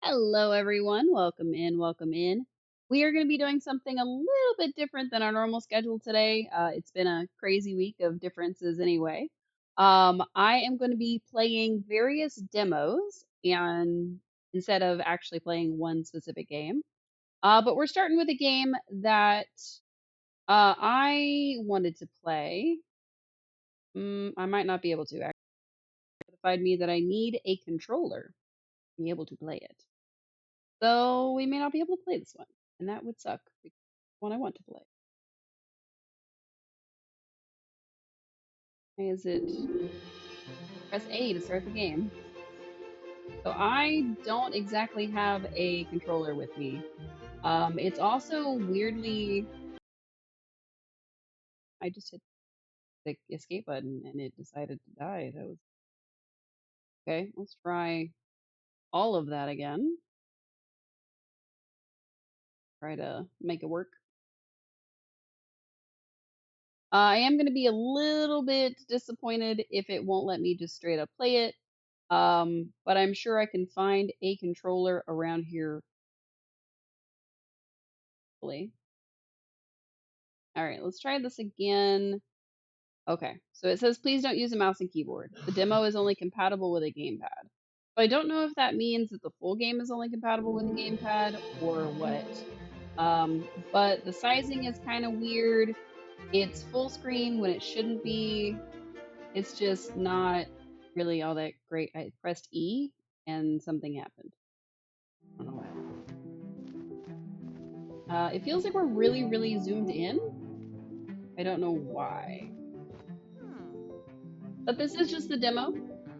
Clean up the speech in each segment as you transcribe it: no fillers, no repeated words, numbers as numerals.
Hello, everyone. Welcome in. Welcome in. We are going to be doing something a little bit different than our normal schedule today. It's been a crazy week of differences, anyway. I am going to be playing various demos, and instead of actually playing one specific game, but we're starting with a game that I wanted to play. I might not be able to. Actually, notified me that I need a controller to be able to play it. So we may not be able to play this one, and that would suck because it's one I want to play. Why is it? Press A to start the game. So I don't exactly have a controller with me. It's also weirdly, I just hit the escape button and it decided to die. That was okay. Let's try all of that again. Try to make it work. I am going to be a little bit disappointed if it won't let me just straight up play it. But I'm sure I can find a controller around here. Hopefully. All right, let's try this again. Okay, so it says please don't use a mouse and keyboard. The demo is only compatible with a gamepad. But I don't know if that means that the full game is only compatible with a gamepad or what. But the sizing is kind of weird. It's full screen when it shouldn't be. It's just not really all that great. I pressed E and something happened. I don't know why. It feels like we're really, really zoomed in. I don't know why. But this is just the demo,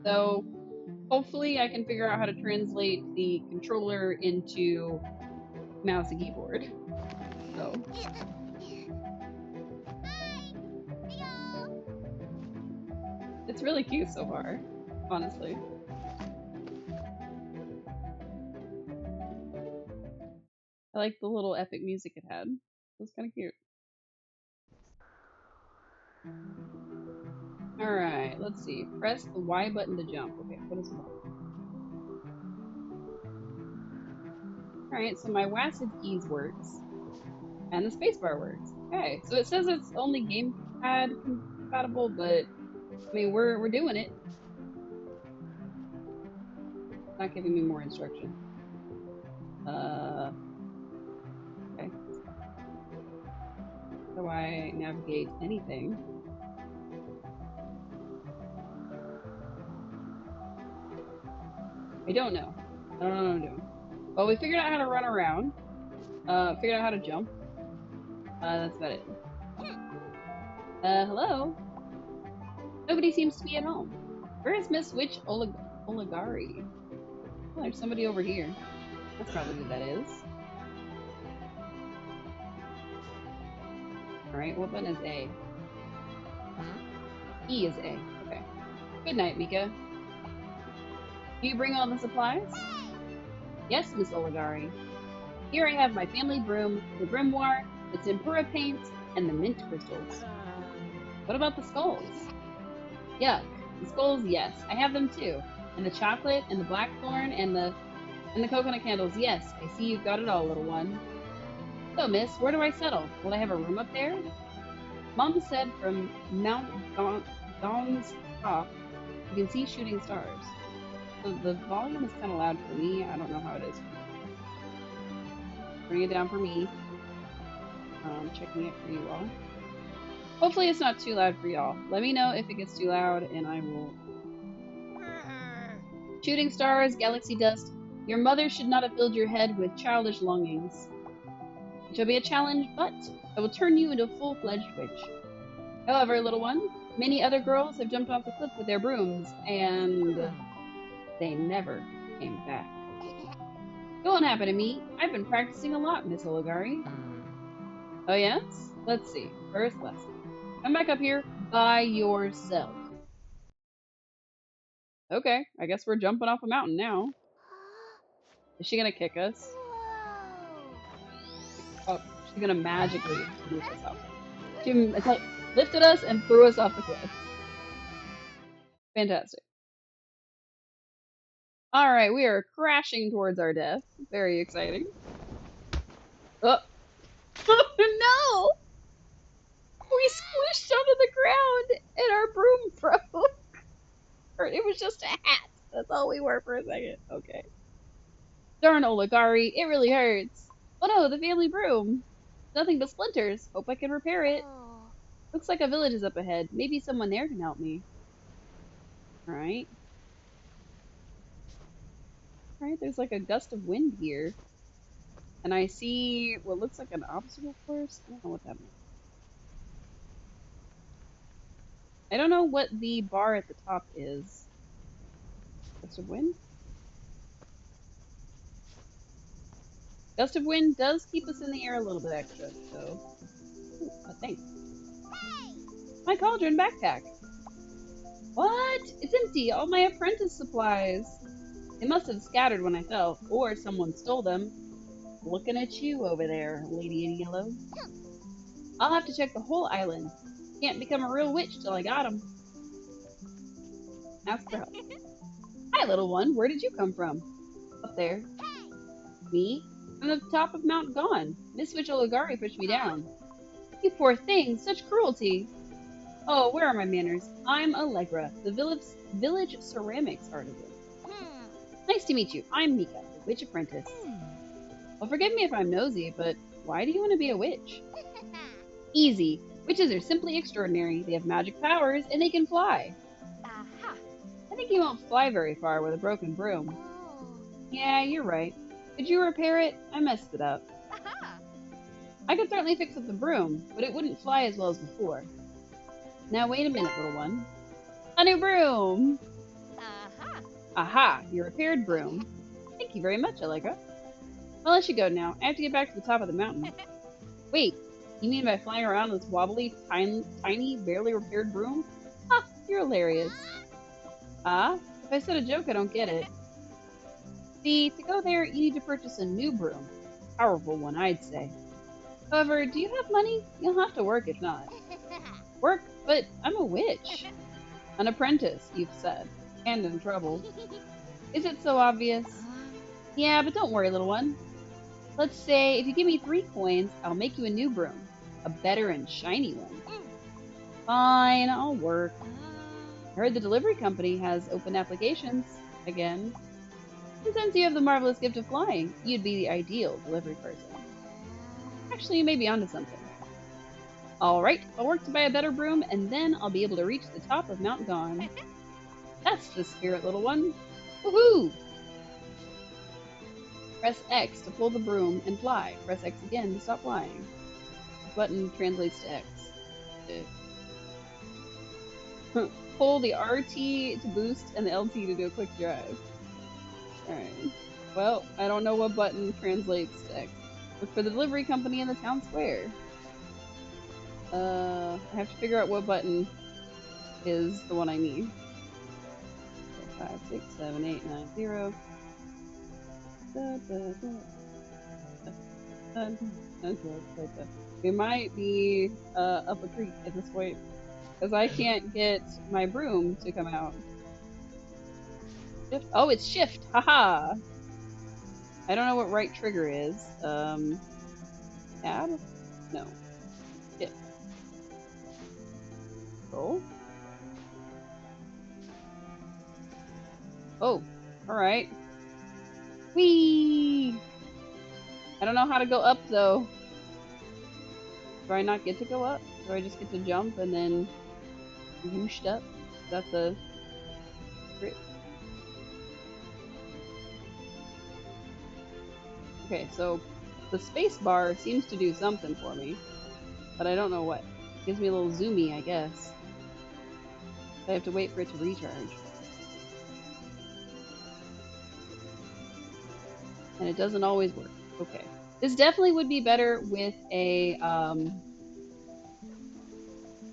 so hopefully I can figure out how to translate the controller into mouse and keyboard. So. It's really cute so far, honestly. I like the little epic music it had. It was kind of cute. Alright, let's see. Press the Y button to jump. Okay, what is Y? Alright, so my WASD keys works. And the spacebar works. Okay, so it says it's only gamepad compatible, but I mean we're doing it. It's not giving me more instruction. Okay. How do I navigate anything? I don't know. I don't know what I'm doing. Well, we figured out how to run around. Figured out how to jump. That's about it. Hello? Nobody seems to be at home. Where is Miss Witch Oligari? Oh, there's somebody over here. That's probably who that is. Alright, what button is A? E is A. Okay. Good night, Mika. Do you bring all the supplies? Yes, Miss Oligari. Here I have my family broom, the grimoire, the tempura paint, and the mint crystals. What about the skulls? Yuck. The skulls, yes. I have them too. And the chocolate, and the blackthorn, and the coconut candles. Yes, I see you've got it all, little one. So, miss, where do I settle? Will I have a room up there? Mom said from Mount Dawn's top, you can see shooting stars. So the volume is kind of loud for me. I don't know how it is. Bring it down for me. Checking it for you all. Hopefully it's not too loud for y'all. Let me know if it gets too loud and I will... Shooting stars, galaxy dust. Your mother should not have filled your head with childish longings. It shall be a challenge, but I will turn you into a full-fledged witch. However, little one, many other girls have jumped off the cliff with their brooms, and they never came back. It won't happen to me. I've been practicing a lot, Miss Oligari. Oh yes? Let's see. First lesson. Come back up here by yourself. Okay, I guess we're jumping off a mountain now. Is she gonna kick us? Oh, she's gonna magically move us off. She lifted us and threw us off the cliff. Fantastic. Alright, we are crashing towards our death. Very exciting. Oh, no! We squished onto the ground and our broom broke. Or it was just a hat. That's all we were for a second. Okay. Darn Oligari, it really hurts. Oh no, the family broom. Nothing but splinters. Hope I can repair it. Looks like a village is up ahead. Maybe someone there can help me. Alright. Alright, there's like a gust of wind here. And I see what looks like an obstacle course. I don't know what that means. I don't know what the bar at the top is. Gust of wind? Gust of wind does keep us in the air a little bit extra, so. Ooh, thanks. My cauldron backpack. What? It's empty. All my apprentice supplies. They must have scattered when I fell, or someone stole them. Looking at you over there, lady in yellow. I'll have to check the whole island. Can't become a real witch till I got 'em. Ask for help. Hi, little one. Where did you come from? Up there. Me? From the top of Mount Gone. Miss Witch Oligari pushed me down. You poor thing. Such cruelty. Oh, where are my manners? I'm Allegra, the village ceramics artisan. Nice to meet you. I'm Mika, the witch apprentice. Well, forgive me if I'm nosy, but why do you want to be a witch? Easy. Witches are simply extraordinary. They have magic powers, and they can fly. I think you won't fly very far with a broken broom. Yeah, you're right. Could you repair it? I messed it up. I could certainly fix up the broom, but it wouldn't fly as well as before. Now wait a minute, little one. A new broom! Aha! Your repaired broom. Thank you very much, Allegra. I'll let you go now. I have to get back to the top of the mountain. Wait, you mean by flying around this wobbly, tiny, barely repaired broom? Ha! You're hilarious. Ah? If I said a joke, I don't get it. See, to go there, you need to purchase a new broom. Powerful one, I'd say. However, do you have money? You'll have to work if not. Work? But I'm a witch. An apprentice, you've said. And in trouble. Is it so obvious? Yeah, but don't worry, little one. Let's say, if you give me 3 coins, I'll make you a new broom. A better and shiny one. Fine, I'll work. I heard the delivery company has open applications. Again. And since you have the marvelous gift of flying, you'd be the ideal delivery person. Actually, you may be onto something. Alright, I'll work to buy a better broom, and then I'll be able to reach the top of Mount Gone. That's the spirit, little one. Woohoo! Press X to pull the broom and fly. Press X again to stop flying. The button translates to X. Pull the RT to boost and the LT to do a quick drive. Alright. Well, I don't know what button translates to X. Look for the delivery company in the town square. I have to figure out what button is the one I need. 5, 6, 7, 8, 9, 0. We might be up a creek at this point, because I can't get my broom to come out. Shift. Oh, it's shift! Haha! I don't know what right trigger is. Tab? No. Shift. Control? Oh, alright. Whee! I don't know how to go up, though. Do I not get to go up? Do I just get to jump and then whooshed up? Is that the trick? Okay, so the space bar seems to do something for me, but I don't know what. It gives me a little zoomy, I guess. I have to wait for it to recharge. And it doesn't always work. Okay. This definitely would be better with a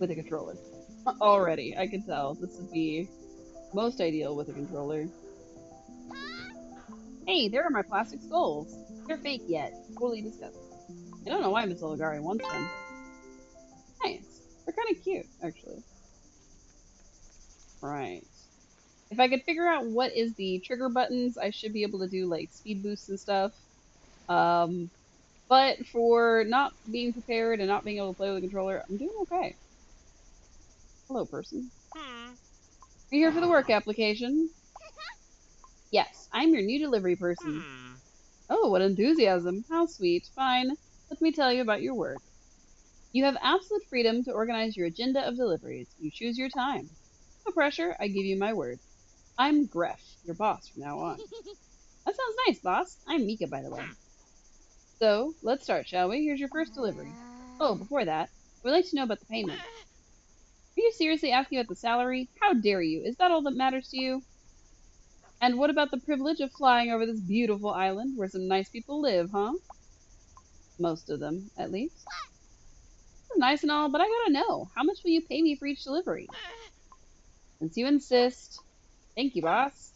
controller. Already, I can tell. This would be most ideal with a controller. Hey, there are my plastic skulls. They're fake yet. Totally disgusting. I don't know why Miss Oligari wants them. Nice. They're kind of cute, actually. Right. If I could figure out what is the trigger buttons, I should be able to do like speed boosts and stuff. But for not being prepared and not being able to play with a controller, I'm doing okay. Hello, person. Are you here for the work application? Yes, I'm your new delivery person. Oh, what enthusiasm. How sweet. Fine. Let me tell you about your work. You have absolute freedom to organize your agenda of deliveries. You choose your time. No pressure, I give you my word. I'm Gref, your boss from now on. That sounds nice, boss. I'm Mika, by the way. So, let's start, shall we? Here's your first delivery. Oh, before that, we'd like to know about the payment. Are you seriously asking about the salary? How dare you? Is that all that matters to you? And what about the privilege of flying over this beautiful island where some nice people live, huh? Most of them, at least. Nice and all, but I gotta know. How much will you pay me for each delivery? Since you insist. Thank you, boss.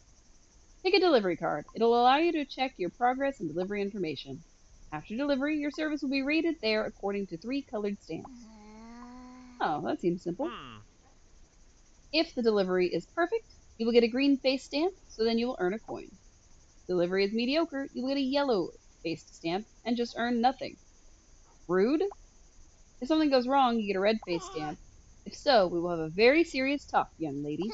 Take a delivery card. It'll allow you to check your progress and delivery information. After delivery, your service will be rated there according to 3 colored stamps. Oh, that seems simple. If the delivery is perfect, you will get a green face stamp, so then you will earn a coin. If delivery is mediocre, you will get a yellow faced stamp and just earn nothing. Rude? If something goes wrong, you get a red face stamp. If so, we will have a very serious talk, young lady.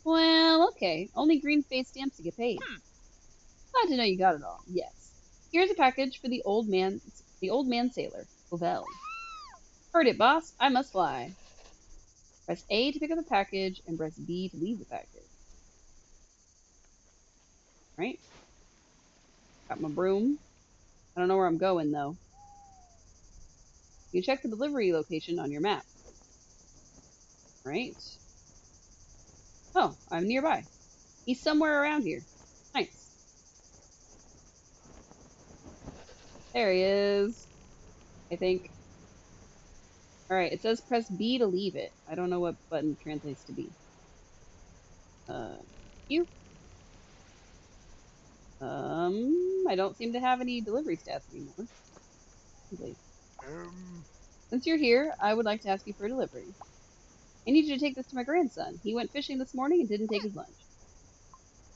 Well, okay. Only green face stamps to get paid. Glad to know you got it all. Yes. Here's a package for the old man sailor, Ovel. Heard it, boss. I must fly. Press A to pick up the package and press B to leave the package. Right? Got my broom. I don't know where I'm going though. You check the delivery location on your map. Right? Oh, I'm nearby. He's somewhere around here. Nice. There he is. I think. Alright, it says press B to leave it. I don't know what button translates to B. You? I don't seem to have any delivery stats anymore. Please. Since you're here, I would like to ask you for a delivery. I need you to take this to my grandson. He went fishing this morning and didn't take his lunch.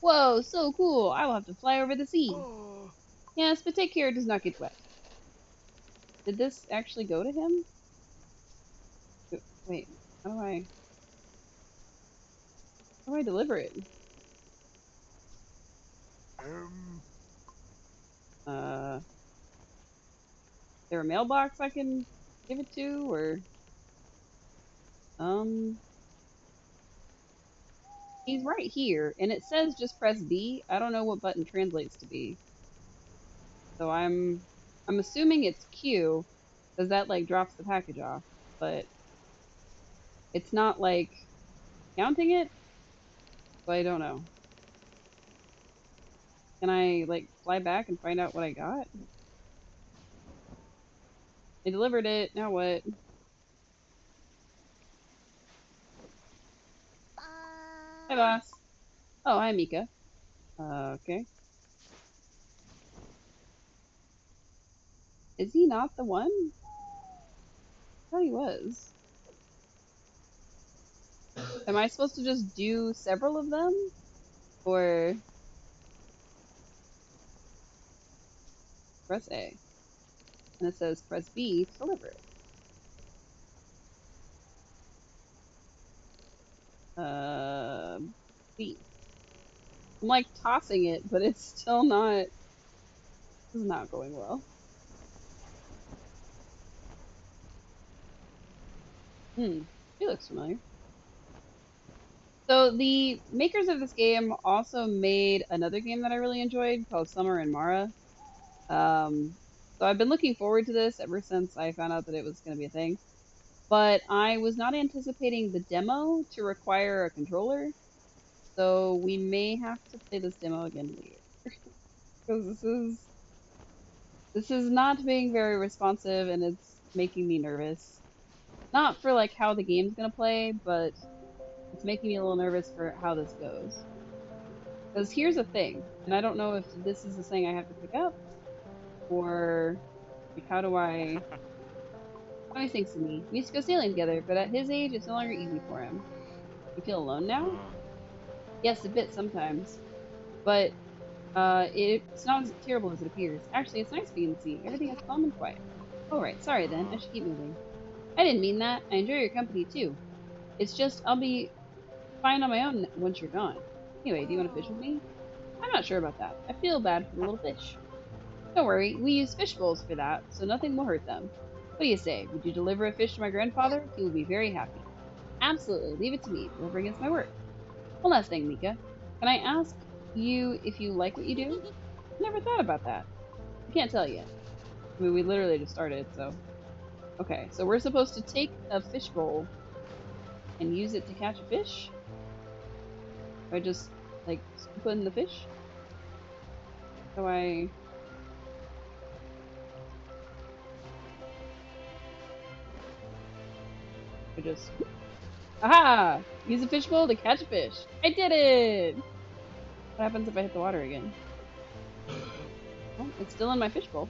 Whoa, so cool. I will have to fly over the sea. Yes, but take care it does not get wet. Did this actually go to him? Wait, how do I deliver it? Is there a mailbox I can give it to, or he's right here, and it says just press B. I don't know what button translates to B. So I'm assuming it's Q, because that like drops the package off, but it's not like counting it, so I don't know. Can I like fly back and find out what I got? I delivered it, now what? Hi boss. Oh, hi Mika. Okay. Is he not the one? I thought he was. Am I supposed to just do several of them? Or press A. And it says press B to deliver it. B. I'm like tossing it, but it's still not, this is not going well. He looks familiar. So the makers of this game also made another game that I really enjoyed called Summer in Mara. So I've been looking forward to this ever since I found out that it was going to be a thing. But I was not anticipating the demo to require a controller. So we may have to play this demo again later. Because this is not being very responsive and it's making me nervous. Not for like how the game's gonna play, but it's making me a little nervous for how this goes. Because here's the thing, and I don't know if this is the thing I have to pick up, or like how do I always thinks of me. We used to go sailing together, but at his age it's no longer easy for him. You feel alone now? Yes, a bit sometimes. But it's not as terrible as it appears. Actually, it's nice being in the sea. Everything is calm and quiet. All right, sorry then. I should keep moving. I didn't mean that. I enjoy your company too. It's just I'll be fine on my own once you're gone. Anyway, do you want to fish with me? I'm not sure about that. I feel bad for the little fish. Don't worry, we use fish bowls for that, so nothing will hurt them. What do you say? Would you deliver a fish to my grandfather? He will be very happy. Absolutely, leave it to me. Delivering is my work. One last thing, Mika. Can I ask you if you like what you do? Never thought about that. I can't tell yet. I mean, we literally just started, so. Okay, so we're supposed to take a fish bowl and use it to catch a fish? I just, like, put in the fish? So I just... Aha! Use a fish bowl to catch a fish. I did it! What happens if I hit the water again? Oh, it's still in my fish bowl.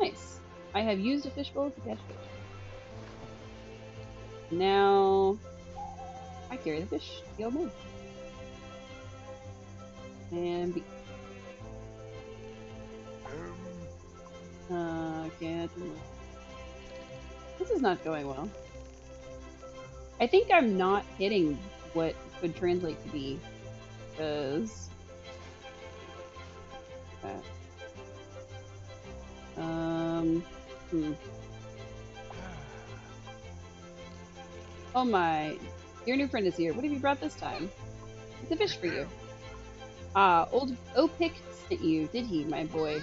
Nice. I have used a fish bowl to catch fish. Now I carry the fish to the old man. And be can't. This is not going well. I think I'm not hitting what could translate to be, because Oh my, your new friend is here. What have you brought this time? It's a fish for you. Ah, old Opik sent you, did he, my boy?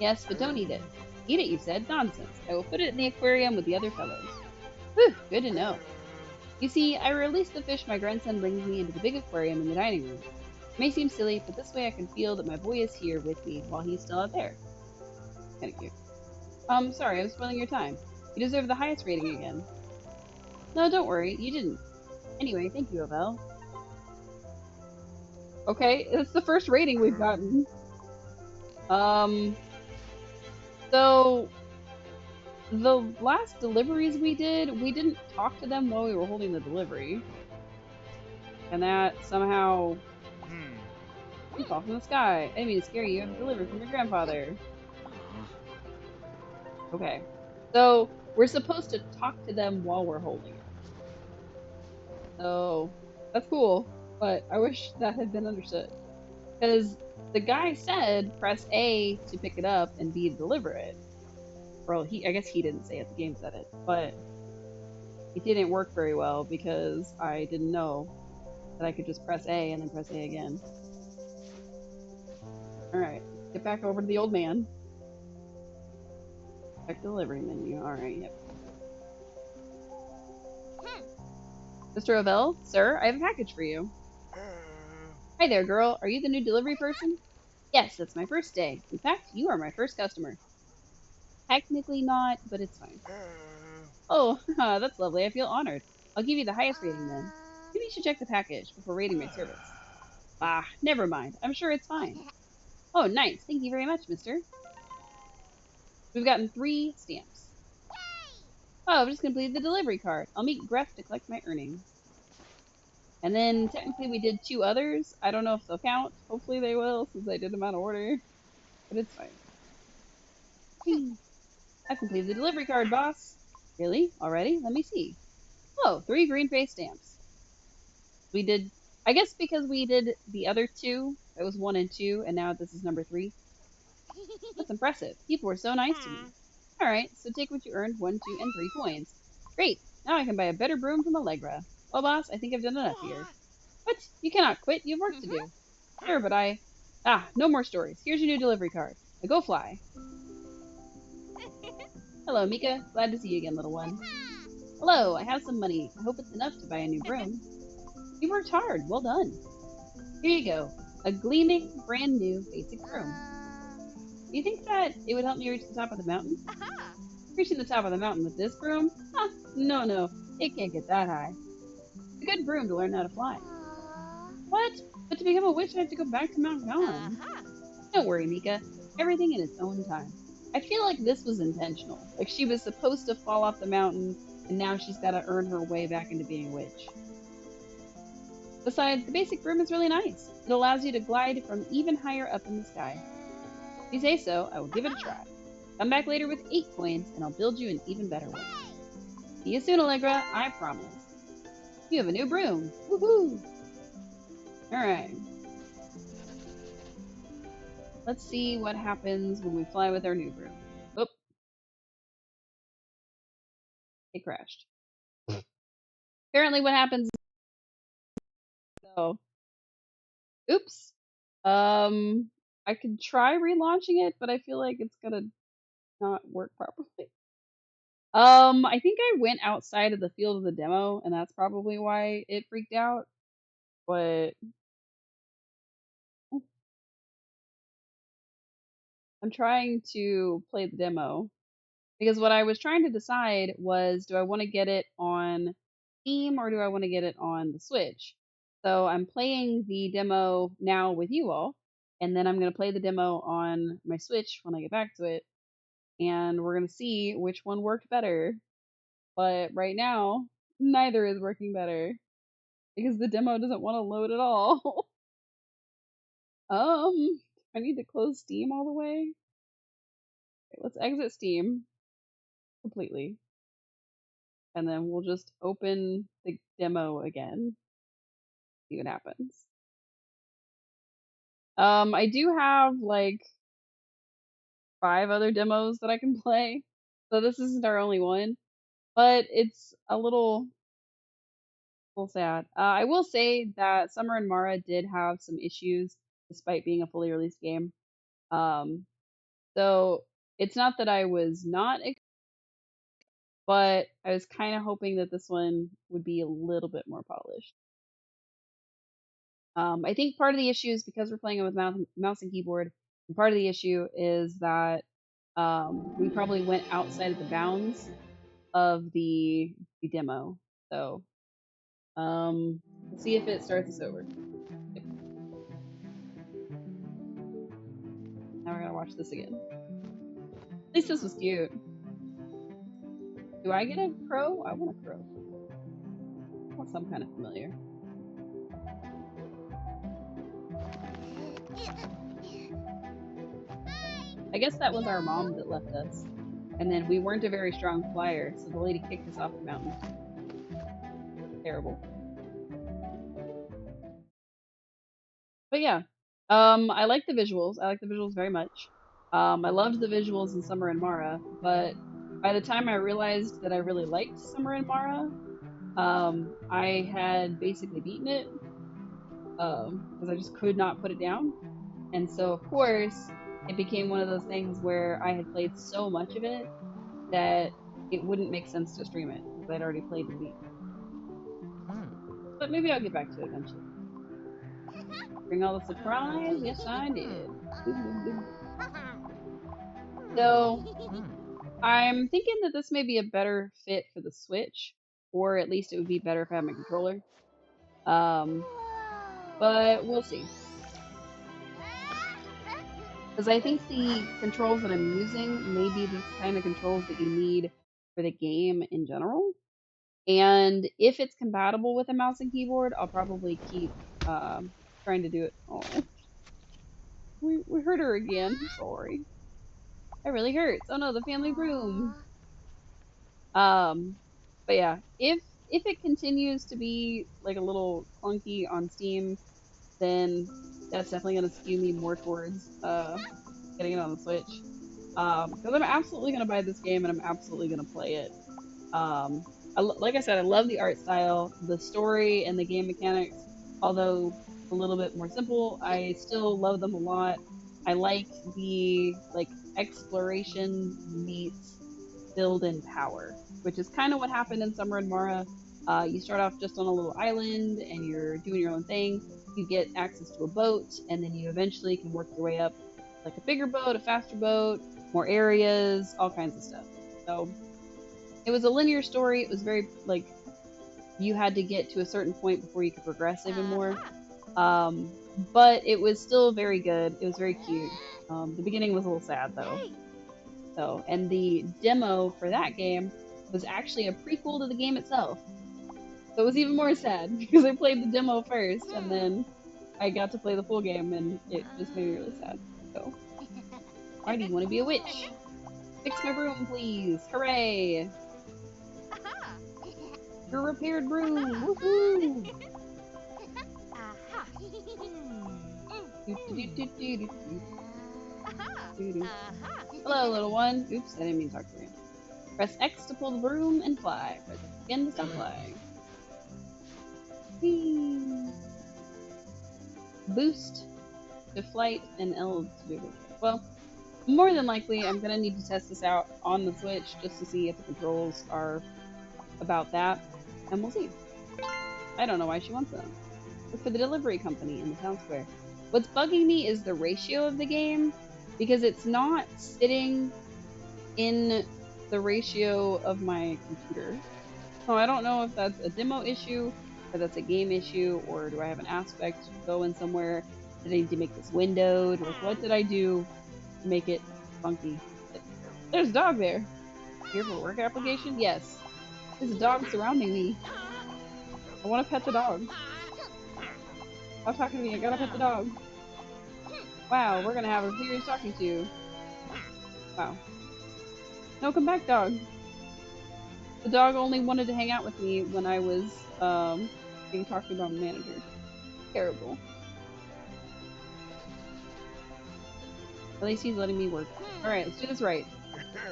Yes, but don't eat it. Eat it, you said? Nonsense. I will put it in the aquarium with the other fellows. Whew, good to know. You see, I release the fish my grandson brings me into the big aquarium in the dining room. It may seem silly, but this way I can feel that my boy is here with me while he's still out there. Kinda cute. Sorry, I'm spoiling your time. You deserve the highest rating again. No, don't worry, you didn't. Anyway, thank you, Ovel. Okay, it's the first rating we've gotten. So the last deliveries we did, we didn't talk to them while we were holding the delivery. And that somehow... You fall from the sky. I didn't mean to scare you. I'm delivered from your grandfather. Okay. So, we're supposed to talk to them while we're holding it. So, that's cool. But I wish that had been understood. Because the guy said press A to pick it up and B to deliver it. Well, I guess he didn't say it. The game said it. But it didn't work very well because I didn't know that I could just press A and then press A again. Alright, get back over to the old man. Check delivery menu. Alright, yep. Mr. Ovel, sir, I have a package for you. Hi there, girl. Are you the new delivery person? Yes, it's my first day. In fact, you are my first customer. Technically not, but it's fine. Oh, that's lovely. I feel honored. I'll give you the highest rating then. Maybe you should check the package before rating my service. Ah, never mind. I'm sure it's fine. Oh, nice. Thank you very much, mister. We've gotten 3 stamps. Oh, I've just completed the delivery card. I'll meet Gref to collect my earnings. And then technically we did 2 others. I don't know if they'll count. Hopefully they will, since I did them out of order. But it's fine. I completed the delivery card, boss. Really? Already? Let me see. Oh, 3 green face stamps. We did, I guess because we did the other 2, it was 1 and 2, and now this is number 3. That's impressive. People were so nice to me. Alright, so take what you earned, 1, 2, and 3 coins. Great! Now I can buy a better broom from Allegra. Well, boss, I think I've done enough here. What? You cannot quit. You have work to do. Sure, but no more stories. Here's your new delivery card. Now go fly. Hello, Mika. Glad to see you again, little one. Hello, I have some money. I hope it's enough to buy a new broom. You worked hard. Well done. Here you go. A gleaming, brand new, basic broom. Do you think that it would help me reach the top of the mountain? Reaching the top of the mountain with this broom? Huh, no. It can't get that high. It's a good broom to learn how to fly. What? But to become a witch, I have to go back to Mount Gone. Don't worry, Mika. Everything in its own time. I feel like this was intentional. Like she was supposed to fall off the mountain, and now she's got to earn her way back into being a witch. Besides, the basic broom is really nice. It allows you to glide from even higher up in the sky. If you say so, I will give it a try. Come back later with 8 coins, and I'll build you an even better one. See you soon, Allegra, I promise. You have a new broom. Woohoo! Alright. Let's see what happens when we fly with our new broom. Oop. It crashed. Apparently what happens... So... Oops. I could try relaunching it, but I feel like it's gonna not work properly. I think I went outside of the field of the demo, and that's probably why it freaked out. But I'm trying to play the demo because what I was trying to decide was, do I want to get it on Steam or do I want to get it on the Switch? So I'm playing the demo now with you all, and then I'm going to play the demo on my Switch when I get back to it, and we're going to see which one worked better. But right now, neither is working better because the demo doesn't want to load at all. I need to close Steam all the way. Okay, let's exit Steam completely. And then we'll just open the demo again. See what happens. I do have like 5 other demos that I can play. So this isn't our only one. But it's a little sad. I will say that Summer and Mara did have some issues despite being a fully released game. So it's not that I was not, but I was kind of hoping that this one would be a little bit more polished. I think part of the issue is because we're playing it with mouse and keyboard, and part of the issue is that we probably went outside of the bounds of the demo. So let's see if it starts us over. Yep. Now we're gonna watch this again. At least this was cute. Do I get a crow? I want a crow. I want some kind of familiar. I guess that was our mom that left us. And then we weren't a very strong flyer, so the lady kicked us off the mountain. Terrible. But yeah, I like the visuals. I like the visuals very much. I loved the visuals in Summer and Mara, but by the time I realized that I really liked Summer and Mara, I had basically beaten it because I just could not put it down. And so, of course, it became one of those things where I had played so much of it that it wouldn't make sense to stream it because I'd already played the beat. But maybe I'll get back to it eventually. Bring all the surprise? Yes, I did. So, I'm thinking that this may be a better fit for the Switch, or at least it would be better if I had my controller. But we'll see. Because I think the controls that I'm using may be the kind of controls that you need for the game in general. And if it's compatible with a mouse and keyboard, I'll probably keep trying to do it. Oh, we hurt her again. Sorry. That really hurts. Oh no, the family broom. But yeah, if it continues to be like a little clunky on Steam, then that's definitely gonna skew me more towards getting it on the Switch. Because I'm absolutely gonna buy this game and I'm absolutely gonna play it. Like I said, I love the art style, the story, and the game mechanics. Although a little bit more simple, I still love them a lot. I like the exploration meets build and power, which is kind of what happened in Summer and Mara. You start off just on a little island and you're doing your own thing. You get access to a boat, and then you eventually can work your way up like a bigger boat, a faster boat, more areas, all kinds of stuff. So it was a linear story. It was very you had to get to a certain point before you could progress even more. But it was still very good. It was very cute. The beginning was a little sad though. So, and the demo for that game was actually a prequel to the game itself. So it was even more sad because I played the demo first and then I got to play the full game and it just made me really sad. So, why do you want to be a witch? Fix my room, please. Hooray! Your repaired room! Woohoo! Hello, little one. Oops, I didn't mean to talk to you. Press X to pull the broom and fly. Press X again to stop flying. Whee! Boost to flight and L to do it. Well, more than likely, I'm gonna need to test this out on the Switch just to see if the controls are about that, and we'll see. I don't know why she wants them. Look for the delivery company in the town square. What's bugging me is the ratio of the game, because it's not sitting in the ratio of my computer. So I don't know if that's a demo issue, or that's a game issue, or do I have an aspect going somewhere? Did I need to make this windowed? Like, what did I do to make it funky? There's a dog there. Here for work application? Yes. There's a dog surrounding me. I want to pet the dog. Stop talking to me. I gotta pet the dog. Wow, we're gonna have a serious talking to. Wow. No, come back, dog. The dog only wanted to hang out with me when I was being talked about my manager. Terrible. At least he's letting me work. Alright, let's do this right.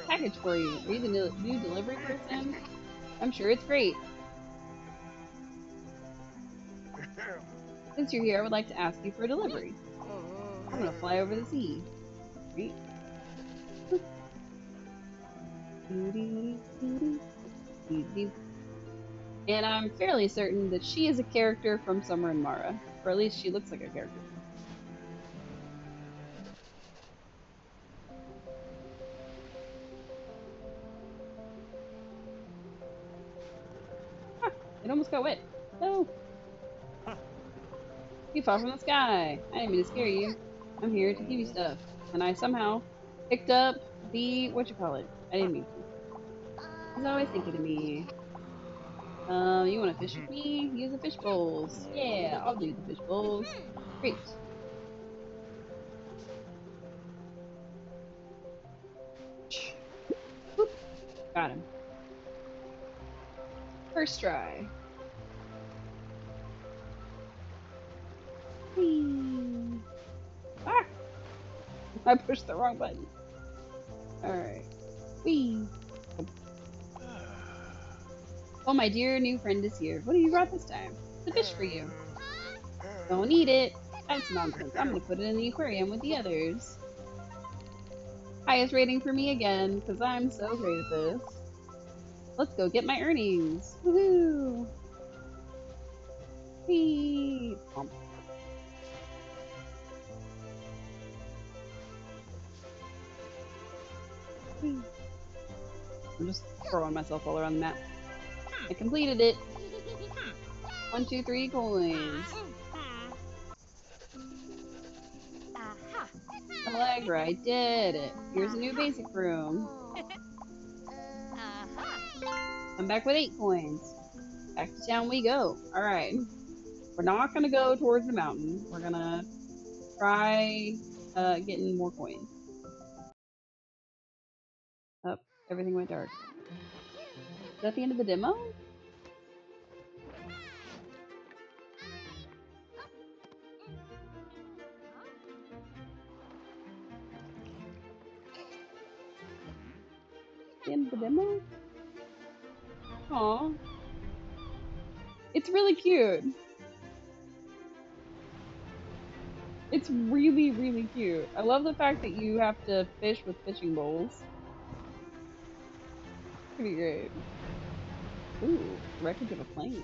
Package for you. Are you the new delivery person? I'm sure it's great. Since you're here, I would like to ask you for a delivery. I'm gonna fly over the sea. Great. And I'm fairly certain that she is a character from Summer and Mara. Or at least she looks like a character. Ah, it almost got wet. No! You fell from the sky! I didn't mean to scare you. I'm here to give you stuff. And I somehow picked up the whatchamacallit. I didn't mean to. He's always thinking of me. You wanna fish with me? Use the fish bowls. Yeah, I'll do the fish bowls. Great. Whoop. Got him. First try. Whee. Ah! I pushed the wrong button. Alright. Whee! Oh, my dear new friend is here. What have you brought this time? The fish for you. Don't eat it. That's nonsense. I'm gonna put it in the aquarium with the others. Highest rating for me again, because I'm so great at this. Let's go get my earnings. Woohoo! Whee! I'm just throwing myself all around the map. I completed it. 1, 2, 3 coins. Allegra, I did it. Here's a new basic room. I'm back with 8 coins. Back to town we go. Alright. We're not gonna go towards the mountain. We're gonna try getting more coins. Oh, everything went dark. Is that the end of the demo? The end of the demo? Aww. It's really cute. It's really, really cute. I love the fact that you have to fish with fishing bowls. Pretty great. Ooh, wreckage of a plane.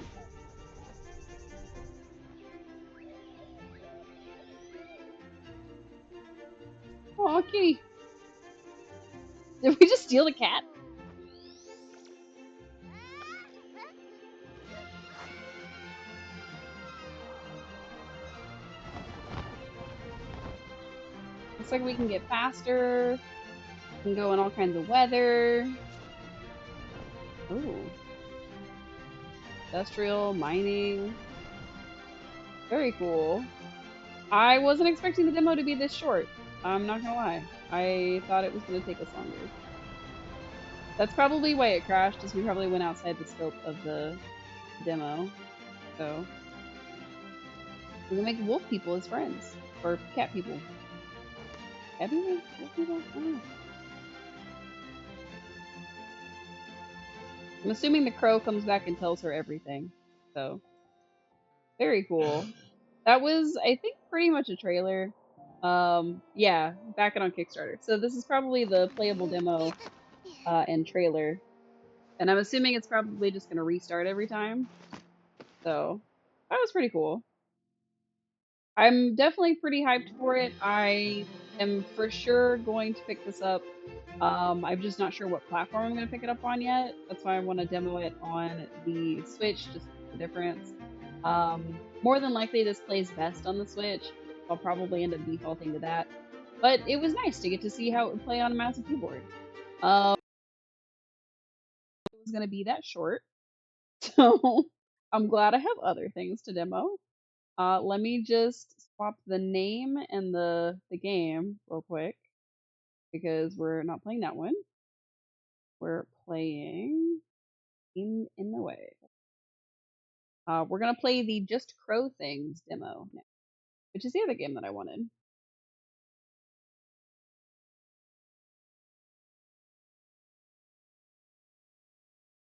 Aw, kitty. Did we just steal the cat? Looks like we can get faster. We can go in all kinds of weather. Ooh. Industrial, mining. Very cool. I wasn't expecting the demo to be this short. I'm not gonna lie. I thought it was gonna take us longer. That's probably why it crashed, is we probably went outside the scope of the demo. So we're gonna make wolf people as friends. Or cat people. Cat people? Wolf people? I don't know. I'm assuming the crow comes back and tells her everything. So very cool. That was, I think, pretty much a trailer. Yeah, back it on Kickstarter. So this is probably the playable demo and trailer. And I'm assuming it's probably just going to restart every time. So that was pretty cool. I'm definitely pretty hyped for it. I am for sure going to pick this up. I'm just not sure what platform I'm going to pick it up on yet. That's why I want to demo it on the Switch, just the difference. More than likely, this plays best on the Switch. I'll probably end up defaulting to that. But it was nice to get to see how it would play on a mouse and keyboard. It was going to be that short. So I'm glad I have other things to demo. Let me just swap the name and the game real quick, because we're not playing that one. We're playing in the Way. We're gonna play the Just Crow Things demo now, which is the other game that I wanted.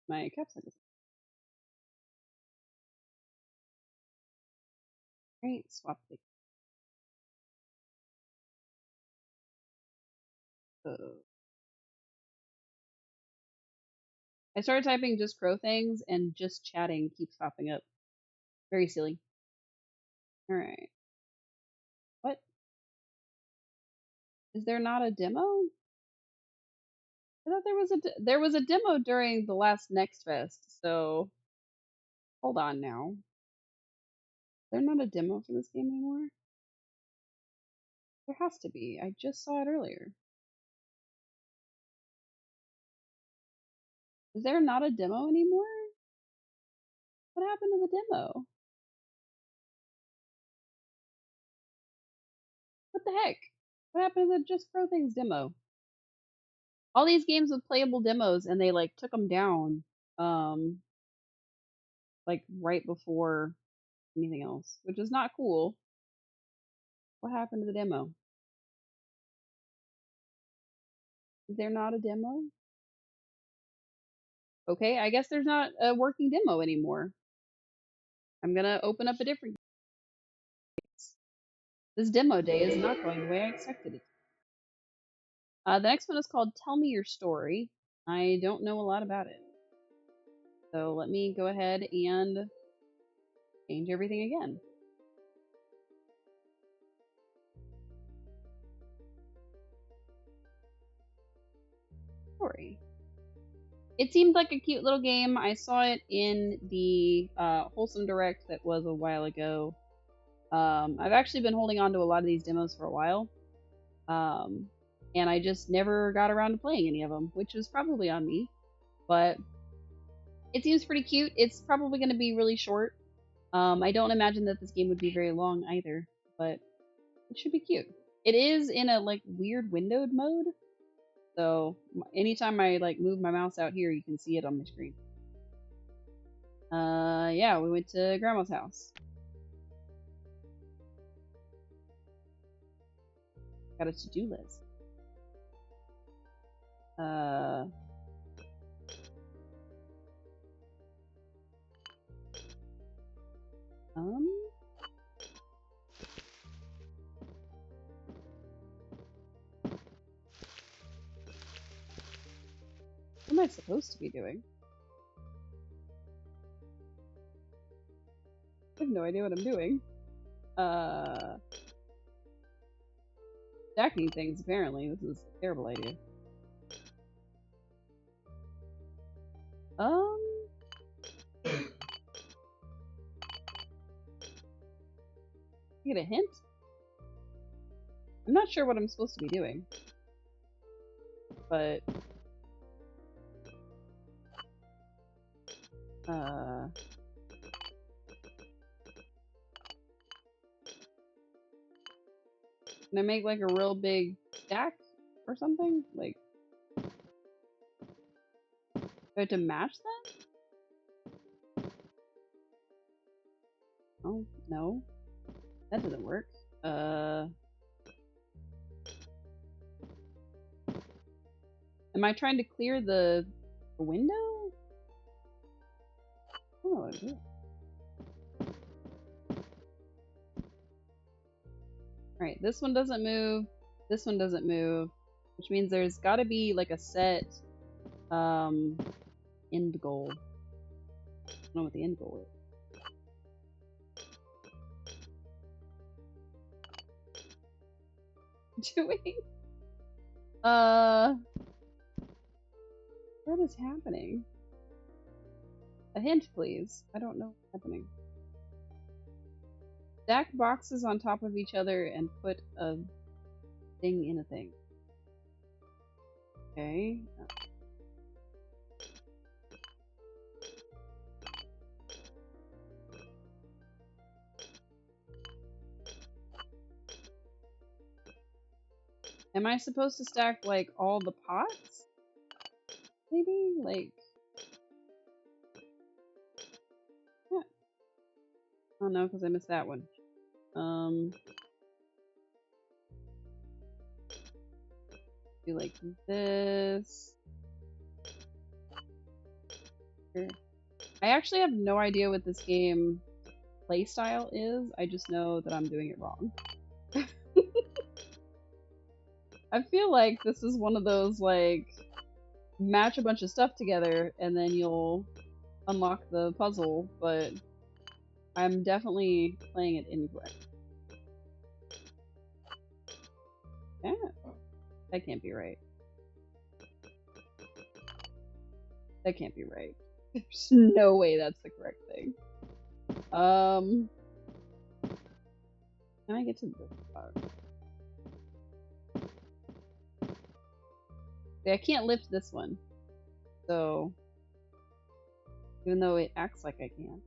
My caps lock is great. Swap the. I started typing Just Crow Things, and Just Chatting keeps popping up. Very silly. All right. What? Is there not a demo? I thought there was a demo during the last Next Fest. So hold on now. Is there not a demo for this game anymore? There has to be. I just saw it earlier. Is there not a demo anymore? What happened to the demo? What the heck? What happened to the Just Crow Things demo? All these games with playable demos, and they like took them down, like right before anything else, which is not cool. What happened to the demo? Is there not a demo? Okay, I guess there's not a working demo anymore. I'm gonna open up a different. This demo day is not going the way I expected it. The next one is called Tell Me Your Story. I don't know a lot about it. So let me go ahead and change everything again. Story. It seemed like a cute little game. I saw it in the Wholesome Direct that was a while ago. I've actually been holding on to a lot of these demos for a while. And I just never got around to playing any of them, which was probably on me. But it seems pretty cute. It's probably going to be really short. I don't imagine that this game would be very long either, but it should be cute. It is in a like weird windowed mode, so anytime I like move my mouse out here, you can see it on my screen. Yeah, we went to Grandma's house. Got a to-do list. What am I supposed to be doing? I have no idea what I'm doing. Stacking things, apparently. This is a terrible idea. Get a hint? I'm not sure what I'm supposed to be doing. But Can I make like a real big stack or something? Like, do I have to match that? Oh, no. That doesn't work. Am I trying to clear the window? Oh, I do. Alright, this one doesn't move. This one doesn't move. Which means there's gotta be like a set end goal. I don't know what the end goal is. Doing? What is happening? A hint, please. I don't know what's happening. Stack boxes on top of each other and put a thing in a thing. Okay. Am I supposed to stack, like, all the pots? Maybe? Like... Yeah. Oh no, because I missed that one. Do like this. Here. I actually have no idea what this game playstyle is. I just know that I'm doing it wrong. I feel like this is one of those, like, match a bunch of stuff together and then you'll unlock the puzzle, but I'm definitely playing it incorrect. Yeah, that can't be right. That can't be right. There's no way that's the correct thing. Can I get to this spot? See, I can't lift this one. So, even though it acts like I can.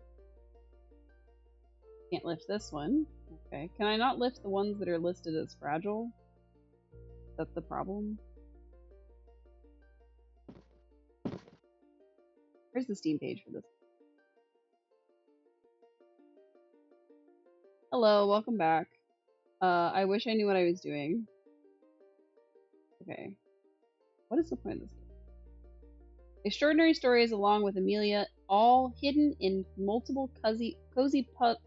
Can't lift this one. Okay. Can I not lift the ones that are listed as fragile? That's the problem. Where's the Steam page for this? Hello, welcome back. I wish I knew what I was doing. Okay. What is the point of this game? Extraordinary stories along with Amelia, all hidden in multiple cozy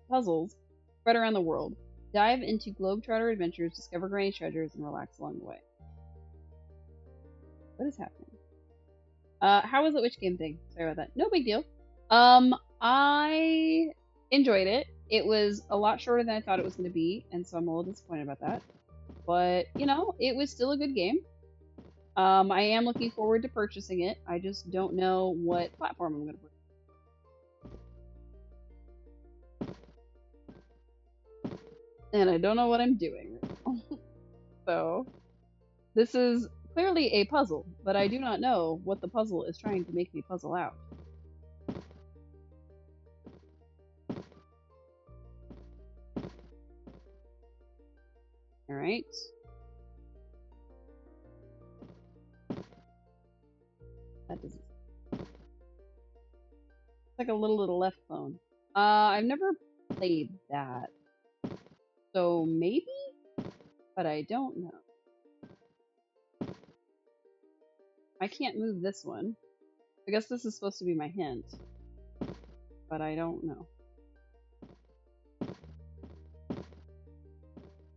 puzzles spread around the world. Dive into globetrotter adventures, discover granny treasures, and relax along the way. What is happening? How was the witch game thing? Sorry about that. No big deal. I enjoyed it. It was a lot shorter than I thought it was going to be, and so I'm a little disappointed about that. But, you know, it was still a good game. I am looking forward to purchasing it. I just don't know what platform I'm going to put. And I don't know what I'm doing. So, this is clearly a puzzle, but I do not know what the puzzle is trying to make me puzzle out. Alright. That doesn't... It's like a little left clone. I've never played that. So maybe? But I don't know. I can't move this one. I guess this is supposed to be my hint. But I don't know.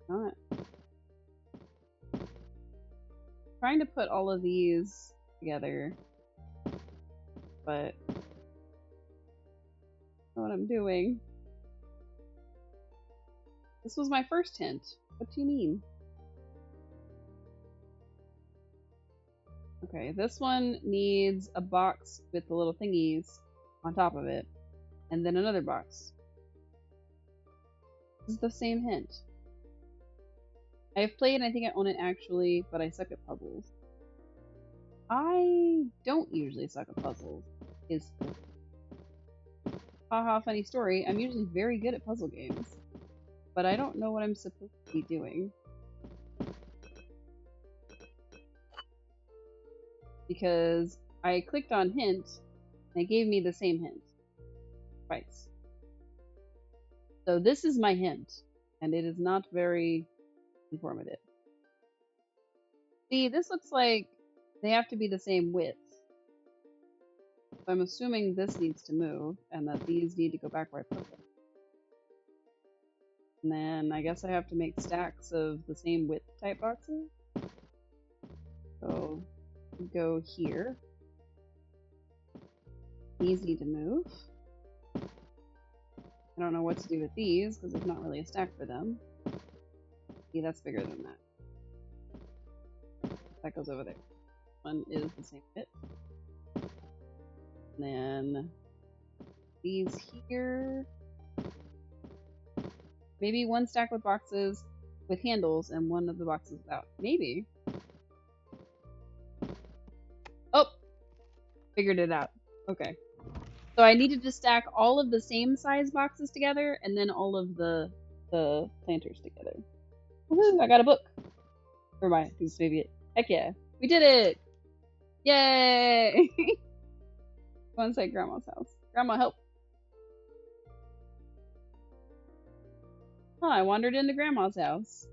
Not. Trying to put all of these together. But I don't know what I'm doing. This was my first hint. What do you mean? Okay, this one needs a box with the little thingies on top of it. And then another box. This is the same hint. I have played and I think I own it actually, but I suck at puzzles. I don't usually suck at puzzles. Haha, funny story. I'm usually very good at puzzle games. But I don't know what I'm supposed to be doing. because I clicked on hint and it gave me the same hint twice. So this is my hint, and it is not very informative. See, this looks like they have to be the same width. So I'm assuming this needs to move, and that these need to go back where I put them. And then I guess I have to make stacks of the same width type boxes. So go here. These need to move. I don't know what to do with these because there's not really a stack for them. See, that's bigger than that. That goes over there. One is the same width. And then these here. Maybe one stack with boxes with handles and one of the boxes without. Maybe. Oh! Figured it out. Okay. So I needed to stack all of the same size boxes together and then all of the planters together. Woohoo! I got a book. Or my, this may be it. Heck yeah. We did it! Yay! Go inside Grandma's house. Grandma, help. Oh, I wandered into Grandma's house.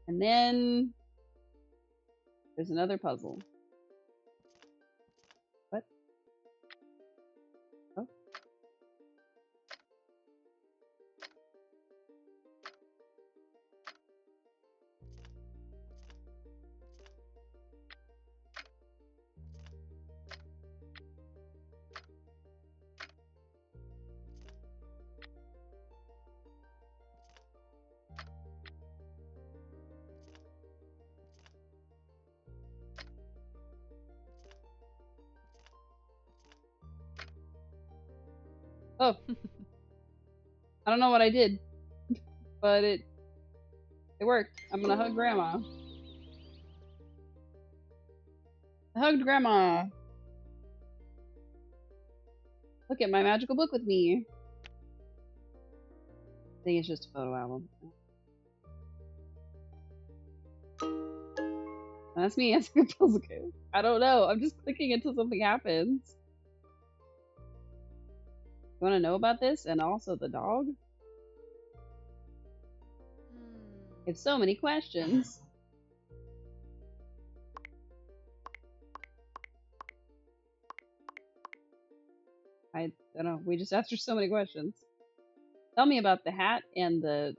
And then there's another puzzle. What? Oh. Oh. I don't know what I did, but it worked. I'm gonna hug Grandma. I hugged Grandma. Look at my magical book with me. I think it's just a photo album. That's me asking if it feels okay. I don't know. I'm just clicking until something happens. You want to know about this and also the dog? I have so many questions. I don't know. We just asked her so many questions. Tell me about the hat and the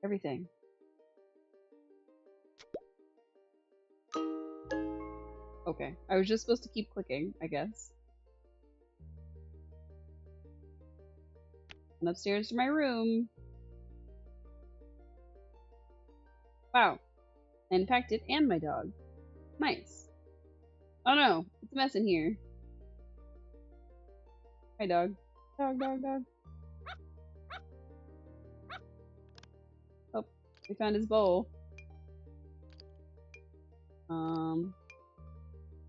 everything. Okay, I was just supposed to keep clicking, I guess. And upstairs to my room. Wow. I unpacked it and my dog. Nice. Oh no, it's a mess in here. Hi, dog. Dog, dog, dog. Oh, we found his bowl.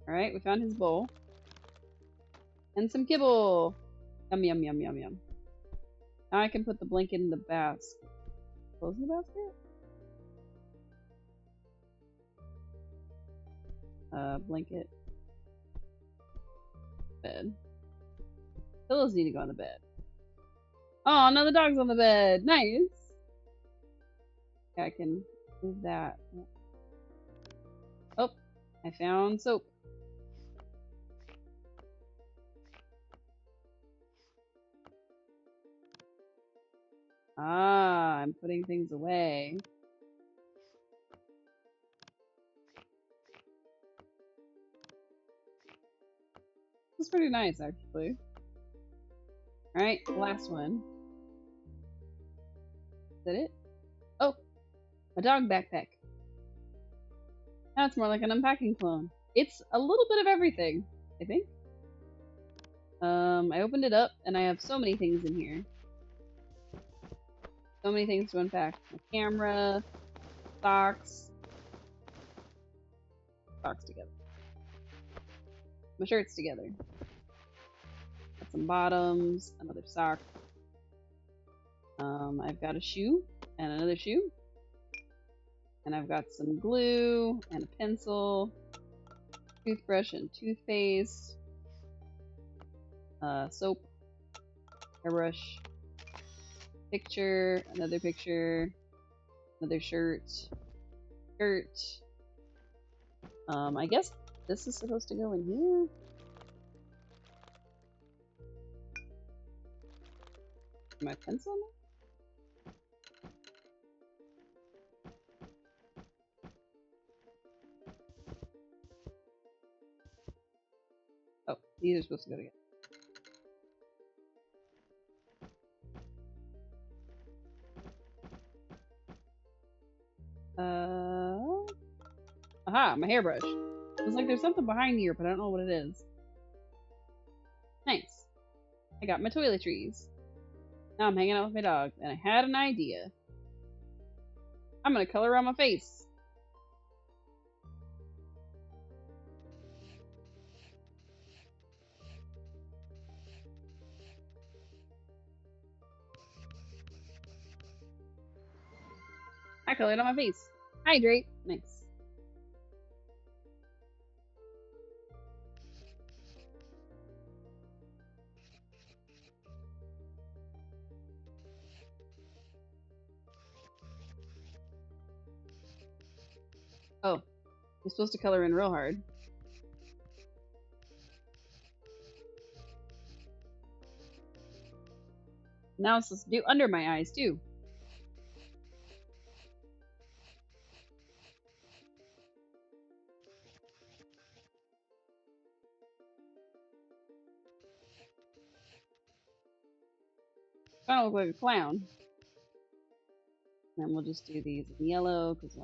Alright, we found his bowl. And some kibble! Yum, yum, yum, yum, yum. Now I can put the blanket in the basket. Close the basket? Blanket. Bed. Pillows need to go on the bed. Oh, now the dog's on the bed! Nice! Yeah, I can move that. Oh, I found soap. Ah, I'm putting things away. This is pretty nice, actually. Alright, last one. Is that it? Oh, a dog backpack. Now it's more like an unpacking clone. It's a little bit of everything, I think. I opened it up, and I have so many things in here. So many things to unpack. My camera, socks. Socks together. My shirts together. Got some bottoms, another sock. I've got a shoe, and another shoe. And I've got some glue and a pencil, toothbrush and toothpaste, soap, hairbrush, picture, another picture, another shirt. I guess this is supposed to go in here. My pencil? Oh, these are supposed to go together. Aha, my hairbrush. It was like there's something behind here, but I don't know what it is. Nice. I got my toiletries. Now I'm hanging out with my dog, and I had an idea. I'm gonna color on my face. I colored on my face. Hydrate. Nice. Oh, you're supposed to color in real hard. Now it's supposed to do under my eyes, too. I don't look like a clown. Then we'll just do these in yellow, because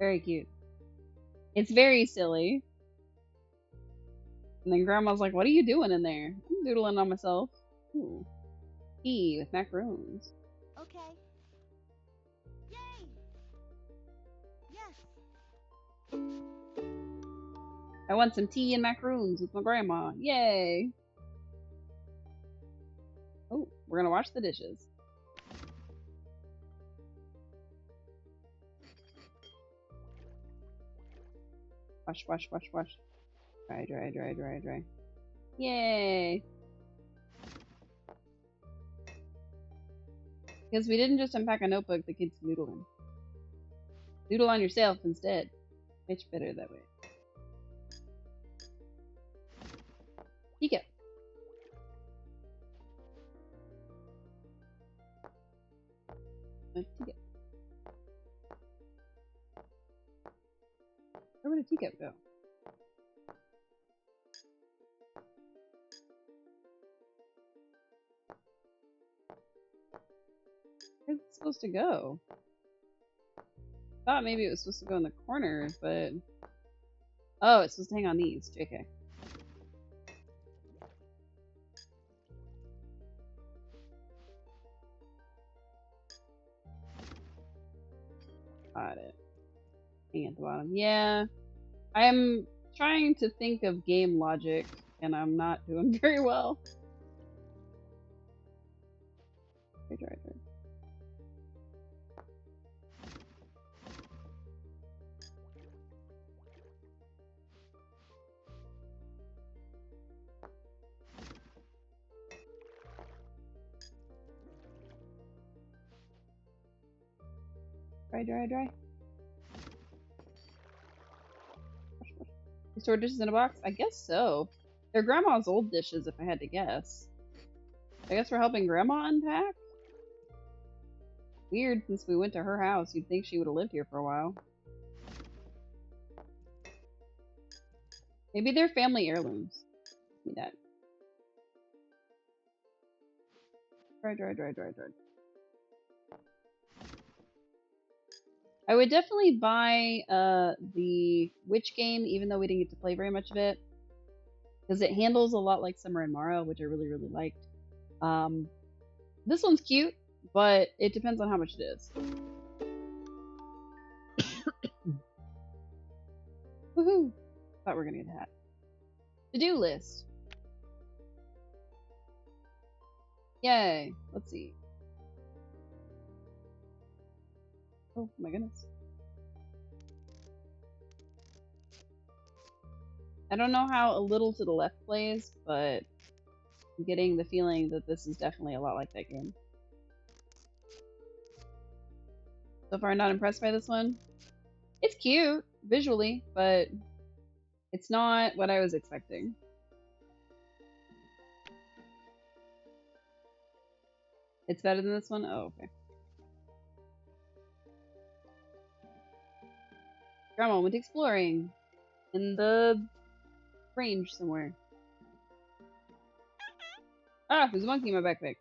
very cute. It's very silly. And then Grandma's like, what are you doing in there? I'm doodling on myself. Ooh. Tea with macaroons. Okay. Yay! Yes. I want some tea and macaroons with my grandma. Yay! Oh, we're gonna wash the dishes. Wash, wash, wash, wash. Dry, dry, dry, dry, dry. Yay! Because we didn't just unpack a notebook the kids can doodle in. Doodle on yourself instead. Much better that way. Mika. Teacup. Where would a teacup go? Where's it supposed to go? Thought maybe it was supposed to go in the corner, but oh, it's supposed to hang on these. JK. Got it. Hang at the bottom. Yeah. I am trying to think of game logic, and I'm not doing very well. Right. Dry. You store dishes in a box? I guess so. They're Grandma's old dishes, if I had to guess. I guess we're helping Grandma unpack? Weird, since we went to her house, you'd think she would have lived here for a while. Maybe they're family heirlooms. Give me that. Dry. I would definitely buy the Witch game, even though we didn't get to play very much of it. Because it handles a lot like Summer and Mara, which I really, really liked. This one's cute, but it depends on how much it is. Woohoo! Thought we were gonna get a hat. To-do list. Yay! Let's see. Oh my goodness. I don't know how A Little to the Left plays, but I'm getting the feeling that this is definitely a lot like that game. So far, not impressed by this one. It's cute visually, but it's not what I was expecting. It's better than this one? Oh, okay. Grandma went exploring in the range somewhere. Ah, there's a monkey in my backpack.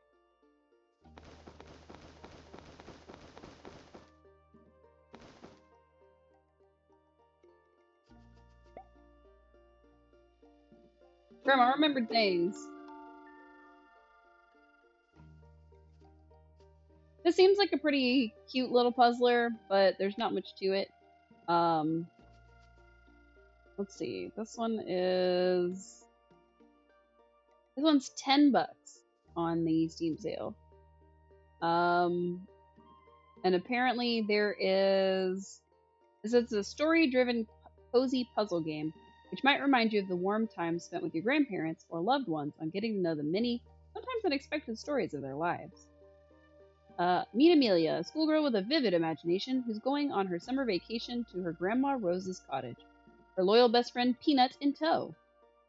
Grandma remembered things. This seems like a pretty cute little puzzler, but there's not much to it. Let's see. This one's $10 on the Steam sale. And apparently this is a story-driven cozy puzzle game, which might remind you of the warm times spent with your grandparents or loved ones on getting to know the many, sometimes unexpected stories of their lives. Meet Amelia, a schoolgirl with a vivid imagination who's going on her summer vacation to her Grandma Rose's cottage, her loyal best friend Peanut in tow.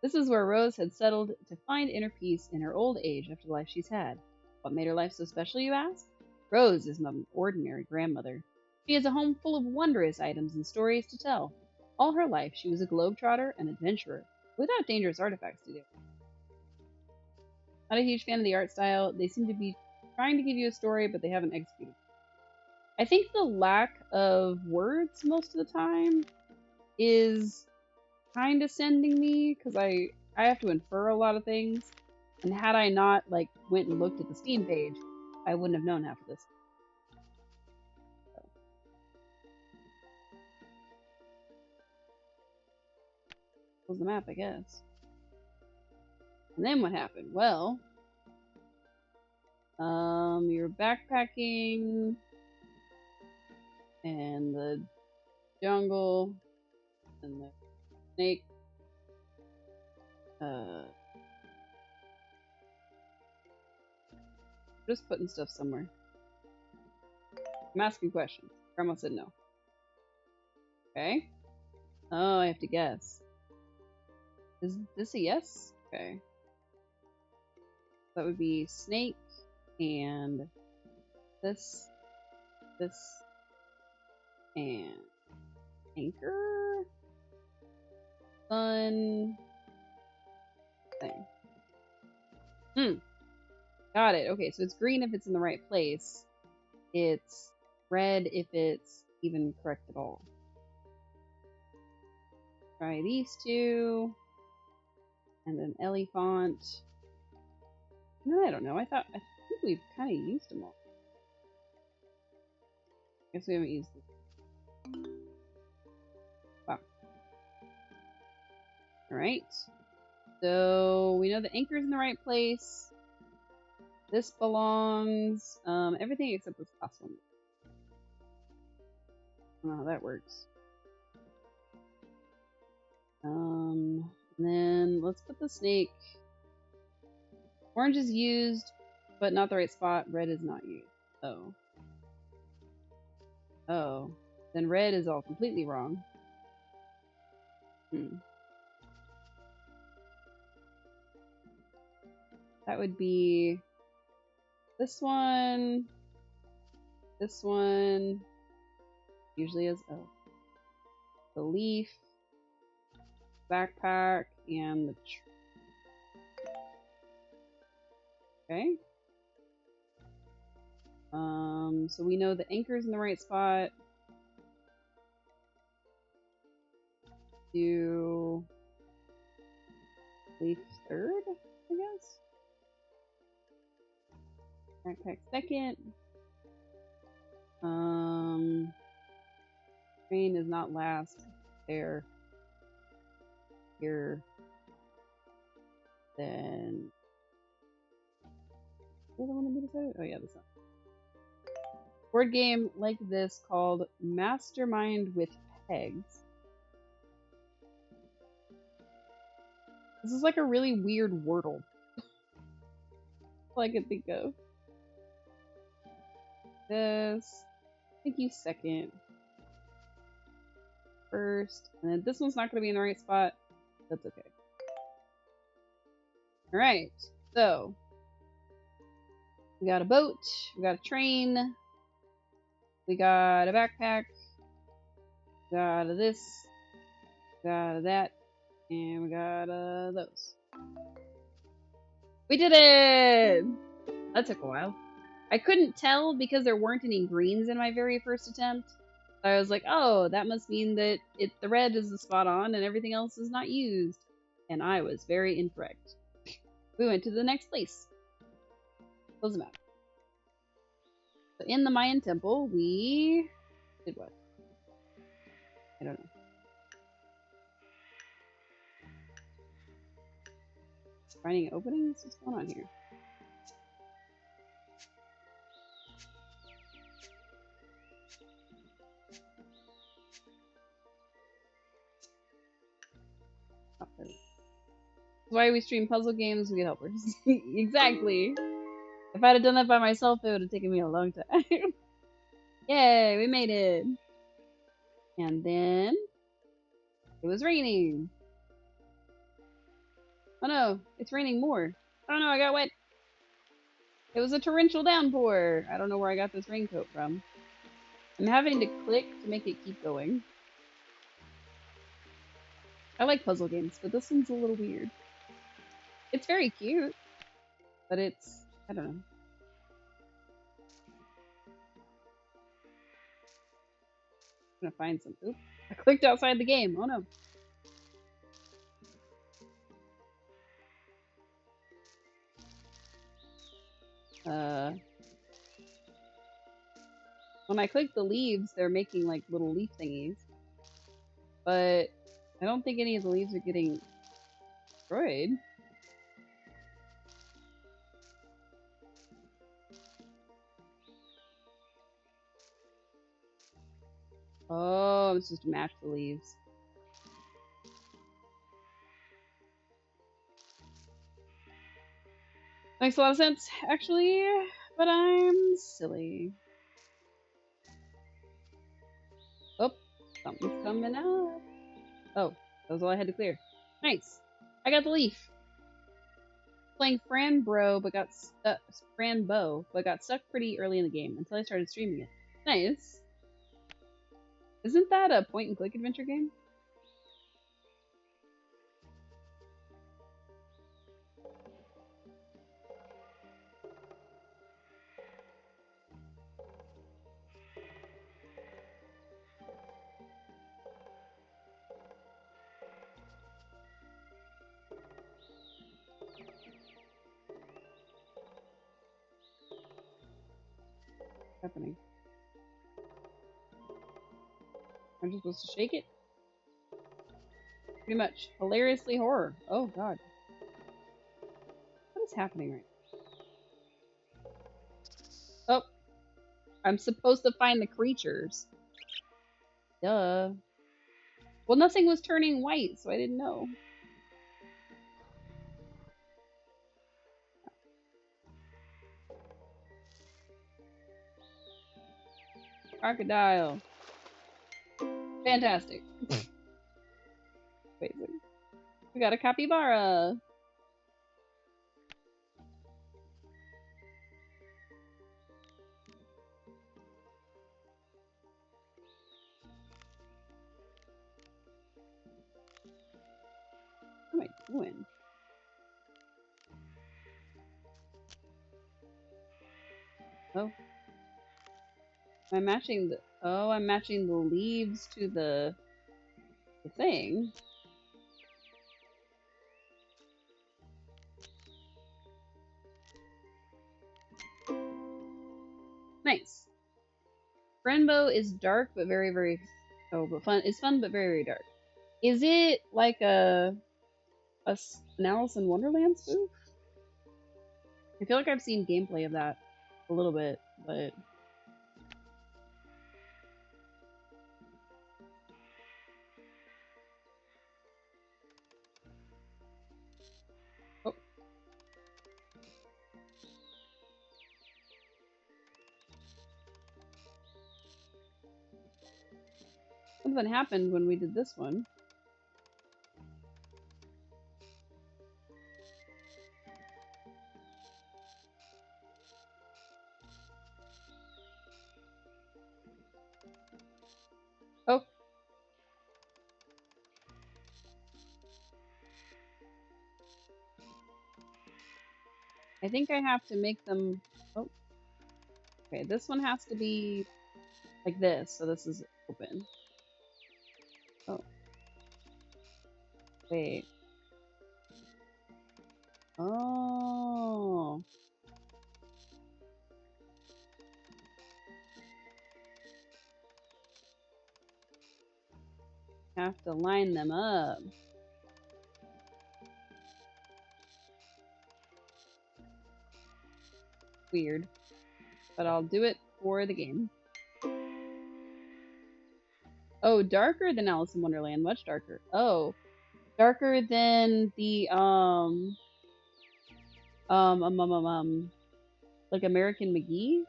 This is where Rose had settled to find inner peace in her old age after the life she's had. What made her life so special, you ask? Rose is not an ordinary grandmother. She has a home full of wondrous items and stories to tell. All her life, she was a globetrotter and adventurer, without dangerous artifacts to do. Not a huge fan of the art style. They seem to be trying to give you a story, but they haven't executed. I think the lack of words most of the time is kind of sending me, because I have to infer a lot of things, and had I not went and looked at the Steam page, I wouldn't have known half of this. So. Close the map, I guess. And then what happened? Well, you're backpacking, and the jungle, and the snake. Just putting stuff somewhere. I'm asking questions. Grandma said no. Okay. Oh, I have to guess. Is this a yes? Okay. That would be snake and this, and anchor, sun, thing. Got it. Okay, so it's green if it's in the right place. It's red if it's even correct at all. Try these two. And then elephant. No, I don't know. I think we've kind of used them all. Guess we haven't used them. Wow. Alright. So we know the anchor's in the right place. This belongs. Everything except this last one. I don't know how that works. And then let's put the snake. Orange is used, but not the right spot. Red is not used. Oh. Oh. Then red is all completely wrong. That would be this one. This one usually is the leaf, backpack, and the tree. Okay. So we know the anchor's in the right spot. Do leaf third, I guess. Backpack second. Train is not last. There. Here. Then. The other one on the other side? Oh yeah, this one. board game like this called Mastermind with Pegs. This is like a really weird Wordle. All I could think of. This. Thank you, second. First. And then this one's not going to be in the right spot. That's okay. Alright. So. We got a boat. We got a train. We got a backpack. We got a this. We got a that. And we got those. We did it! That took a while. I couldn't tell because there weren't any greens in my very first attempt. I was like, oh, that must mean that the red is the spot on and everything else is not used. And I was very incorrect. We went to the next place. Close the map. So in the Mayan temple, we did what? I don't know. Finding openings? What's going on here? Why we stream puzzle games, we get helpers. Exactly. If I'd have done that by myself, it would have taken me a long time. Yay, we made it. And then it was raining. Oh no, it's raining more. Oh no, I got wet. It was a torrential downpour. I don't know where I got this raincoat from. I'm having to click to make it keep going. I like puzzle games, but this one's a little weird. It's very cute, but it's, I don't know. I'm gonna find some. Oops, I clicked outside the game. Oh no. When I click the leaves, they're making like little leaf thingies. But I don't think any of the leaves are getting destroyed. Oh, I'm supposed to match the leaves. Makes a lot of sense, actually, but I'm silly. Oh, something's coming up. Oh, that was all I had to clear. Nice. I got the leaf. Playing Franbo, but got stuck pretty early in the game until I started streaming it. Nice. Isn't that a point-and-click adventure game? What's happening? I'm just supposed to shake it? Pretty much. Hilariously horror. Oh god. What is happening right now? Oh. I'm supposed to find the creatures. Duh. Well, nothing was turning white, so I didn't know. Crocodile. Fantastic. Amazing. We got a capybara. What am I doing? Oh. I'm matching the I'm matching the leaves to the thing. Nice. Rainbow is dark but very, very fun. It's fun but very, very dark. Is it like an Alice in Wonderland spoof? I feel like I've seen gameplay of that a little bit, but Something happened when we did this one. Oh. I think I have to make them... Oh. Okay, this one has to be like this, so this is open. Oh. Wait. Oh. Have to line them up. Weird. But I'll do it for the game. Oh, darker than Alice in Wonderland. Much darker. Oh. Darker than the, like American McGee?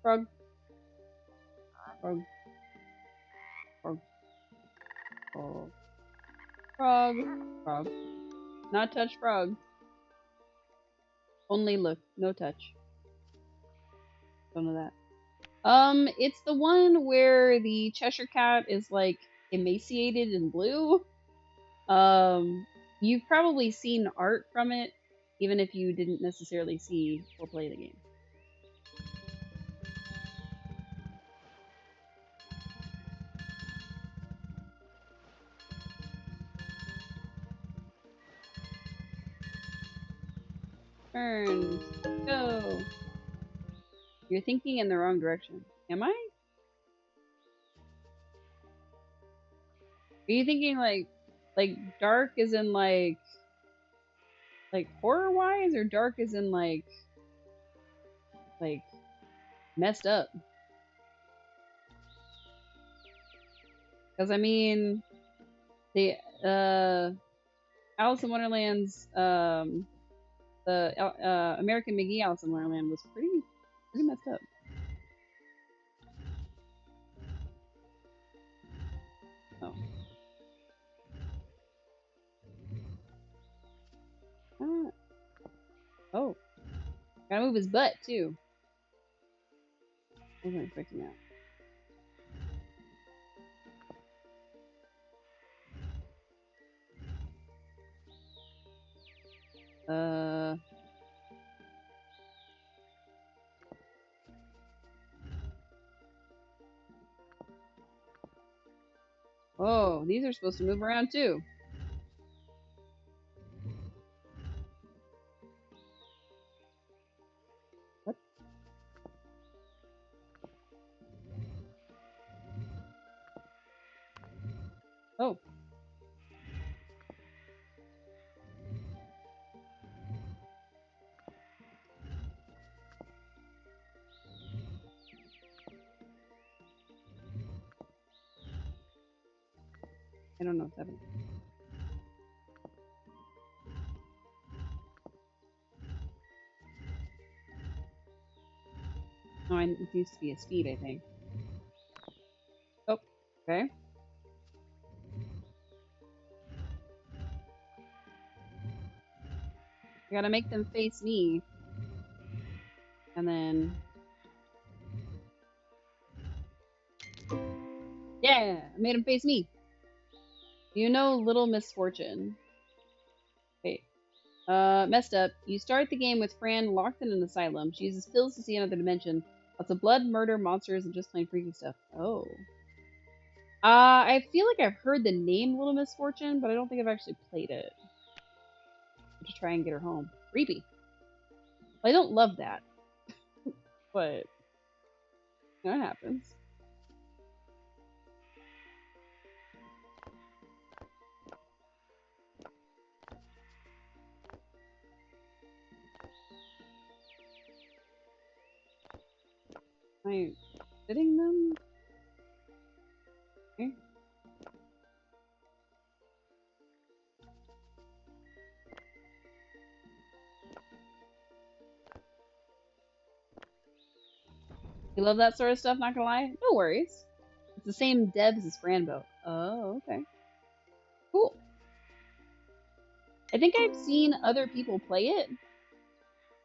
Frog. Frog. Frog. Frog. Frog. Frog. Not touch frog. Only look. No touch. Don't know that. It's the one where the Cheshire Cat is like emaciated and blue. You've probably seen art from it, even if you didn't necessarily see or play the game. Turns. Go. You're thinking in the wrong direction. Am I? Are you thinking like dark is in like horror wise, or dark is in like messed up? Because I mean, the Alice in Wonderland's the American McGee Alice in Wonderland was pretty messed up. Oh. Oh. Gotta move his butt too. Wasn't expecting that. Oh, these are supposed to move around too. What? Oh. I don't know what's happening. Oh, it used to be a speed, I think. Oh, okay. I gotta make them face me. And then... Yeah! I made them face me! You know Little Misfortune. Wait. Messed up. You start the game with Fran locked in an asylum. She uses pills to see another dimension. Lots of blood, murder, monsters, and just plain freaky stuff. Oh. I feel like I've heard the name Little Misfortune, but I don't think I've actually played it. To try and get her home. Creepy. Well, I don't love that. But... that happens. Am I fitting them? Okay. You love that sort of stuff, not gonna lie? No worries. It's the same devs as Franbo. Oh, okay. Cool. I think I've seen other people play it.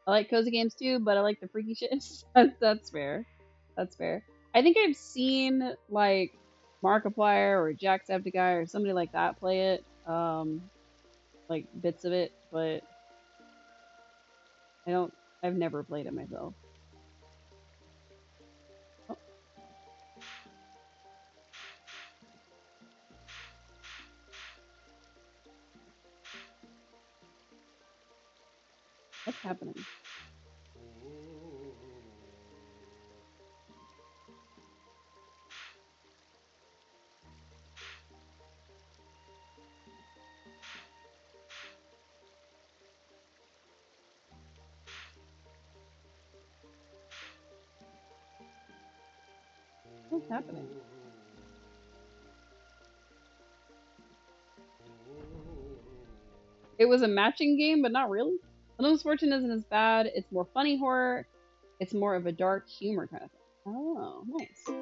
I like cozy games too, but I like the freaky shit. That's fair. That's fair. I think I've seen like Markiplier or Jacksepticeye or somebody like that play it. Like bits of it, but I don't. I've never played it myself. Oh, what's happening? What's happening? It was a matching game, but not really. Little Misfortune isn't as bad. It's more funny horror. It's more of a dark humor kind of thing. Oh, nice. I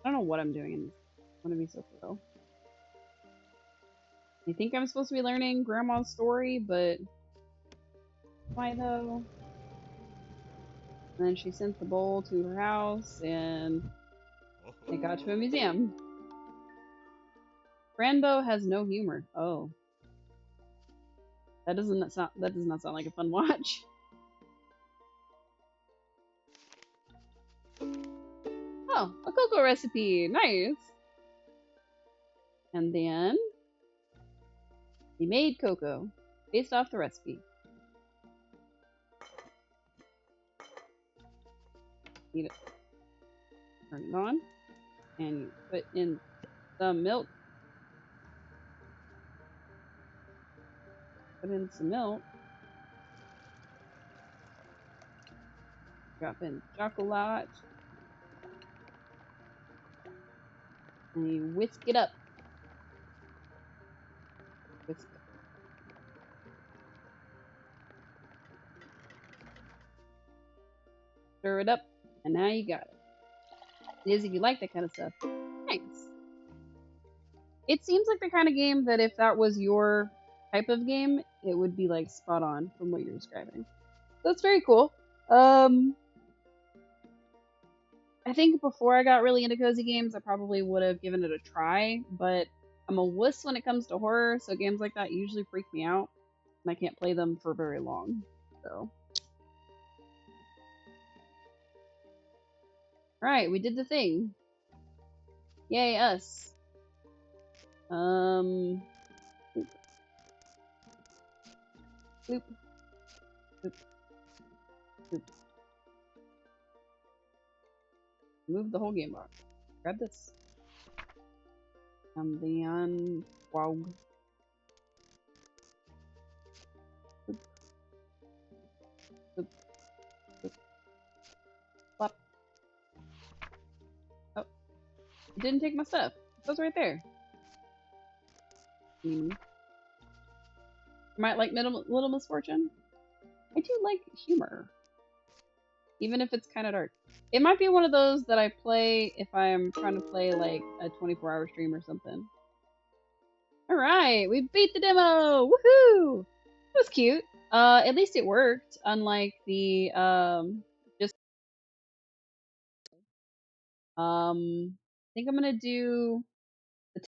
don't know what I'm doing in this. I want to be so thorough. I think I'm supposed to be learning Grandma's story, but why though? And then she sent the bowl to her house, and it got to a museum. Franbo has no humor. Oh, that does not sound like a fun watch. Oh, a cocoa recipe, nice. And then he made cocoa based off the recipe. You turn it on, and you put in some milk. Put in some milk. Drop in chocolate. And you whisk it up. Whisk it. Stir it up, and now you got it. It is if you like that kind of stuff. Nice. It seems like the kind of game that if that was your type of game, it would be like spot on from what you're describing. That's very cool. I think before I got really into cozy games, I probably would have given it a try, but I'm a wuss when it comes to horror, so games like that usually freak me out, and I can't play them for very long. So, alright, we did the thing. Yay, us. Boop. Boop. Boop. Boop. Move the whole game box. Grab this. And then, wow. Boop. Boop. Boop. Plop. Oh, it didn't take my stuff. It goes right there. You might like Little Misfortune. I do like humor, even if it's kind of dark. It might be one of those that I play if I'm trying to play like a 24-hour stream or something. Alright, we beat the demo! Woohoo! It was cute. At least it worked, unlike the, just, I think I'm gonna do the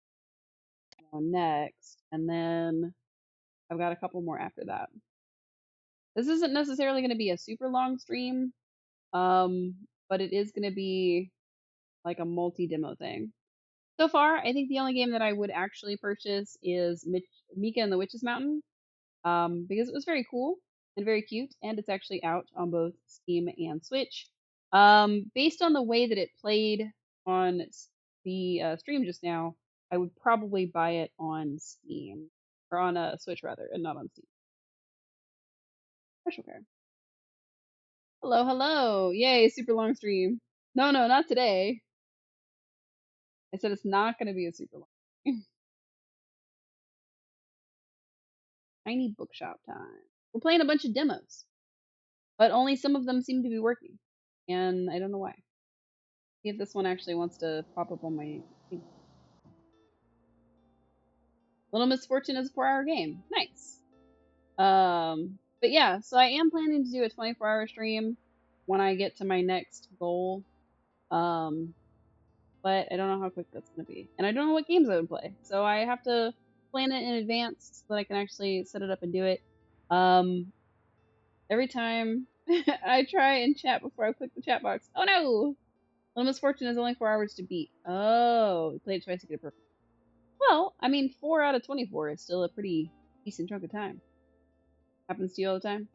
one next, and then I've got a couple more after that. This isn't necessarily gonna be a super long stream, but it is gonna be like a multi-demo thing. So far, I think the only game that I would actually purchase is Mika and the Witch's Mountain, because it was very cool and very cute, and it's actually out on both Steam and Switch. Based on the way that it played on the stream just now, I would probably buy it on Steam, or on a Switch rather, and not on Steam. Special care. Hello, hello! Yay, super long stream. No, no, not today. I said it's not going to be a super long. Tiny bookshop time. We're playing a bunch of demos, but only some of them seem to be working. and I don't know why. See if this one actually wants to pop up on my thing. Little Misfortune is a 4-hour game. Nice. But yeah, so I am planning to do a 24-hour stream when I get to my next goal. But I don't know how quick that's gonna be, and I don't know what games I would play, so I have to plan it in advance so that I can actually set it up and do it. Every time I try and chat before I click the chat box. Oh no! Little Misfortune is only 4 hours to beat. Oh, you played it twice to get it perfect. Well, I mean, 4 out of 24 is still a pretty decent chunk of time. Happens to you all the time?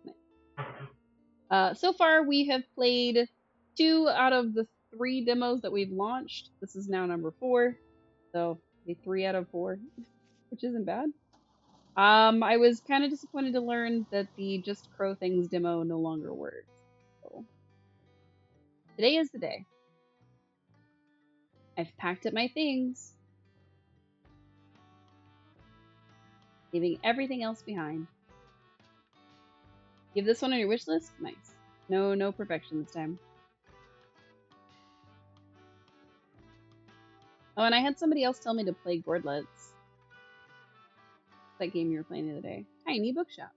So far, we have played 2 out of the 3 demos that we've launched. This is now number 4, so a 3 out of 4, which isn't bad. I was kind of disappointed to learn that the Just Crow Things demo no longer works. So today is the day. I've packed up my things, leaving everything else behind. Give this one on your wish list? Nice. No perfection this time. Oh, and I had somebody else tell me to play Gordlets. That game you were playing the other day. Tiny Bookshop.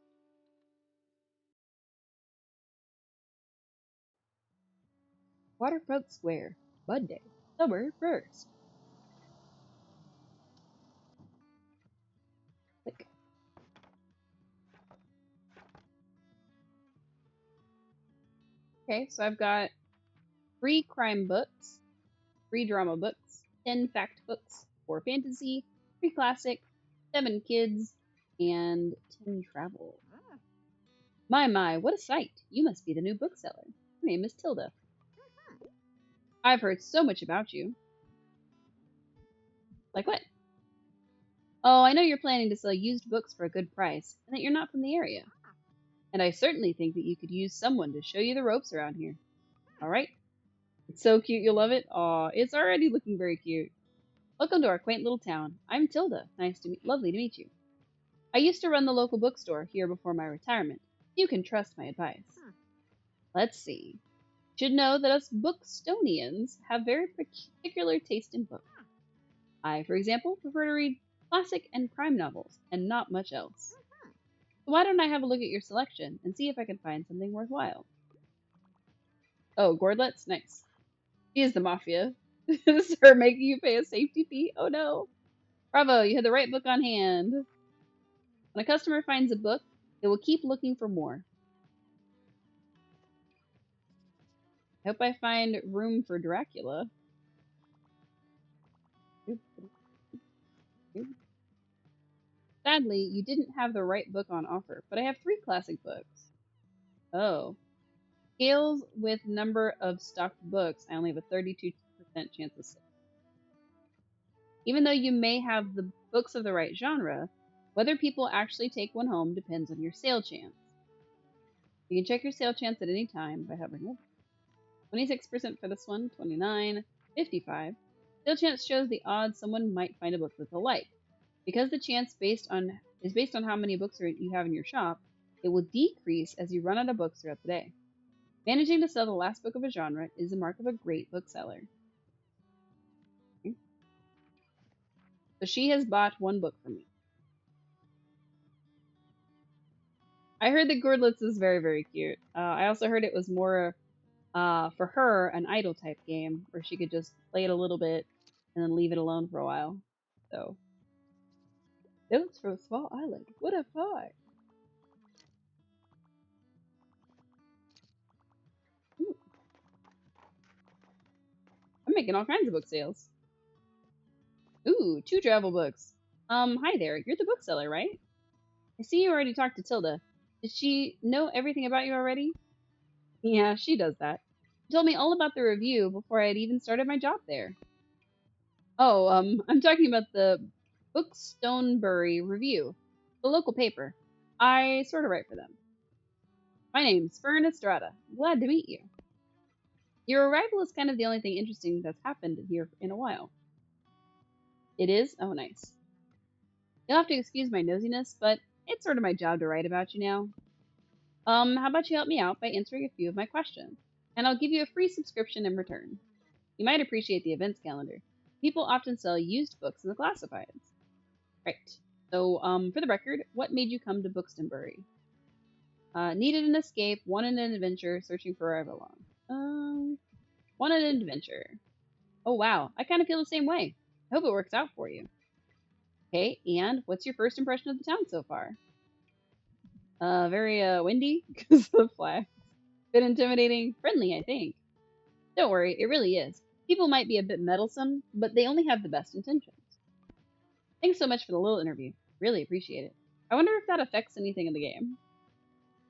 Waterfront Square. Monday. Summer 1st. Click. Okay, so I've got 3 crime books, 3 drama books, 10 fact books, 4 fantasy, 3 classic, 7 kids, and 10 travel. My, what a sight! You must be the new bookseller. Her name is Tilda. I've heard so much about you. Like what? Oh, I know you're planning to sell used books for a good price, and that you're not from the area. And I certainly think that you could use someone to show you the ropes around here. Alright? It's so cute, you'll love it. Aw, it's already looking very cute. Welcome to our quaint little town. I'm Tilda. Lovely to meet you. I used to run the local bookstore here before my retirement. You can trust my advice. Let's see. Should know that us Bookstonians have very particular taste in books. I, for example, prefer to read classic and crime novels, and not much else. So why don't I have a look at your selection and see if I can find something worthwhile? Oh, Gordlets? Nice. She is the mafia. This is her making you pay a safety fee? Oh no. Bravo, you had the right book on hand. When a customer finds a book, they will keep looking for more. I hope I find room for Dracula. Sadly, you didn't have the right book on offer, but I have 3 classic books. Oh. Scales with number of stocked books, I only have a 32% chance of sale. Even though you may have the books of the right genre, whether people actually take one home depends on your sale chance. You can check your sale chance at any time by hovering over. 26% for this one, 29, 55. Sale chance shows the odds someone might find a book that they'll like. Because the chance is based on how many books you have in your shop, it will decrease as you run out of books throughout the day. Managing to sell the last book of a genre is a mark of a great bookseller. So she has bought 1 book from me. I heard that Gordlets is very, very cute. I also heard it was more, for her, an idle type game where she could just play it a little bit and then leave it alone for a while. So, notes from a small island. What a find! I'm making all kinds of book sales. Ooh, 2 travel books. Hi there. You're the bookseller, right? I see you already talked to Tilda. Did she know everything about you already? Yeah, she does that. She told me all about the review before I had even started my job there. Oh, I'm talking about the Bookstonebury Review, the local paper. I sort of write for them. My name's Fern Estrada. Glad to meet you. Your arrival is kind of the only thing interesting that's happened here in a while. It is? Oh, nice. You'll have to excuse my nosiness, but it's sort of my job to write about you now. How about you help me out by answering a few of my questions? and I'll give you a free subscription in return. You might appreciate the events calendar. People often sell used books in the classifieds. Right. So, for the record, what made you come to Buxtonbury? Needed an escape, wanted an adventure, searching for where I belong. Wanted an adventure. Oh wow, I kind of feel the same way. I hope it works out for you. Okay, and what's your first impression of the town so far? Very windy because of the flags. Bit intimidating, friendly, I think. Don't worry, it really is. People might be a bit meddlesome, but they only have the best intentions. Thanks so much for the little interview. Really appreciate it. I wonder if that affects anything in the game.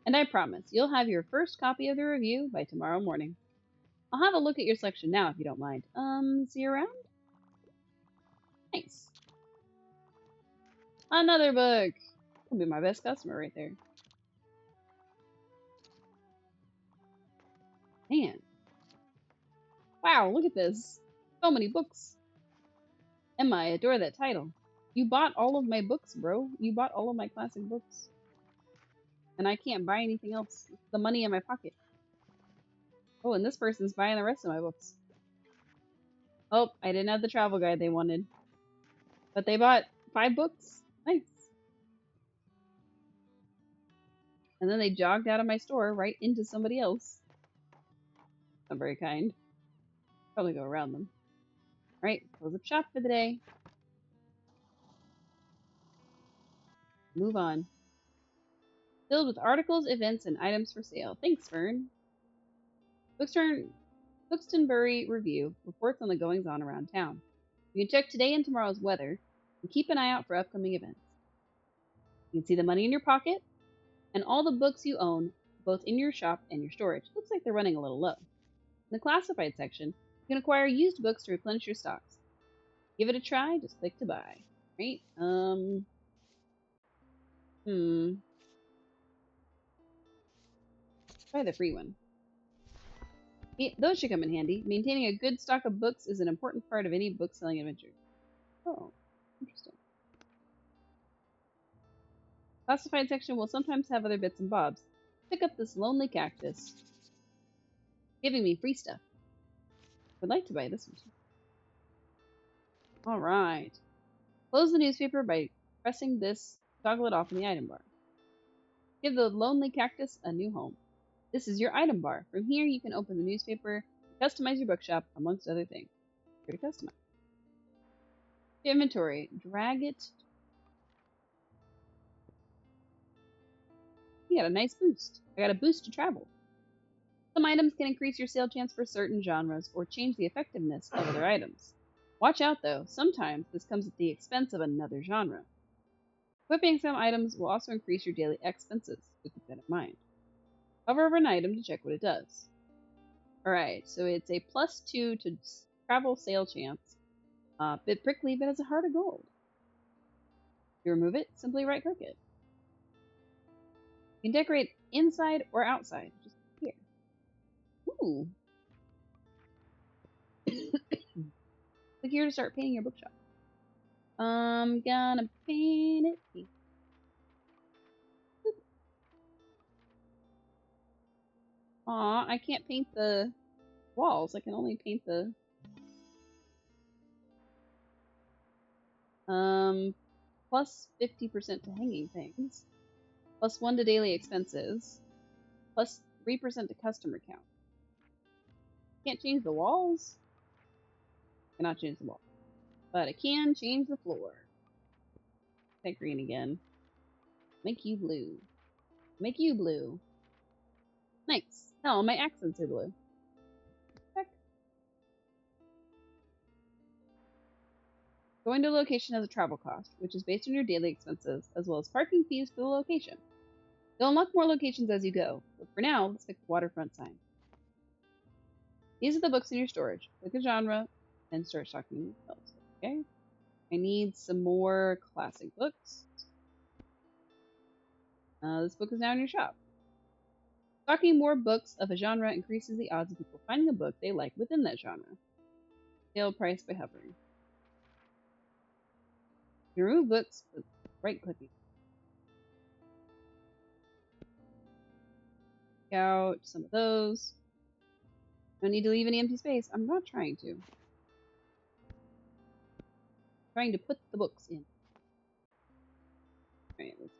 And I promise, you'll have your first copy of the review by tomorrow morning. I'll have a look at your selection now if you don't mind. See you around? Nice. Another book! Will be my best customer right there. Man. Wow, look at this. So many books. Emma, I adore that title. You bought all of my books, bro. You bought all of my classic books. And I can't buy anything else. It's the money in my pocket. Oh, and this person's buying the rest of my books. Oh, I didn't have the travel guide they wanted. But they bought 5 books. Nice. And then they jogged out of my store right into somebody else. Not very kind. Probably go around them. Alright, close up shop for the day. Move on. Filled with articles, events, and items for sale. Thanks, Fern. Buxtonbury Review reports on the goings-on around town. You can check today and tomorrow's weather, and keep an eye out for upcoming events. You can see the money in your pocket, and all the books you own, both in your shop and your storage. Looks like they're running a little low. In the classified section, you can acquire used books to replenish your stocks. Give it a try, just click to buy. Right? Try the free one. Those should come in handy. Maintaining a good stock of books is an important part of any book selling adventure. Oh, interesting. Classified section will sometimes have other bits and bobs. Pick up this lonely cactus. Giving me free stuff. Would like to buy this one too. Alright. Close the newspaper by pressing this, toggle it off in the item bar. Give the lonely cactus a new home. This is your item bar. From here you can open the newspaper, customize your bookshop, amongst other things. Here to customize. Inventory. Drag it. You got a nice boost. I got a boost to travel. Some items can increase your sale chance for certain genres or change the effectiveness of other items. Watch out though, sometimes this comes at the expense of another genre. Equipping some items will also increase your daily expenses, so keep that in mind. Hover over an item to check what it does. Alright, so it's a +2 to travel sale chance. Bit prickly, but has a heart of gold. To remove it, simply right click it. You can decorate inside or outside, just here. Ooh. Click here to start painting your bookshop. I'm gonna paint it. Aw, I can't paint the walls. I can only paint the... plus 50% to hanging things. Plus 1 to daily expenses. Plus 3% to customer count. Can't change the walls? Cannot change the wall. But I can change the floor. Take green again. Make you blue. Make you blue. Nice. Oh, my accents are blue. Heck. Going to a location has a travel cost, which is based on your daily expenses, as well as parking fees for the location. You'll unlock more locations as you go, but for now, let's pick the waterfront sign. These are the books in your storage. Pick a genre, and start stocking themselves. Okay? I need some more classic books. This book is now in your shop. Stocking more books of a genre increases the odds of people finding a book they like within that genre. Sale price by hovering. You remove books with right-clicking. Out some of those. Don't need to leave any empty space. I'm not trying to. I'm trying to put the books in. Alright, let's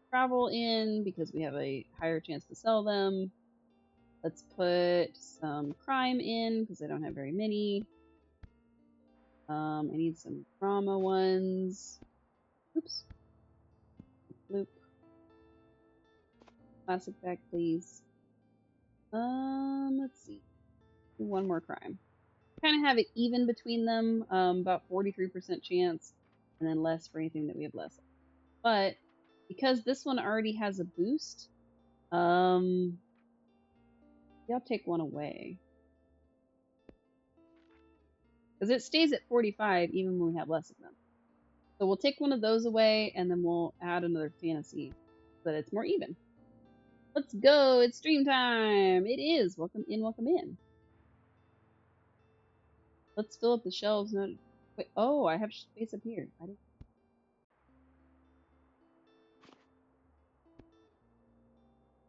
travel in because we have a higher chance to sell them. Let's put some crime in because I don't have very many. I need some drama ones. Oops. Loop. Classic back, please. Let's see. One more crime. Kind of have it even between them, about 43% chance, and then less for anything that we have less. But because this one already has a boost, I'll take one away. Because it stays at 45 even when we have less of them. So we'll take one of those away, and then we'll add another fantasy so that it's more even. Let's go! It's stream time! It is! Welcome in, welcome in. Let's fill up the shelves. No, wait, oh, I have space up here. I didn't.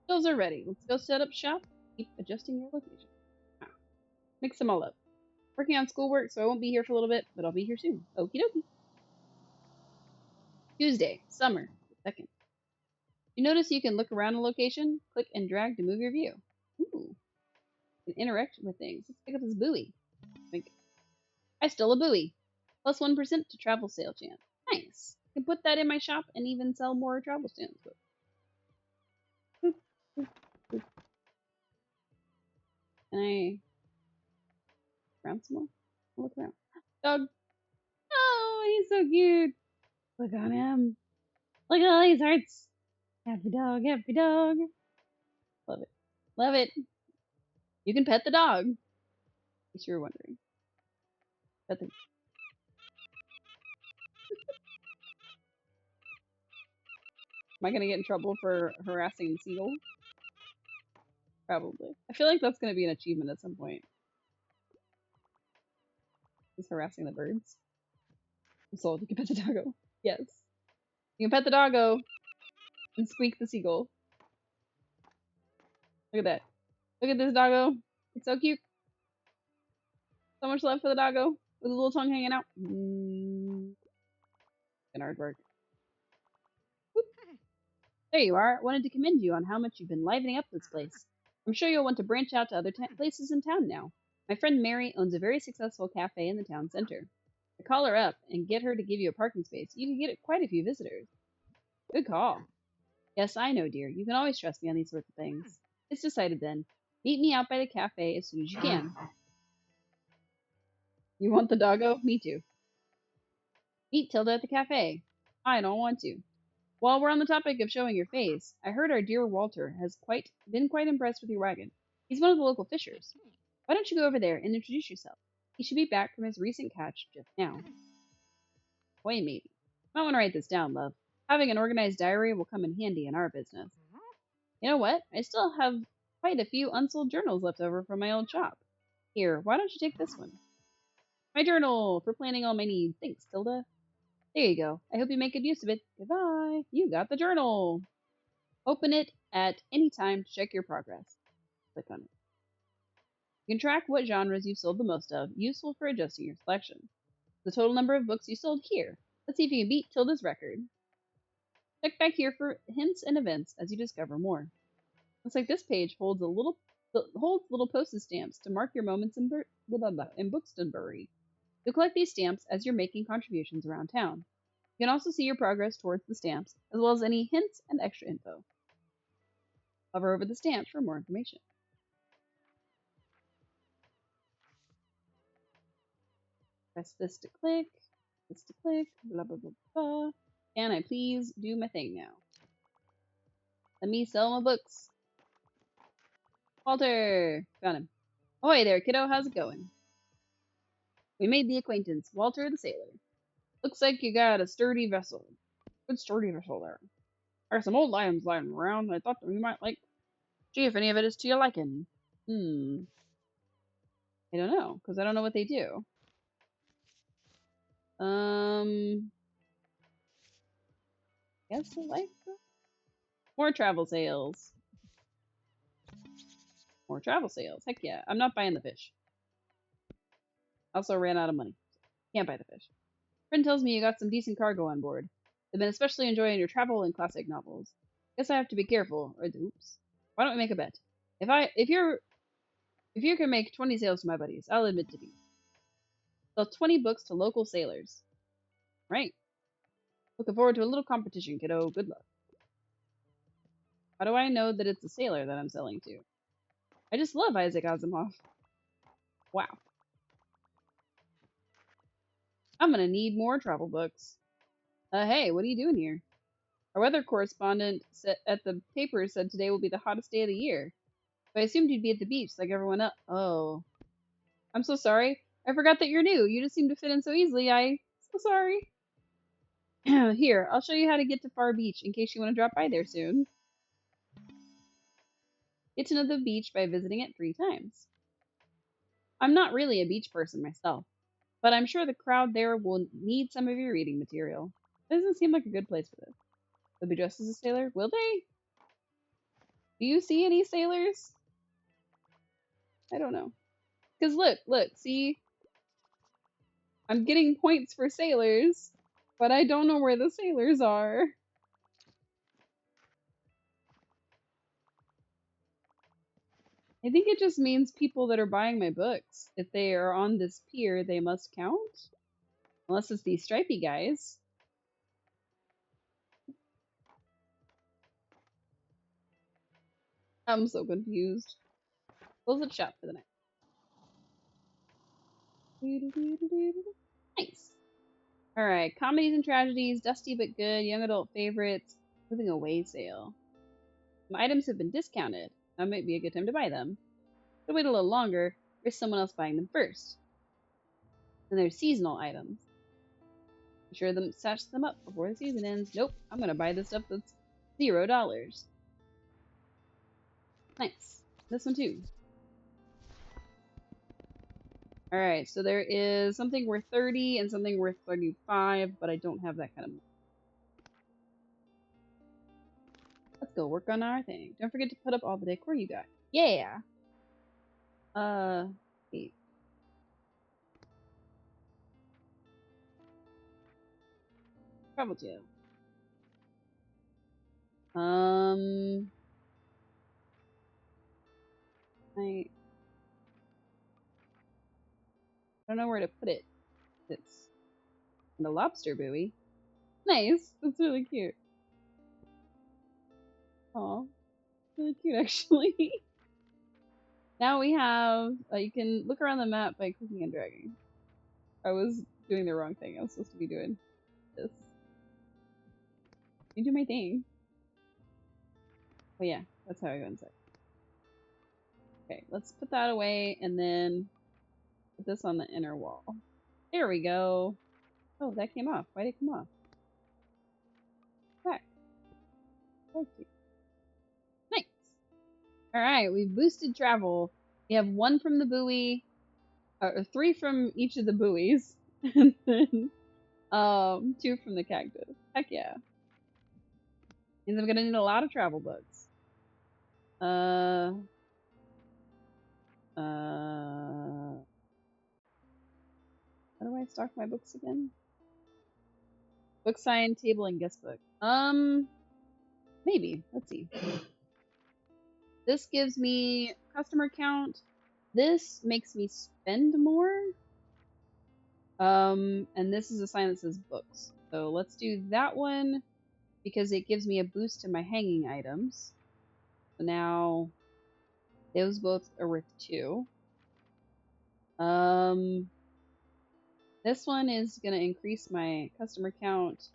Shelves are ready. Let's go set up shop. Keep adjusting your location. Ah, mix them all up. Working on schoolwork, so I won't be here for a little bit, but I'll be here soon. Okie dokie. Tuesday, summer, 2nd. You notice you can look around a location, click and drag to move your view. Ooh. You can interact with things. Let's pick up this buoy. I stole a buoy. Plus 1% to travel sale chance. Nice. I can put that in my shop and even sell more travel stamps. Can I around some more? I'll look around. Dog. Oh, he's so cute. Look on him. Look at all these hearts. Happy dog, happy dog. Love it. Love it. You can pet the dog. In case you were wondering. Pet the... Am I going to get in trouble for harassing the seagull? Probably. I feel like that's going to be an achievement at some point. Is harassing the birds. I'm sold. You can pet the doggo. Yes. You can pet the doggo and squeak the seagull. Look at that. Look at this doggo. It's so cute. So much love for the doggo with a little tongue hanging out. Good artwork. Whoop. There you are. Wanted to commend you on how much you've been livening up this place. I'm sure you'll want to branch out to other places in town now. My friend Mary owns a very successful cafe in the town center. To call her up and get her to give you a parking space, you can get quite a few visitors. Good call. Yes, I know, dear. You can always trust me on these sorts of things. It's decided then. Meet me out by the cafe as soon as you can. You want the doggo? Me too. Meet Tilda at the cafe. I don't want to. While we're on the topic of showing your face, I heard our dear Walter has been quite impressed with your wagon. He's one of the local fishers. Why don't you go over there and introduce yourself? He should be back from his recent catch just now. Boy, maybe. Might want to write this down, love. Having an organized diary will come in handy in our business. You know what? I still have quite a few unsold journals left over from my old shop. Here, why don't you take this one? My journal for planning all my needs. Thanks, Tilda. There you go. I hope you make good use of it. Goodbye. You got the journal. Open it at any time to check your progress. Click on it. You can track what genres you've sold the most of, useful for adjusting your selection. The total number of books you sold here. Let's see if you can beat Tilda's record. Check back here for hints and events as you discover more. Looks like this page holds little postage stamps to mark your moments in Bookstonbury. You'll collect these stamps as you're making contributions around town. You can also see your progress towards the stamps, as well as any hints and extra info. Hover over the stamps for more information. Press this to click, blah, blah, blah, blah. Can I please do my thing now? Let me sell my books. Walter! Found him. Ahoy there, kiddo. How's it going? We made the acquaintance. Walter the sailor. Looks like you got a sturdy vessel. Good sturdy vessel there. There's some old items lying around I thought that we might like. See if any of it is to your liking. I don't know, because I don't know what they do. Guess I like them. More travel sales. More travel sales. Heck yeah. I'm not buying the fish. Also ran out of money. Can't buy the fish. Friend tells me you got some decent cargo on board. They've been especially enjoying your travel and classic novels. Guess I have to be careful. Or oops. Why don't we make a bet? If you can make 20 sales to my buddies, I'll admit defeat. Sell 20 books to local sailors. Right. Looking forward to a little competition, kiddo. Good luck. How do I know that it's a sailor that I'm selling to? I just love Isaac Asimov. Wow. I'm gonna need more travel books. Hey, what are you doing here? Our weather correspondent at the paper said today will be the hottest day of the year. But I assumed you'd be at the beach like everyone else. Oh. I'm so sorry. I forgot that you're new. You just seem to fit in so easily. So sorry. Here, I'll show you how to get to Far Beach in case you want to drop by there soon. Get to know the beach by visiting it 3 times. I'm not really a beach person myself, but I'm sure the crowd there will need some of your reading material. It doesn't seem like a good place for this. They'll be dressed as a sailor? Will they? Do you see any sailors? I don't know. Because look, see? I'm getting points for sailors, but I don't know where the sailors are. I think it just means people that are buying my books. If they are on this pier, they must count. Unless it's these stripy guys. I'm so confused. Close the shop for the night. Nice. Alright, comedies and tragedies, dusty but good, young adult favorites, moving away sale. Some items have been discounted. That might be a good time to buy them. But wait a little longer, there's someone else buying them first. Then there's seasonal items. Be sure to stash them up before the season ends. Nope, I'm gonna buy this stuff that's $0. Nice. This one too. Alright, so there is something worth 30 and something worth 35, but I don't have that kind of money. Let's go work on our thing. Don't forget to put up all the decor you got. Yeah! Wait. Travel jail. I don't know where to put it. It's in the lobster buoy. Nice! That's really cute. Aw. Really cute, actually. Now we have, you can look around the map by clicking and dragging. I was doing the wrong thing. I was supposed to be doing this. You do my thing. Oh yeah, that's how I go inside. Okay, let's put that away and then put this on the inner wall. There we go. Oh, that came off. Why did it come off? Back. Thank you. Nice. Alright, we've boosted travel. We have 1 from the buoy, or 3 from each of the buoys, and then 2 from the cactus. Heck yeah. Means I'm gonna need a lot of travel books. How do I stock my books again? Book sign, table, and guest book. Maybe. Let's see. This gives me customer count. This makes me spend more. And this is a sign that says books. So let's do that one because it gives me a boost to my hanging items. So now those both are worth 2. This one is gonna increase my customer count.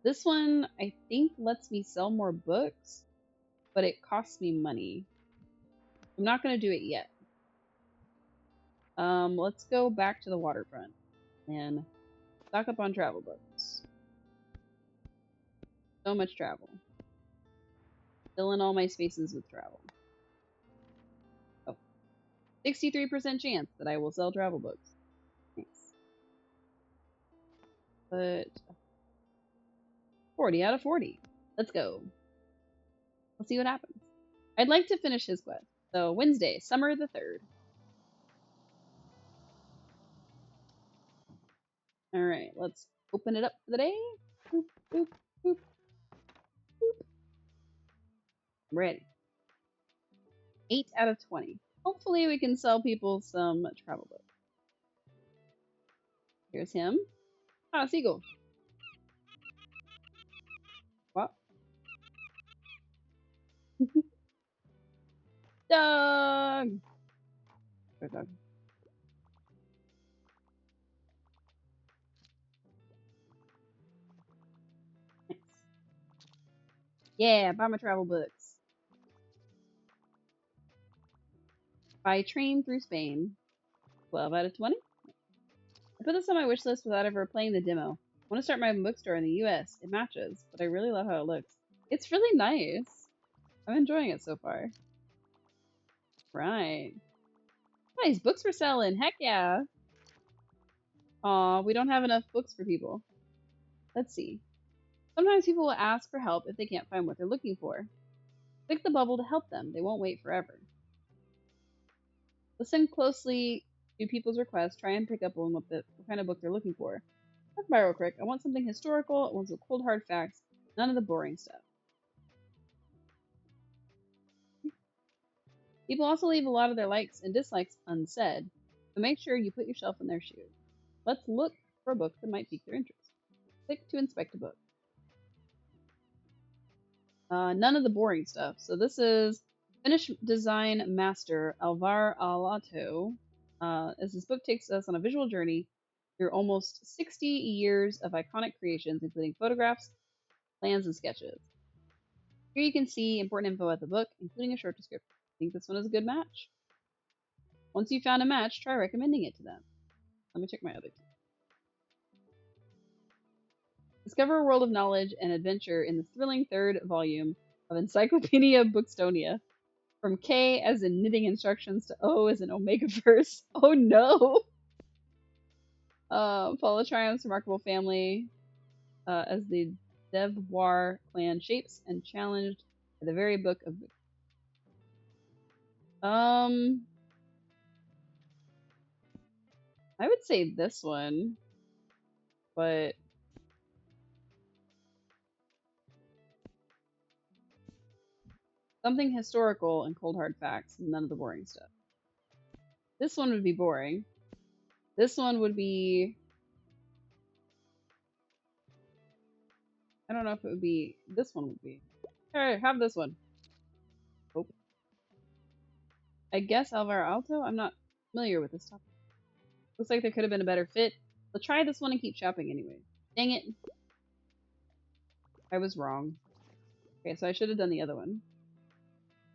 This one, I think, lets me sell more books, but it costs me money. I'm not gonna do it yet. Let's go back to the waterfront and stock up on travel books. So much travel. Fill in all my spaces with travel. Oh. 63% chance that I will sell travel books. Thanks. But 40 out of 40. Let's go. Let's see what happens. I'd like to finish his quest. So Wednesday, summer the 3rd. All right, let's open it up for the day. Boop, boop, boop, boop. Ready. 8 out of 20. Hopefully we can sell people some travel books. Here's him. Ah, seagull. What? Dog! Good dog. Nice. Yeah, buy my travel books. By train through Spain. 12 out of 20. I put this on my wish list without ever playing the demo. I want to start my own bookstore in the US. It matches, but I really love how it looks. It's really nice. I'm enjoying it so far. Right. Nice, books for selling. Heck yeah. Aw, we don't have enough books for people. Let's see. Sometimes people will ask for help if they can't find what they're looking for. Click the bubble to help them. They won't wait forever. Listen closely to people's requests. Try and pick up on what kind of book they're looking for. Talk by real quick. I want something historical. I want some cold hard facts. None of the boring stuff. People also leave a lot of their likes and dislikes unsaid, so make sure you put yourself in their shoes. Let's look for a book that might pique their interest. Click to inspect a book. None of the boring stuff. So this is Finnish design master Alvar Aalto. As this book takes us on a visual journey through almost 60 years of iconic creations, including photographs, plans, and sketches. Here you can see important info about the book, including a short description. I think this one is a good match. Once you've found a match, try recommending it to them. Let me check my other two. Discover a world of knowledge and adventure in the thrilling 3rd volume of Encyclopedia Bookstonia. From K as in knitting instructions to O as in Omega verse. Oh no! Follow Triumph's remarkable family as the Devoir clan shapes and challenged by the very book of. I would say this one, but something historical and cold hard facts, none of the boring stuff. This one would be boring. This one would be. I don't know if it would be. This one would be. Hey, have this one. Oh. I guess Alvar Aalto? I'm not familiar with this topic. Looks like there could have been a better fit. Let's try this one and keep shopping anyway. Dang it. I was wrong. Okay, so I should have done the other one.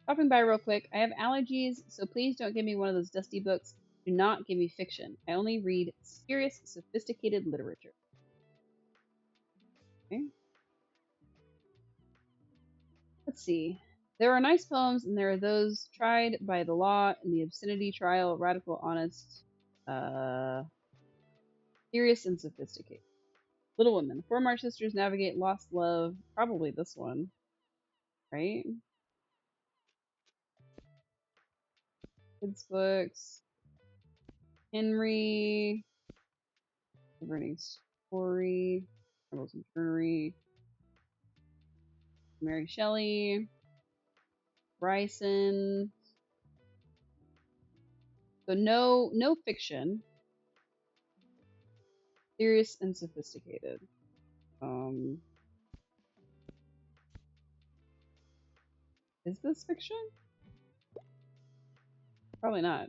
Dropping by real quick. I have allergies, so please don't give me one of those dusty books. Do not give me fiction. I only read serious, sophisticated literature. Okay. Let's see. There are nice poems, and there are those tried by the law in the obscenity trial, radical, honest, serious, and sophisticated. Little Women. Four March Sisters navigate lost love. Probably this one, right? Kids books. Henry. Burning Story. Rebels and Furry. Mary Shelley. Bryson. So no fiction. Serious and sophisticated. Is this fiction? Probably not.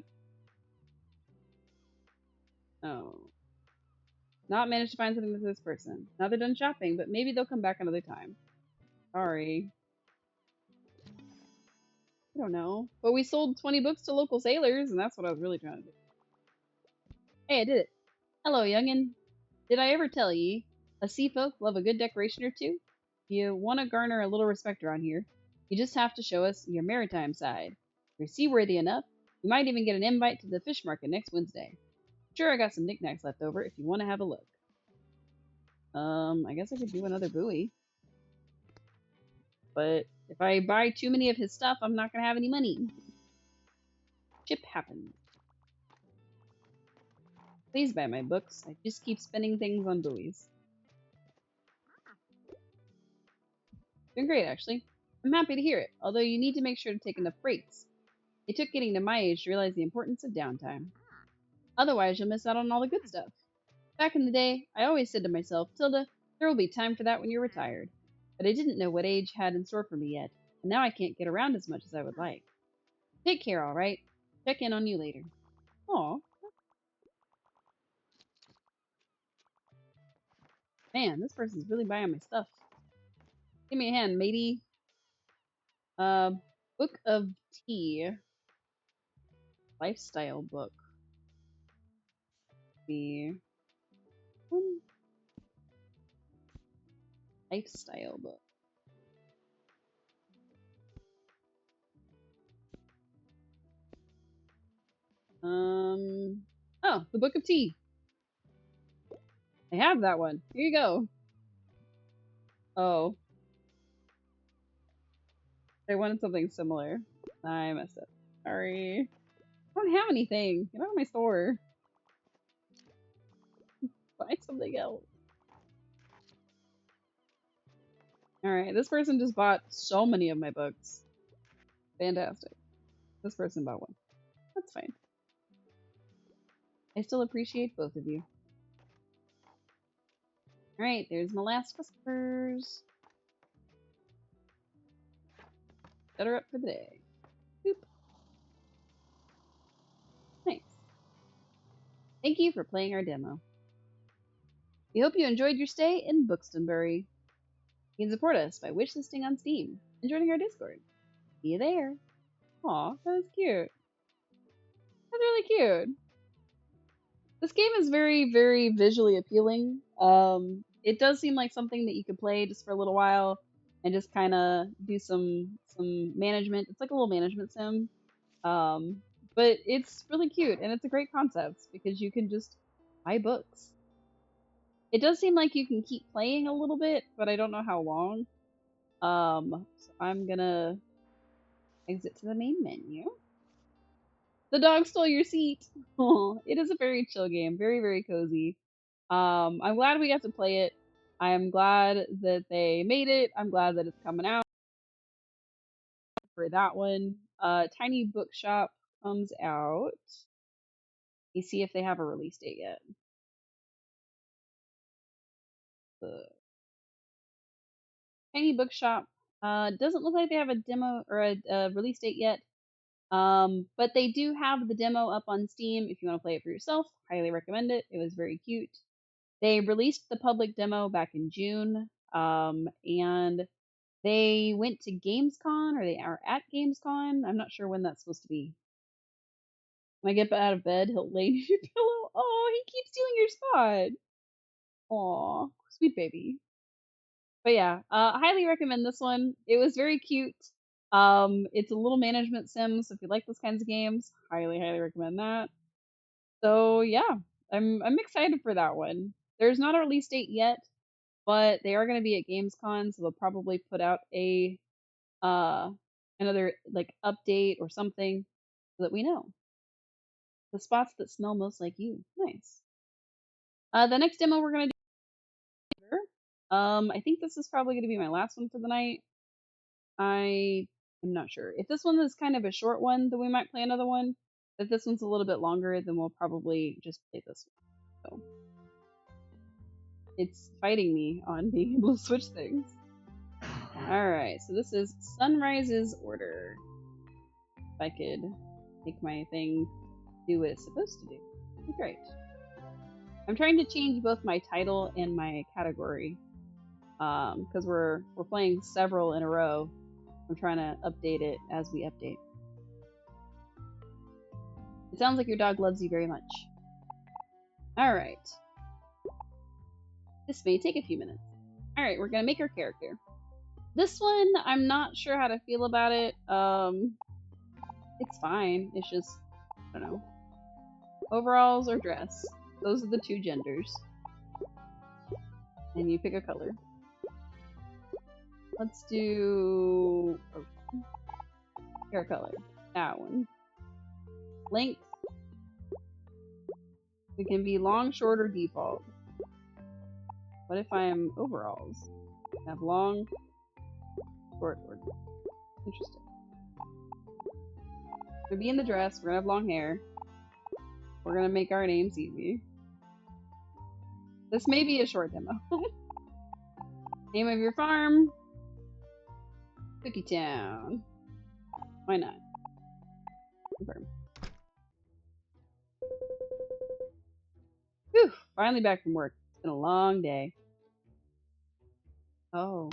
Oh. Not managed to find something with this person. Now they're done shopping, but maybe they'll come back another time. Sorry. I don't know. But we sold 20 books to local sailors, and that's what I was really trying to do. Hey, I did it. Hello, youngin'. Did I ever tell ye, a sea folk love a good decoration or two? You want to garner a little respect around here. You just have to show us your maritime side. If you're seaworthy enough, you might even get an invite to the fish market next Wednesday. Sure, I got some knickknacks left over if you want to have a look. I guess I could do another buoy. But if I buy too many of his stuff, I'm not going to have any money. Ship happens. Please buy my books. I just keep spending things on buoys. Doing great, actually. I'm happy to hear it, although you need to make sure to take enough breaks. It took getting to my age to realize the importance of downtime. Otherwise, you'll miss out on all the good stuff. Back in the day, I always said to myself, Tilda, there will be time for that when you're retired. But I didn't know what age had in store for me yet, and now I can't get around as much as I would like. Take care, alright? Check in on you later. Aw. Man, this person's really buying my stuff. Give me a hand, matey. Book of Tea. Lifestyle book. The lifestyle book. Oh, the Book of Tea. I have that one. Here you go. Oh. I wanted something similar. I messed up. Sorry. I don't have anything. Get out of my store. Buy something else. Alright, this person just bought so many of my books. Fantastic. This person bought one. That's fine. I still appreciate both of you. Alright, there's my last whispers. Set her up for the day. Boop. Nice. Thank you for playing our demo. We hope you enjoyed your stay in Buxtonbury. You can support us by wishlisting on Steam and joining our Discord. See you there. Aw, that was cute. That's really cute. This game is very, very visually appealing. It does seem like something that you could play just for a little while and just kind of do some management. It's like a little management sim. But it's really cute and it's a great concept because you can just buy books. It does seem like you can keep playing a little bit, but I don't know how long. So I'm gonna exit to the main menu. The dog stole your seat. It is a very chill game, very, very cozy. I'm glad we got to play it. I'm glad that they made it. I'm glad that it's coming out for that one. Tiny Bookshop comes out. You see if they have a release date yet. The Tiny Bookshop doesn't look like they have a demo or a release date yet. But they do have the demo up on Steam if you want to play it for yourself. Highly recommend it. It was very cute. They released the public demo back in June, and they went to Gamescom, or they are at Gamescom. I'm not sure when that's supposed to be. When I get out of bed, he'll lay near your pillow. Oh, he keeps stealing your spot. Aw, sweet baby. But yeah, highly recommend this one. It was very cute. It's a little management sim, so if you like those kinds of games, highly, highly recommend that. So yeah, I'm excited for that one. There's not a release date yet, but they are going to be at Gamescom, so they'll probably put out a another like update or something so that we know. The spots that smell most like you. Nice. The next demo we're gonna do. I think this is probably gonna be my last one for the night. I am not sure. If this one is kind of a short one, then we might play another one. If this one's a little bit longer, then we'll probably just play this one. So it's fighting me on being able to switch things. Alright, so this is Sunrise's Order. If I could make my thing do what it's supposed to do. Great. I'm trying to change both my title and my category. Because we're playing several in a row. I'm trying to update it as we update. It sounds like your dog loves you very much. Alright. This may take a few minutes. Alright, we're gonna make our character. This one, I'm not sure how to feel about it. It's fine. It's just, I don't know. Overalls or dress. Those are the two genders. And you pick a color. Let's do hair color. That one. Length. It can be long, short, or default. What if I am overalls? I have long, short, or interesting. We're gonna be in the dress. We're gonna have long hair. We're gonna make our names easy. This may be a short demo. Name of your farm. Cookie Town. Why not? Confirm. Whew, finally back from work. It's been a long day. Oh.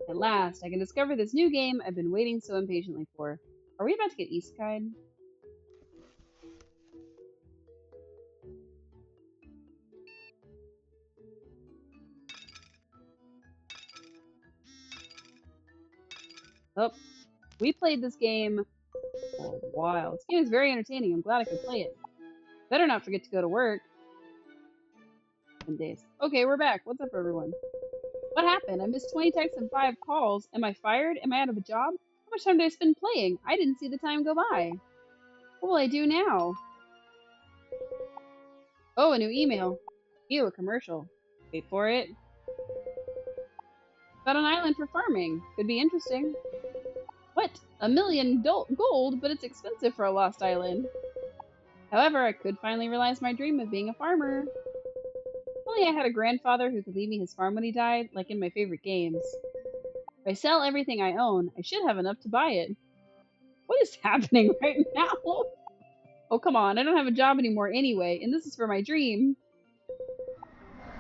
At last, I can discover this new game I've been waiting so impatiently for. Are we about to get isekai'd? Oh, we played this game for a while. This game is very entertaining. I'm glad I could play it. Better not forget to go to work. 10 days. Okay, we're back. What's up, everyone? What happened? I missed 20 texts and 5 calls. Am I fired? Am I out of a job? How much time did I spend playing? I didn't see the time go by. What will I do now? Oh, a new email. Ew, a commercial. Wait for it. Got an island for farming. Could be interesting. What? $1 million gold, but it's expensive for a lost island. However, I could finally realize my dream of being a farmer. If only I had a grandfather who could leave me his farm when he died, like in my favorite games. If I sell everything I own, I should have enough to buy it. What is happening right now? Oh, come on. I don't have a job anymore anyway, and this is for my dream.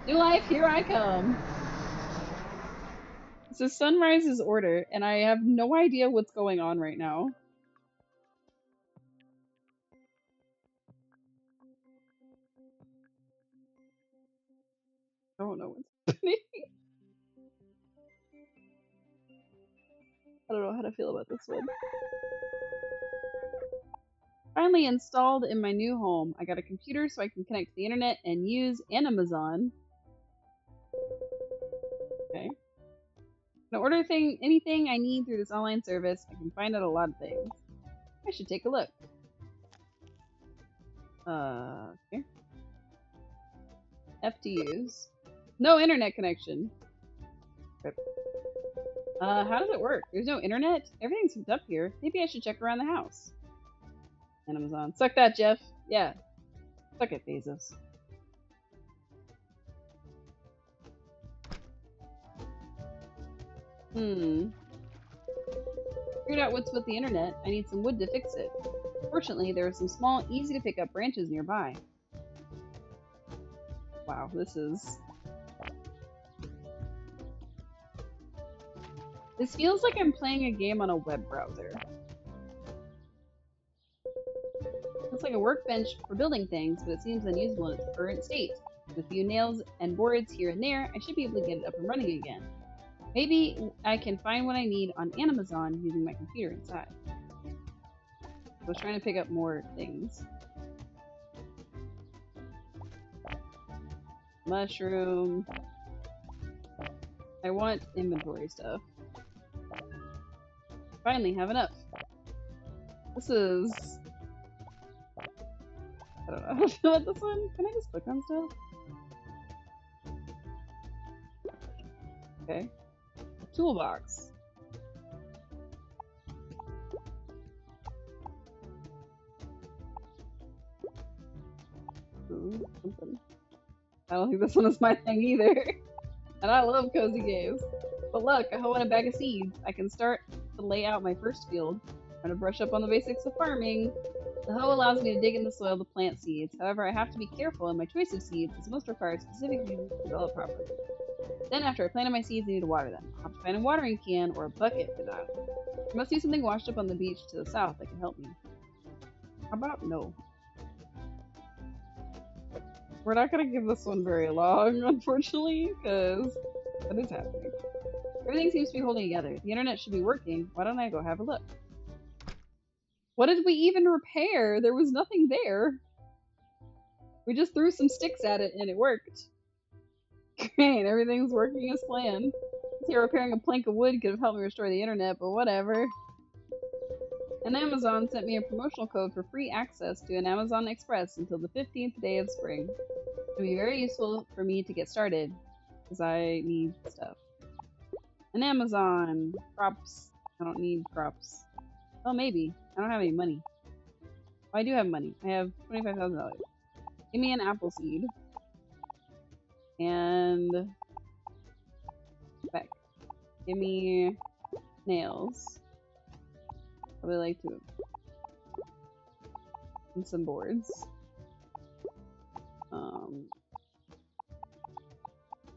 New life, here I come. So Sunrise's Order, and I have no idea what's going on right now. I don't know what's happening. I don't know how to feel about this one. Finally installed in my new home. I got a computer so I can connect to the internet and use Amazon. Okay. To order anything I need through this online service, I can find out a lot of things. I should take a look. Okay. F to use. No internet connection. How does it work? There's no internet? Everything's hooked up here. Maybe I should check around the house. Amazon. Suck that, Jeff. Yeah. Suck it, Bezos. Figured out what's with the internet. I need some wood to fix it. Fortunately, there are some small, easy to pick up branches nearby. Wow, this feels like I'm playing a game on a web browser. Looks like a workbench for building things, but it seems unusable in its current state. With a few nails and boards here and there, I should be able to get it up and running again. Maybe I can find what I need on Amazon using my computer inside. I was trying to pick up more things. Mushroom. I want inventory stuff. Finally have enough. This is... I don't know how to feel about this one. Can I just click on stuff? Okay. Toolbox. Ooh, something. I don't think this one is my thing either. And I love cozy games. But look, a hoe and a bag of seeds. I can start to lay out my first field. I'm gonna brush up on the basics of farming. The hoe allows me to dig in the soil to plant seeds. However, I have to be careful in my choice of seeds, as most require specific seeds to develop properly. Then, after I planted my seeds, I need to water them. I'll have to find a watering can or a bucket for that. There must be something washed up on the beach to the south that can help me. How about no? We're not gonna give this one very long, unfortunately, because what is happening? Everything seems to be holding together. The internet should be working. Why don't I go have a look? What did we even repair? There was nothing there. We just threw some sticks at it and it worked. Great, everything's working as planned. Here, repairing a plank of wood could have helped me restore the internet, but whatever. And Amazon sent me a promotional code for free access to an Amazon Express until the 15th day of spring. It'll be very useful for me to get started, because I need stuff. An Amazon! Crops. I don't need crops. Well, maybe. I don't have any money. Oh, I do have money. I have $25,000. Give me an apple seed. And... back. Give me... nails. Probably like two. And some boards.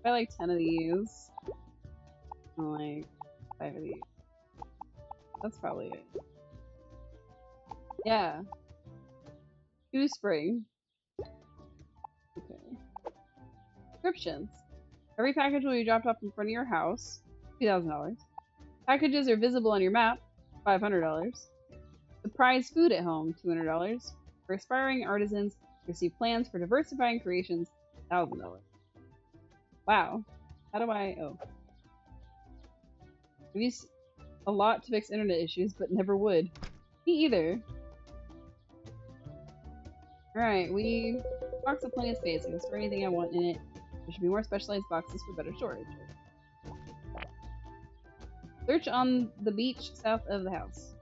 I like 10 of these. I like 5 of these. That's probably it. Yeah. 2 spring. Okay. Descriptions. Every package will be dropped off in front of your house. $2,000. Packages are visible on your map. $500. Surprise food at home. $200. For aspiring artisans, receive plans for diversifying creations. $1,000. Wow. How do I... oh. I've used a lot to fix internet issues, but never would. Me either. Alright, we... box have plenty of space. I can store anything I want in it. There should be more specialized boxes for better storage. Search on the beach south of the house.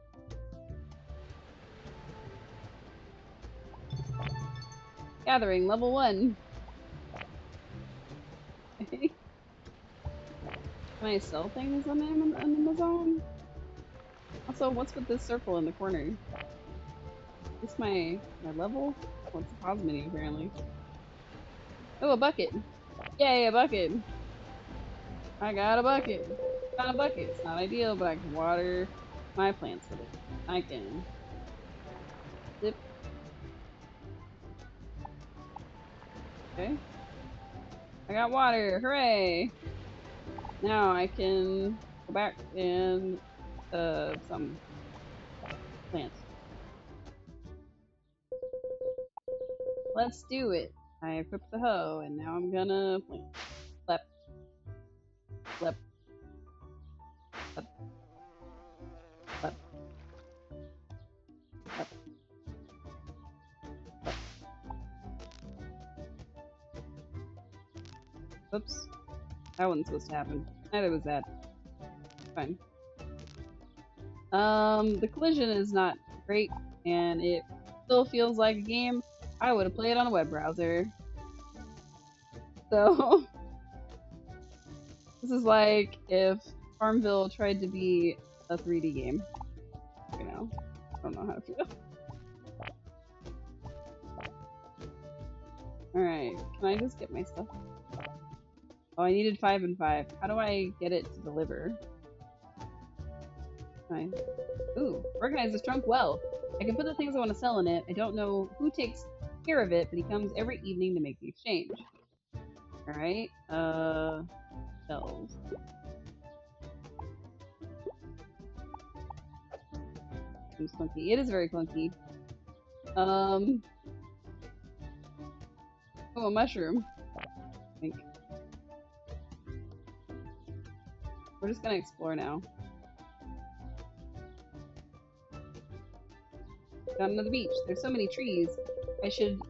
Gathering, level 1. Can I sell things on Amazon? Also, what's with this circle in the corner? Is this my level? Oh, it's a pause menu, apparently. Oh, a bucket! Yay, a bucket! I got a bucket! Got a bucket! It's not ideal, but I can water my plants with it. I can. Zip. Okay. I got water! Hooray! Now I can go back and some plants. Let's do it. I equipped the hoe and now I'm gonna plant. Flip. Flip. Flip. Flip. Flip. Flip. Oops. That wasn't supposed to happen. Neither was that. Fine. The collision is not great, and it still feels like a game I would have played on a web browser. So, this is like if Farmville tried to be a 3D game. You know, I don't know how to feel. Alright, can I just get my stuff? Oh, I needed 5 and 5. How do I get it to deliver? Fine. Ooh, organize this trunk well. I can put the things I want to sell in it. I don't know who takes care of it, but he comes every evening to make the exchange. Alright, shelves. Seems clunky. It is very clunky. Oh, a mushroom. I think. We're just gonna explore now. Down to the beach. There's so many trees. I should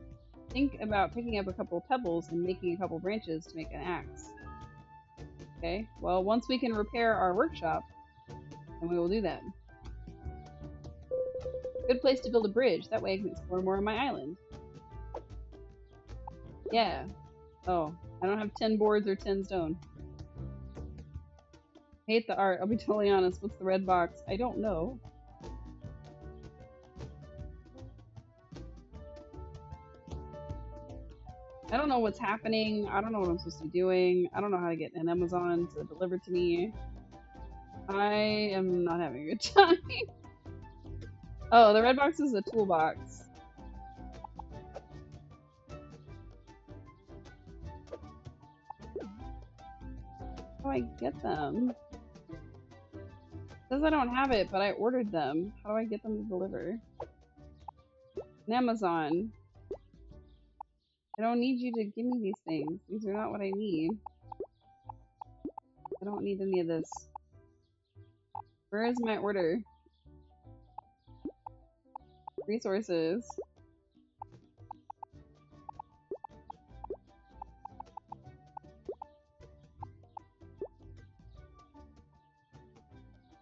think about picking up a couple pebbles and making a couple branches to make an axe. Okay, well, once we can repair our workshop, then we will do that. Good place to build a bridge. That way I can explore more on my island. Yeah. Oh, I don't have 10 boards or 10 stone. Hate the art. I'll be totally honest. What's the red box? I don't know. I don't know what's happening. I don't know what I'm supposed to be doing. I don't know how to get an Amazon to deliver to me. I am not having a good time. Oh, the red box is a toolbox. How do I get them? It says I don't have it, but I ordered them. How do I get them to deliver? An Amazon. I don't need you to give me these things. These are not what I need. I don't need any of this. Where is my order? Resources.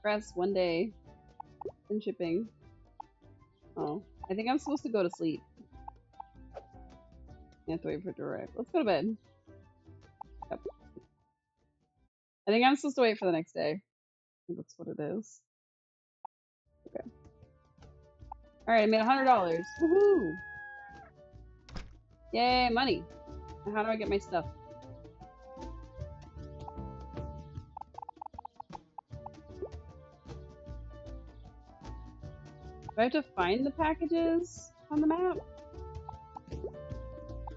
Rest 1 day. And shipping. Oh. I think I'm supposed to go to sleep. I have to wait for it to arrive. Let's go to bed. Yep. I think I'm supposed to wait for the next day. I think that's what it is. Okay. Alright, I made $100. Woohoo! Yay, money! Now how do I get my stuff? Do I have to find the packages on the map?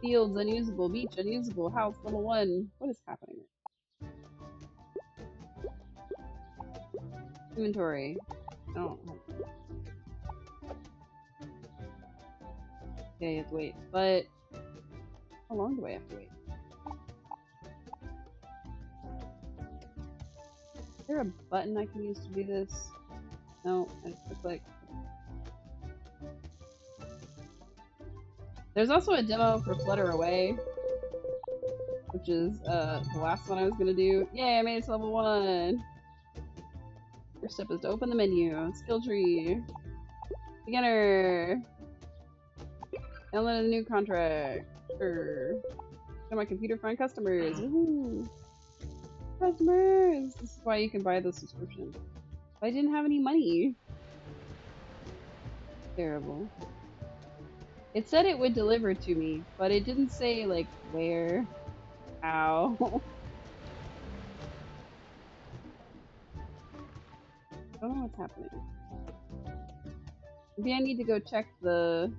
Fields unusable, beach unusable, house level 1. What is happening? Inventory. I don't have. Okay, you have to wait. But how long do I have to wait? Is there a button I can use to do this? No, I just have to click. There's also a demo for Flutter Away, which is the last one I was gonna do. Yay, I made it to level 1! First step is to open the menu. Skill tree. Beginner. Download a new contract. Sure. On my computer, find customers. Woohoo! Customers! This is why you can buy the subscription. I didn't have any money. Terrible. It said it would deliver to me, but it didn't say, like, where, how. I don't know what's happening. Maybe I need to go check the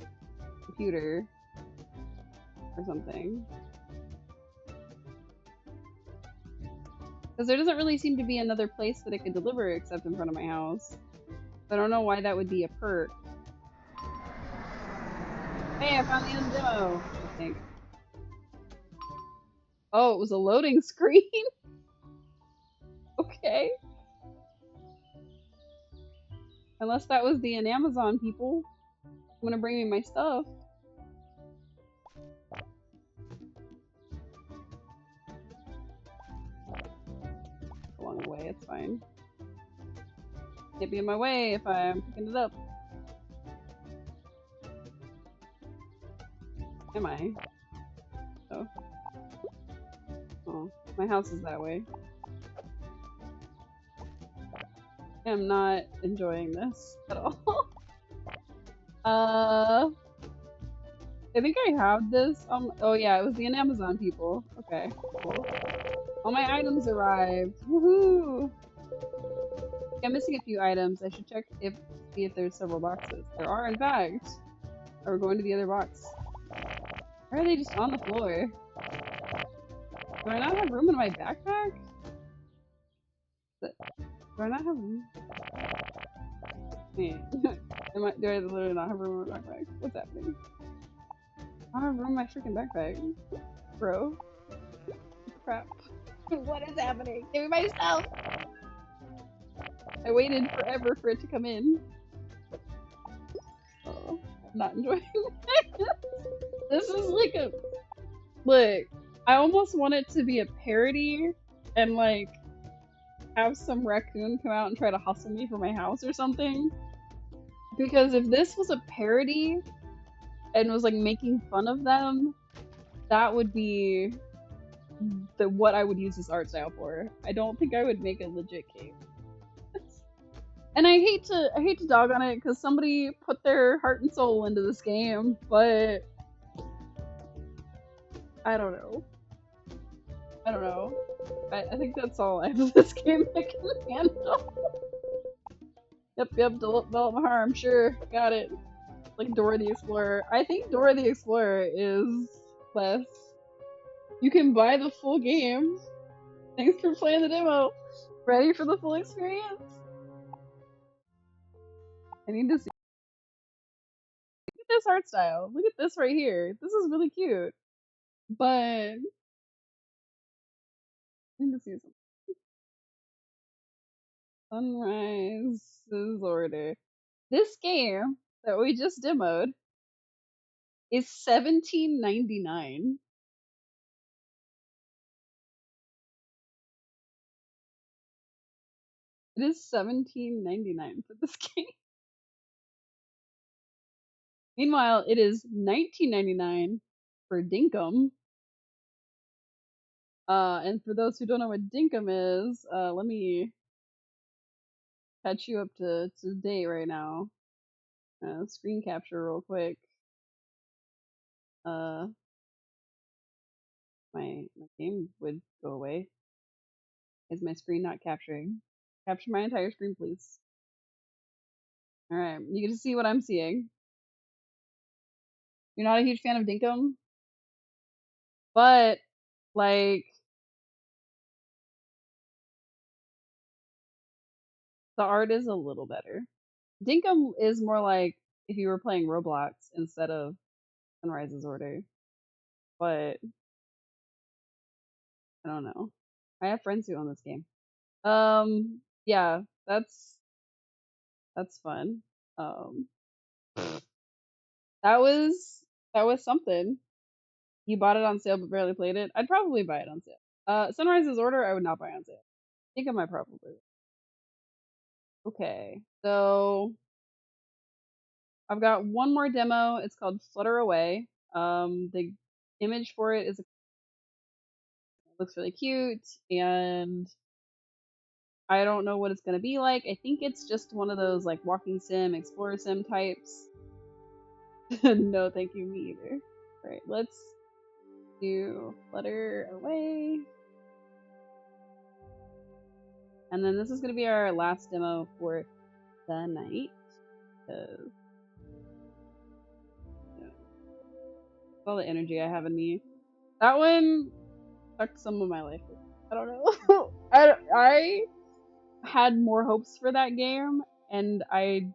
computer or something. Because there doesn't really seem to be another place that it could deliver except in front of my house. I don't know why that would be a perk. Hey, I found the end demo, I think. Oh, it was a loading screen? Okay. Unless that was the Amazon people. I'm gonna bring me my stuff. Along the way, it's fine. Can't be in my way if I'm picking it up. Am I? Oh. Oh, my house is that way. I'm not enjoying this at all. I think I have this. Oh yeah, it was the Amazon people. Okay, cool. All my items arrived. Woohoo! I'm missing a few items. I should check see if there's several boxes. There are, in fact. Or we're going to the other box. Why are they just on the floor? Do I not have room in my backpack? Do I not have room? Wait. Do I literally not have room in my backpack? What's happening? I don't have room in my freaking backpack. Bro. Crap. What is happening? Give me my stuff! I waited forever for it to come in. Oh, I'm not enjoying this. This is like a... Look, I almost want it to be a parody and like have some raccoon come out and try to hustle me for my house or something. Because if this was a parody and was like making fun of them, that would be what I would use this art style for. I don't think I would make a legit cape. And I hate to dog on it because somebody put their heart and soul into this game, but I don't know. I don't know. I think that's all I have of this game I can handle. Yep, development harm, sure, got it. Like Dora the Explorer. I think Dora the Explorer is less. You can buy the full game. Thanks for playing the demo. Ready for the full experience? I need to see. Look at this art style. Look at this right here. This is really cute. But I need to see something. Sunrise's Order. This game that we just demoed is $17.99. It is $17.99 for this game. Meanwhile, it is $19.99 for Dinkum. And for those who don't know what Dinkum is, let me catch you up to date right now. Screen capture real quick. My game would go away. Is my screen not capturing? Capture my entire screen, please. Alright, you get to see what I'm seeing. You're not a huge fan of Dinkum? But, like, the art is a little better. Dinkum is more like if you were playing Roblox instead of Sunrise's Order. But, I don't know. I have friends who own this game. Yeah, that's fun. Um, that was something. You bought it on sale but barely played it. I'd probably buy it on sale. Sunrise's Order, I would not buy on sale. I think I might probably. Okay, so I've got one more demo. It's called Flutter Away. The image for it looks really cute, and I don't know what it's gonna be like. I think it's just one of those like walking sim, explorer sim types. No, thank you, me either. All right, let's do Flutter Away. And then this is going to be our last demo for the night. All the energy I have in me. That one sucked some of my life. I don't know. I had more hopes for that game, and I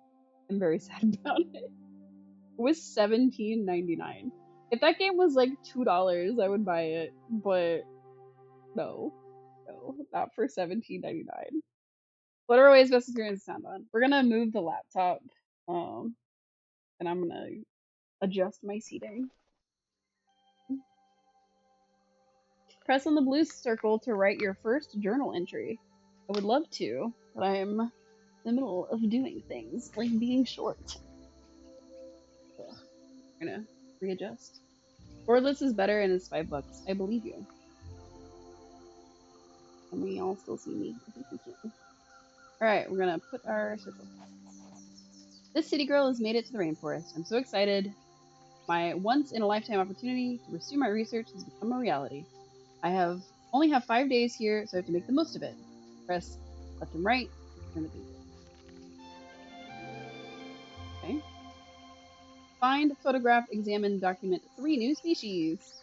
am very sad about it. It was $17.99. If that game was like $2, I would buy it, but no, not for $17.99. Flutter Away's best experience to sound on. We're gonna move the laptop, and I'm gonna adjust my seating. Press on the blue circle to write your first journal entry. I would love to, but I'm in the middle of doing things, like being short. Ugh. I'm gonna readjust. Wordless is better and it's $5. I believe you. Can we all still see me? I think we can. Alright, we're gonna put our circle. This city girl has made it to the rainforest. I'm so excited. My once-in-a-lifetime opportunity to pursue my research has become a reality. I only have 5 days here, so I have to make the most of it. Press left and right to turn the pages. Okay. Find, photograph, examine, document 3 new species.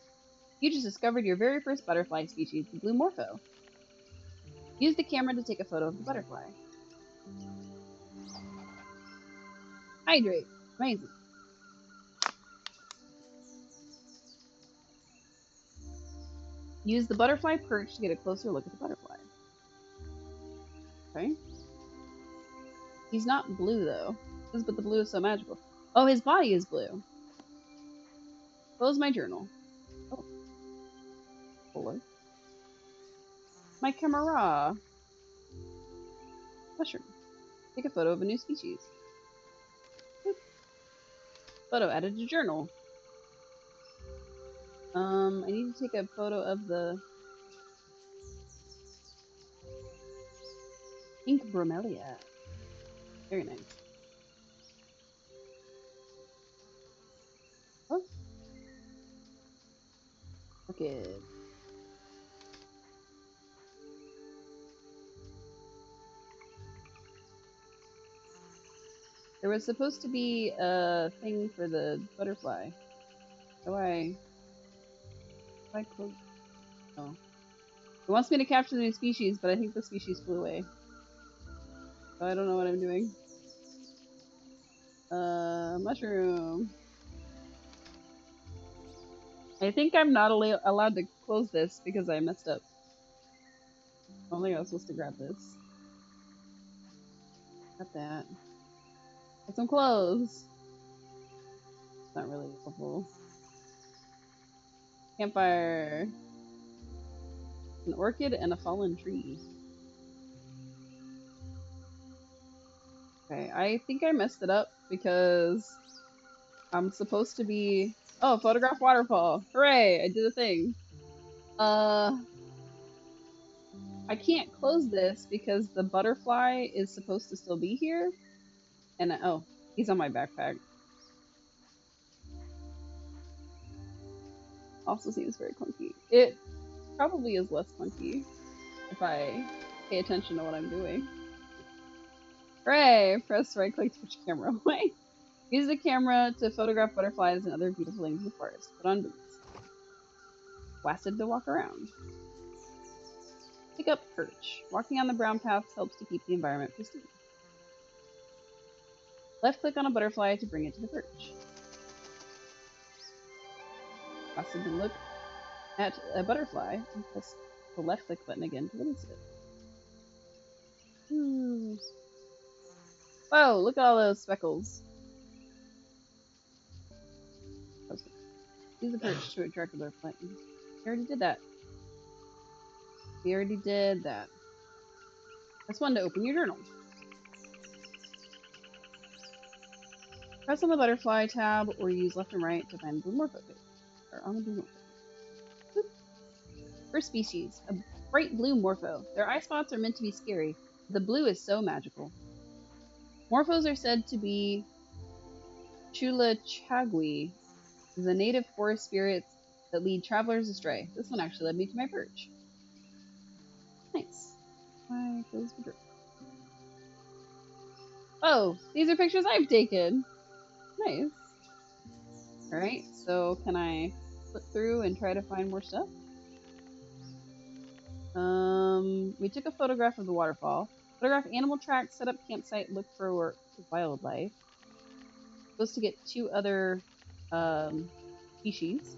You just discovered your very first butterfly species, the blue morpho. Use the camera to take a photo of the butterfly. Hydrate. Amazing. Use the butterfly perch to get a closer look at the butterfly. Okay. He's not blue, though. But the blue is so magical. Oh, his body is blue. Close my journal. Oh. Fuller. My camera. Mushroom. Take a photo of a new species. Boop. Photo added to journal. I need to take a photo of the pink bromelia. Very nice. Oh. Orchid. There was supposed to be a thing for the butterfly. How do I close? Oh. It wants me to capture the new species, but I think the species flew away. So I don't know what I'm doing. Mushroom. I think I'm not allowed to close this because I messed up. I don't think I was supposed to grab this. Got that. Got some clothes. Not really helpful. Campfire. An orchid and a fallen tree. Okay, I think I messed it up because I'm supposed to be... Oh, photograph waterfall. Hooray! I did a thing. I can't close this because the butterfly is supposed to still be here. And oh, he's on my backpack. Also seems very clunky. It probably is less clunky if I pay attention to what I'm doing. Hooray! Press right click to push camera away. Use the camera to photograph butterflies and other beautiful things in the forest. Put on boots. Blasted to walk around. Pick up perch. Walking on the brown paths helps to keep the environment pristine. Left click on a butterfly to bring it to the perch. Blasted to look at a butterfly and press the left click button again to release it. Whoa, look at all those speckles. Use the perch to attract a butterfly. We already did that. We already did that. Press 1 to open your journal. Press on the butterfly tab or use left and right to find the blue morpho page. Or on the blue morpho. First species, a bright blue morpho. Their eye spots are meant to be scary. The blue is so magical. Morphos are said to be Chulachagui, the native forest spirits that lead travelers astray. This one actually led me to my perch. Nice. I close the door. Oh, these are pictures I've taken. Nice. Alright, so can I flip through and try to find more stuff? We took a photograph of the waterfall. Photograph animal tracks, set up campsite, look for wildlife. Supposed to get 2 other species.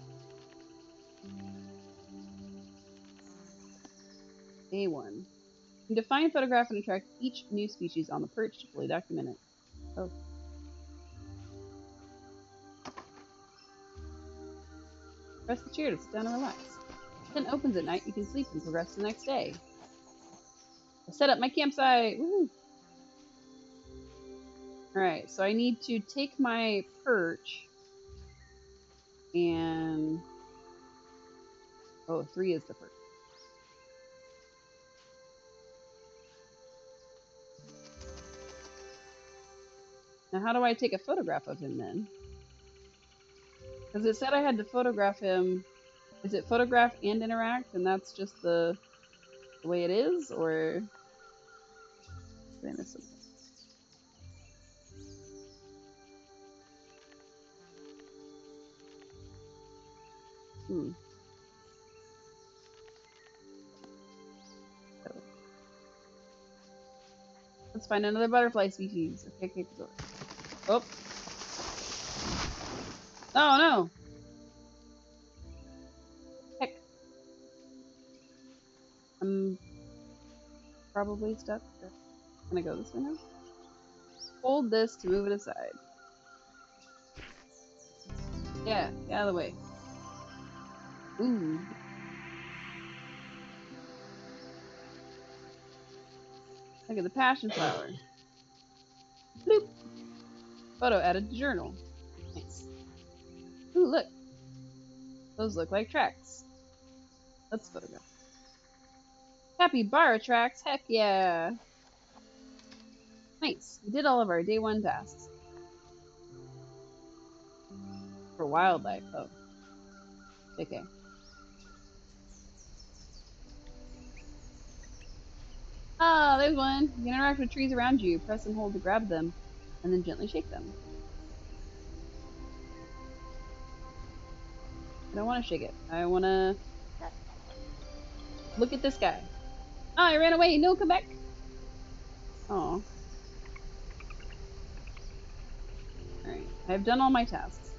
A1. You define, photograph, and attract each new species on the perch to fully document it. Oh. Press the chair to sit down and relax. Then opens at night, you can sleep and progress the next day. I set up my campsite! Woo! Alright, so I need to take my perch and... Oh, 3 is the perch. Now how do I take a photograph of him then? Because it said I had to photograph him. Is it photograph and interact and that's just the way it is? Or... Did I miss something? Let's find another butterfly species. Okay, go. Oh. Oh no! Heck. I'm probably stuck. Can I go this way now? Hold this to move it aside. Yeah, get out of the way. Ooh. Look at the passion flower. Bloop. Photo added to journal. Nice. Ooh, look. Those look like tracks. Let's photograph. Capybara tracks. Heck yeah. Nice. We did all of our day 1 tasks. For wildlife, oh. Okay. Ah, there's one. You can interact with trees around you. Press and hold to grab them, and then gently shake them. I don't want to shake it. I want to look at this guy. Oh, I ran away. No, come back. Oh. Alright. I've done all my tasks.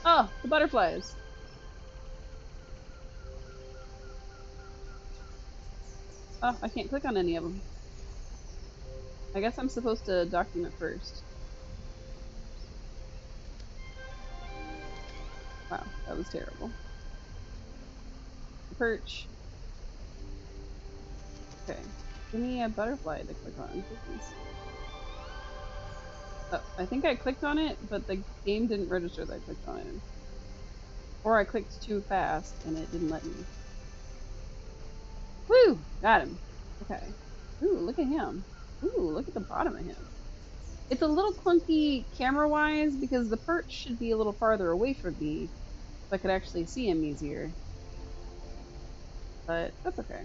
Oh, the butterflies. Oh, I can't click on any of them. I guess I'm supposed to document first. That was terrible. Perch. Okay. Give me a butterfly to click on, please. Oh, I think I clicked on it, but the game didn't register that I clicked on it. Or I clicked too fast and it didn't let me. Woo! Got him. Okay. Ooh, look at him. Ooh, look at the bottom of him. It's a little clunky camera-wise because the perch should be a little farther away from me so I could actually see him easier. But that's okay.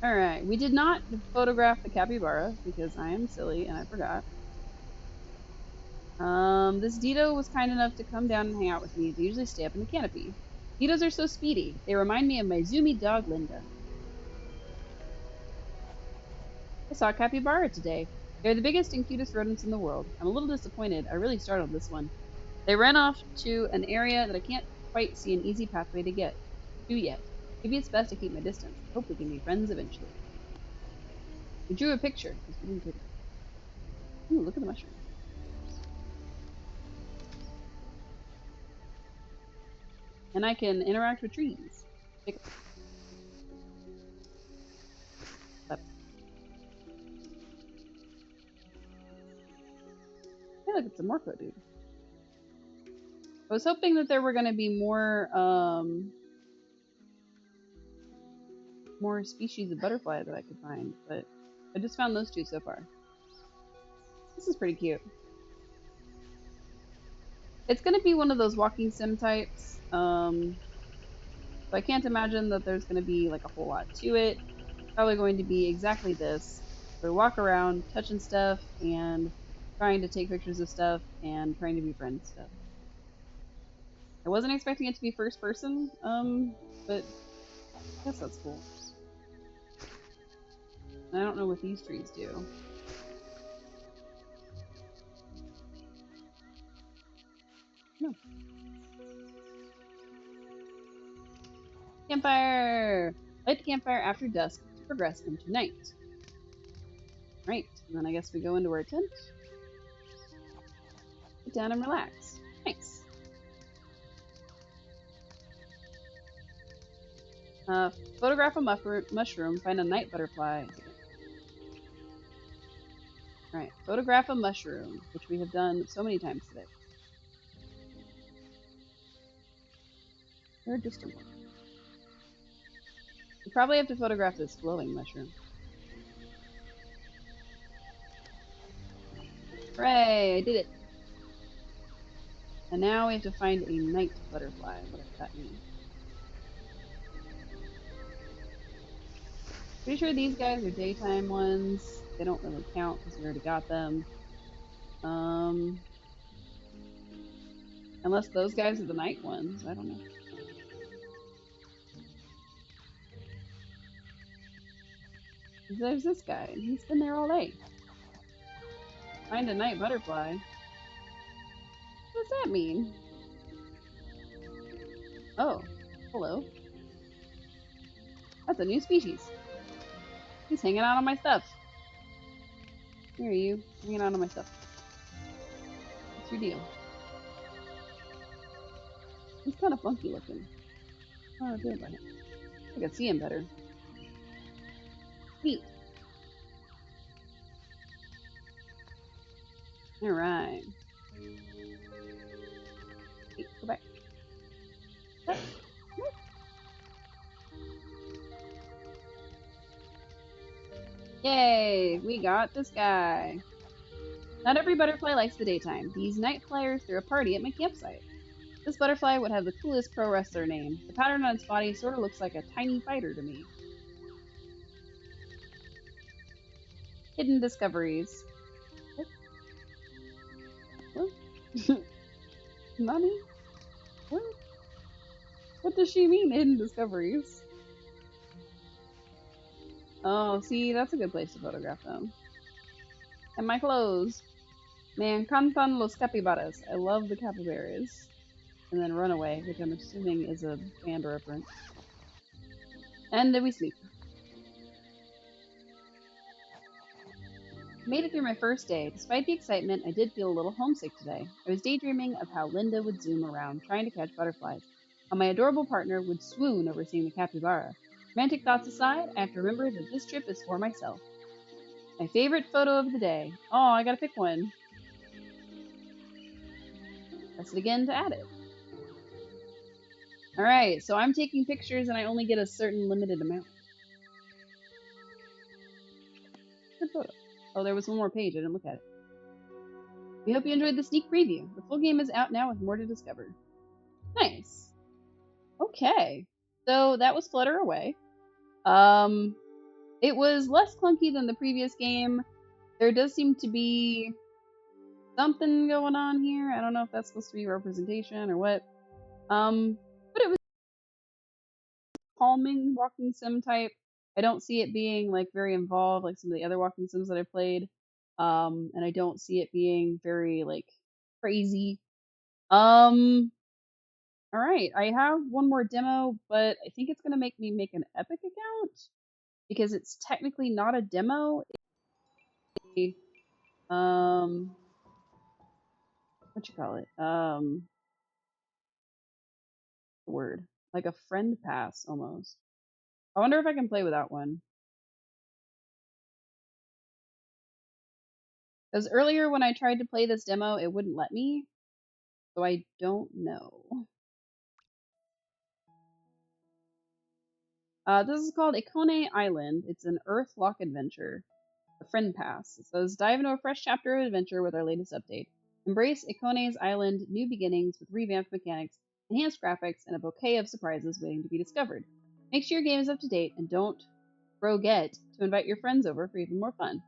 Alright, we did not photograph the capybara because I am silly and I forgot. This Dido was kind enough to come down and hang out with me. They usually stay up in the canopy. Didos are so speedy. They remind me of my zoomy dog, Linda. I saw a capybara today. They're the biggest and cutest rodents in the world. I'm a little disappointed. I really startled this one. They ran off to an area that I can't quite see an easy pathway to get to yet. Maybe it's best to keep my distance. I hope we can be friends eventually. We drew a picture. It's really pretty. Ooh, look at the mushroom. And I can interact with trees. Hey, look, it's a Morpho dude. I was hoping that there were going to be more species of butterfly that I could find, but I just found those two so far. This is pretty cute. It's going to be one of those walking sim types, so I can't imagine that there's going to be like a whole lot to it. It's probably going to be exactly this. We walk around touching stuff and trying to take pictures of stuff and trying to befriend stuff. I wasn't expecting it to be first person, but I guess that's cool. I don't know what these trees do. No. Campfire! Light the campfire after dusk to progress into night. Right, and then I guess we go into our tent. Sit down and relax. Nice. Photograph a mushroom, find a night butterfly. Right, photograph a mushroom, which we have done so many times today. They're just a one. We probably have to photograph this glowing mushroom. Hooray, I did it. And now we have to find a night butterfly, whatever that means. Pretty sure these guys are daytime ones. They don't really count because we already got them. Unless those guys are the night ones. I don't know. There's this guy. He's been there all day. Find a night butterfly. What does that mean? Oh, hello. That's a new species. He's hanging out on my stuff. Here are you, hanging out on my stuff. What's your deal? He's kind of funky looking. I don't know what to do about him. I can see him better. Neat. Alright. Hey, go back. Up. Yay! We got this guy. Not every butterfly likes the daytime. These night flyers threw a party at my campsite. This butterfly would have the coolest pro wrestler name. The pattern on its body sort of looks like a tiny fighter to me. Hidden discoveries. What? Nani? What? What does she mean, hidden discoveries? Oh, see, that's a good place to photograph them. And my clothes. Me encantan los capibaras. I love the capybaras. And then Runaway, which I'm assuming is a band reference. And then we sleep. I made it through my first day. Despite the excitement, I did feel a little homesick today. I was daydreaming of how Linda would zoom around trying to catch butterflies, how my adorable partner would swoon over seeing the capybara. Romantic thoughts aside, I have to remember that this trip is for myself. My favorite photo of the day. Oh, I gotta pick one. Press it again to add it. Alright, so I'm taking pictures and I only get a certain limited amount. Good photo. Oh, there was one more page. I didn't look at it. We hope you enjoyed the sneak preview. The full game is out now with more to discover. Nice. Okay. So that was Flutter Away. It was less clunky than the previous game. There does seem to be something going on here. I don't know if that's supposed to be representation or what. But it was calming walking sim type. I don't see it being like very involved like some of the other walking sims that I played. And I don't see it being very like crazy. All right, I have one more demo, but I think it's gonna make me make an Epic account because it's technically not a demo. It's what you call it? Word like a friend pass almost. I wonder if I can play without one. Because earlier when I tried to play this demo, it wouldn't let me, so I don't know. This is called Ikonei Island. It's an Earthlock adventure. A friend pass. It says, dive into a fresh chapter of adventure with our latest update. Embrace Ikonei's Island, new beginnings with revamped mechanics, enhanced graphics, and a bouquet of surprises waiting to be discovered. Make sure your game is up to date, and don't forget to invite your friends over for even more fun.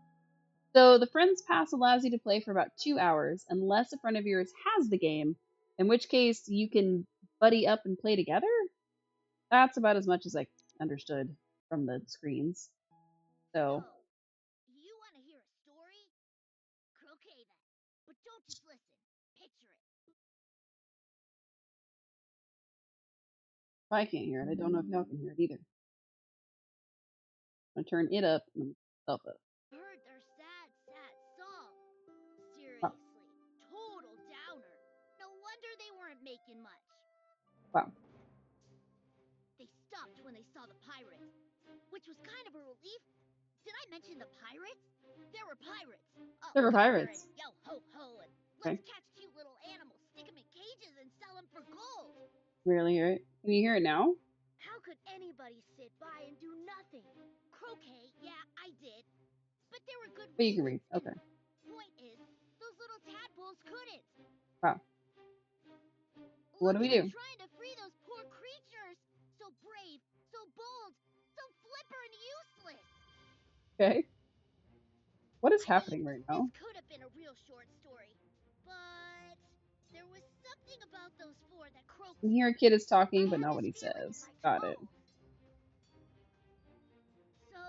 So the Friends Pass allows you to play for about 2 hours, unless a friend of yours has the game, in which case you can buddy up and play together. That's about as much as I understood from the screens. So You want to hear a story? Croquet then. But don't just listen. Picture it. I can't hear it. I don't know if y'all can hear it either. I'm gonna turn it up and myself up. Heard their sad, sad song. Wow. Seriously. Total downer. No wonder they weren't making much. Wow. They stopped when they saw the pirates, which was kind of a relief. Did I mention the pirates? There were pirates. Oh, There were come here pirates. and yo ho ho and Okay. let's catch cute little animals, stick them in cages, and sell them for gold. Barely hear it. Can you hear it now? How could anybody sit by and do nothing? Croquet, yeah, I did. But there were good But you can reasons. read. Okay. Point is, those little tadpoles couldn't. Wow. What do Look we at them do? trying to free those poor creatures. So brave, so bold, so flipper and useless. Okay. What is I mean, happening right this now? could have been a real short story. But there was something about those four that croaked And me. here a kid is I talking, but had not what this he feeling in says. my Got it. bones. So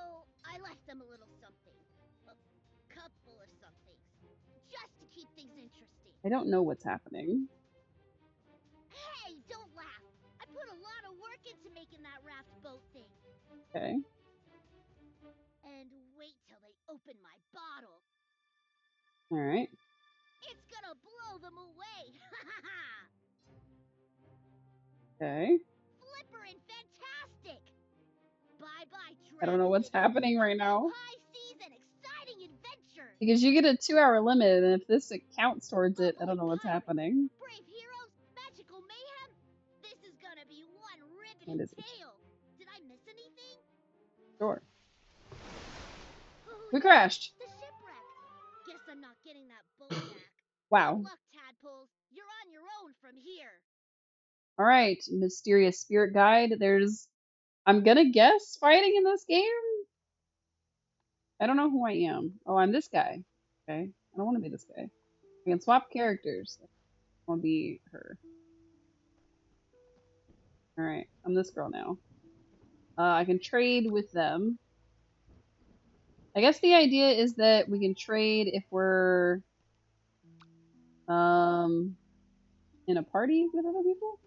I left them a little something. A couple of somethings. Just to keep things interesting. I don't know what's happening. Hey, don't laugh. I put a lot of work into making that raft boat thing. Okay. And wait till they open my bottle. All right. It's gonna blow them away. Okay. Flipper and fantastic. Bye-bye, I don't know what's City. happening right No now. high seas and exciting adventures. Because you get a 2-hour limit, and if this counts towards it, I don't Bubbly know what's pirates, happening. brave heroes, magical mayhem. This is gonna be one What riveting is it? tale. Did I miss anything? Sure. Oh We no, crashed. the shipwreck. Guess I'm not getting that boat back. Wow. Good luck, tadpoles. You're on your own from here. All right, mysterious spirit guide. I'm gonna guess fighting in this game. I don't know who I am. Oh, I'm this guy. Okay. I don't want to be this guy. I can swap characters. I want to be her. All right. I'm this girl now. I can trade with them. I guess the idea is that we can trade if we're um in a party with other people.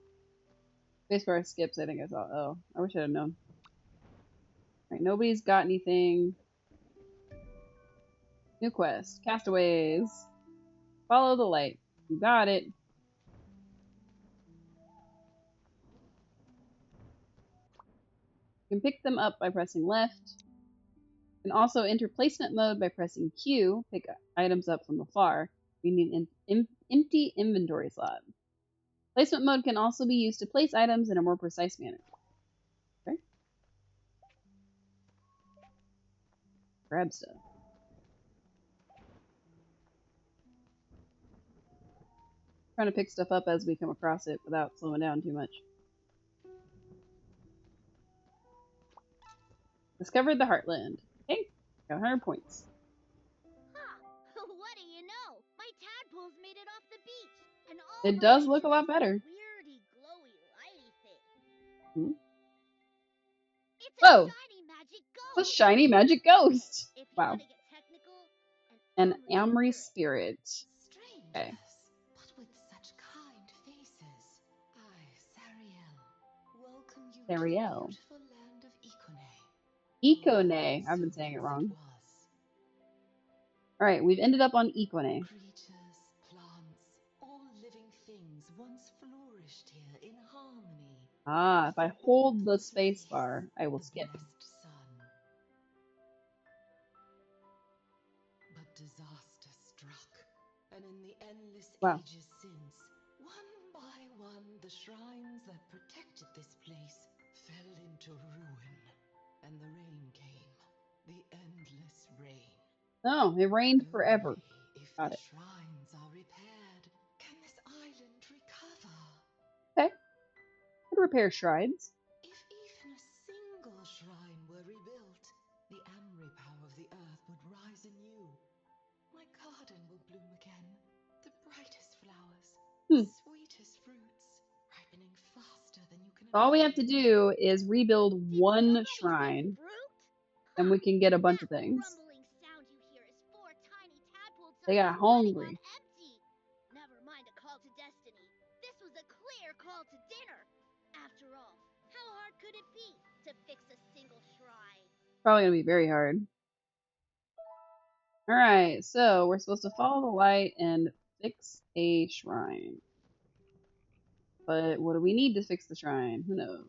Spacebar skips. I think I saw. Oh, I wish I'd have known. All right. Nobody's got anything. New quest. Castaways. Follow the light. You got it. You can pick them up by pressing left. You can also enter placement mode by pressing Q. Pick items up from afar. You need an empty inventory slot. Placement mode can also be used to place items in a more precise manner. Okay. Grab stuff. Trying to pick stuff up as we come across it without slowing down too much. Discovered the Heartland. Okay, got 100 points. Huh. What do you know? My tadpoles made it off the beach. And all It does look a lot better. Weirdy, glowy, lighty thing. Hmm? It's Whoa! a shiny magic ghost. It's a shiny magic ghost. If you Wow. want to get technical, An Amory spirit. Strangers, Okay. but with such kind faces. I, Sariel, welcome you Sariel. to the beautiful land of Ikonei. Ikonei. I've been saying it wrong. Alright, we've ended up on Ikonei. Creatures, plants, all living things once flourished here in harmony. Ah, if I hold the space bar, I will skip. Blessed sun. But disaster struck, and in the endless ages since, one by one, the shrines that protected this place fell into ruin, and the rain came, the endless rain. Oh, it rained forever. If Got the it. shrines are repaired, can this island recover? Okay. Could repair shrines. If even a single shrine were rebuilt, the Amri power of the earth would rise anew. My garden will bloom again. The brightest flowers, sweetest fruits, ripening faster than you can imagine. All we have to do is rebuild one shrine, and we can get a bunch of things. They got hungry. Never mind a call to destiny. This was a clear call to dinner. After all, how hard could it be to fix a single shrine? Probably gonna be very hard. Alright, so we're supposed to follow the light and fix a shrine. But what do we need to fix the shrine? Who knows?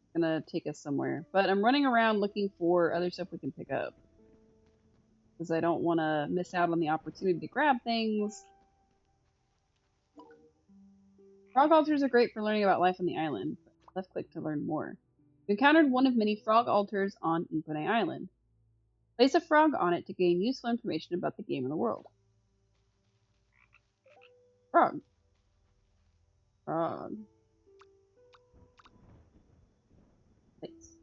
It's gonna take us somewhere. But I'm running around looking for other stuff we can pick up. Because I don't want to miss out on the opportunity to grab things. Frog altars are great for learning about life on the island. Left click to learn more. You encountered one of many frog altars on Ikonei Island. Place a frog on it to gain useful information about the game and the world. Frog. Frog. Thanks.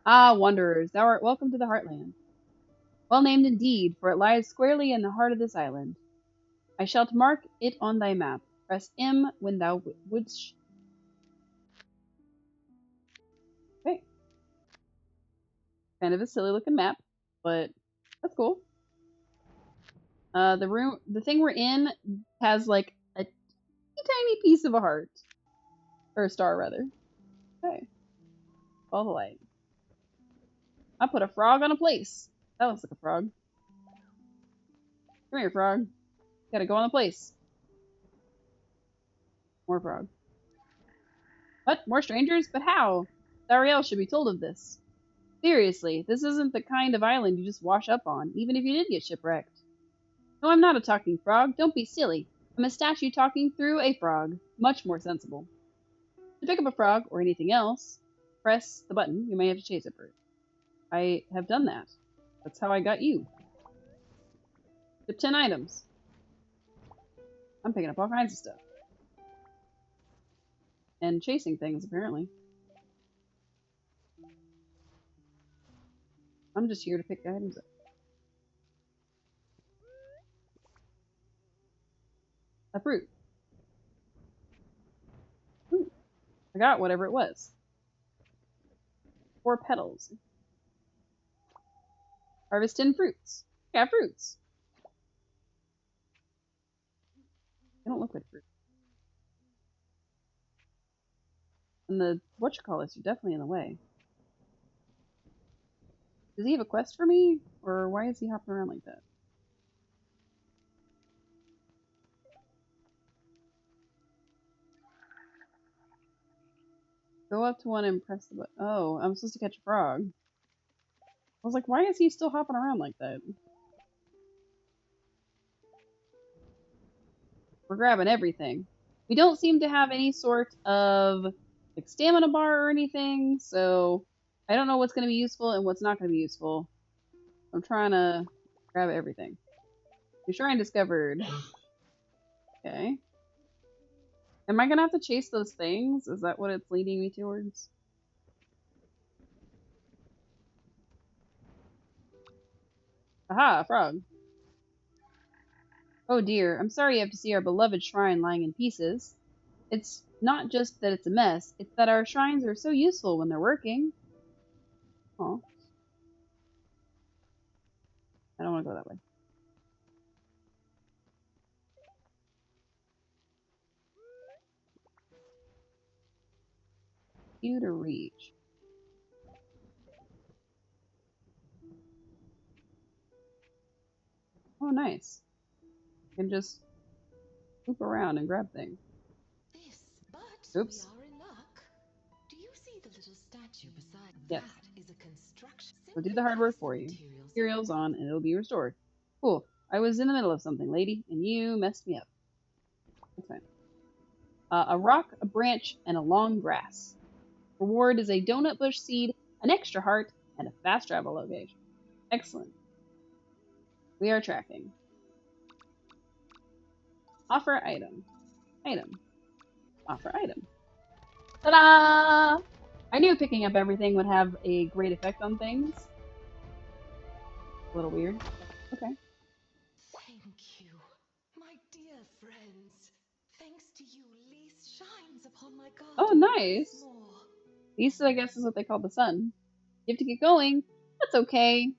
Ah, wanderers, thou art welcome to the Heartland. Well named indeed, for it lies squarely in the heart of this island. I shalt mark it on thy map. Press M when thou wouldst. Okay. Kind of a silly looking map, but that's cool. The thing we're in has like a tiny piece of a heart. Or a star, rather. Okay. Follow the light. I put a frog on a place. That looks like a frog. Come here, frog. Gotta go on the place. More frog. What? More strangers? But how? Sariel should be told of this. Seriously, this isn't the kind of island you just wash up on, even if you did get shipwrecked. No, I'm not a talking frog. Don't be silly. I'm a statue talking through a frog. Much more sensible. To pick up a frog, or anything else, press the button. You may have to chase it first. I have done that. That's how I got you. Ship 10 items. I'm picking up all kinds of stuff. And chasing things, apparently. I'm just here to pick the items up. A fruit. Ooh, I got whatever it was. 4 petals. Harvest 10 fruits. Yeah, fruits. They don't look like fruit. And the whatchamacallits are definitely in the way. Does he have a quest for me? Or why is he hopping around like that? Go up to one and press the button. Oh, I'm supposed to catch a frog. I was like, why is he still hopping around like that? We're grabbing everything. We don't seem to have any sort of like stamina bar or anything, so I don't know what's going to be useful and what's not going to be useful. I'm trying to grab everything. Your shrine discovered. Okay. Am I going to have to chase those things? Is that what it's leading me towards? Aha, frog. Oh dear, I'm sorry you have to see our beloved shrine lying in pieces. It's not just that it's a mess, it's that our shrines are so useful when they're working. Oh. I don't want to go that way. You to reach. Oh, nice. You can just loop around and grab things. Oops. We are in luck. Do you see the little statue beside Yes. that is a construction? We'll do the hard work for you. Materials on and it'll be restored. Cool. I was in the middle of something, lady, and you messed me up. That's fine. A rock, a branch, and a long grass. Reward is a donut bush seed, an extra heart, and a fast travel location. Excellent. We are tracking. Offer item. Item. Offer item. Ta-da! I knew picking up everything would have a great effect on things. A little weird. Okay. Thank you, my dear friends. Thanks to you, Lise shines upon my garden. Oh, nice. Lisa, I guess, is what they call the sun. You have to get going. That's okay.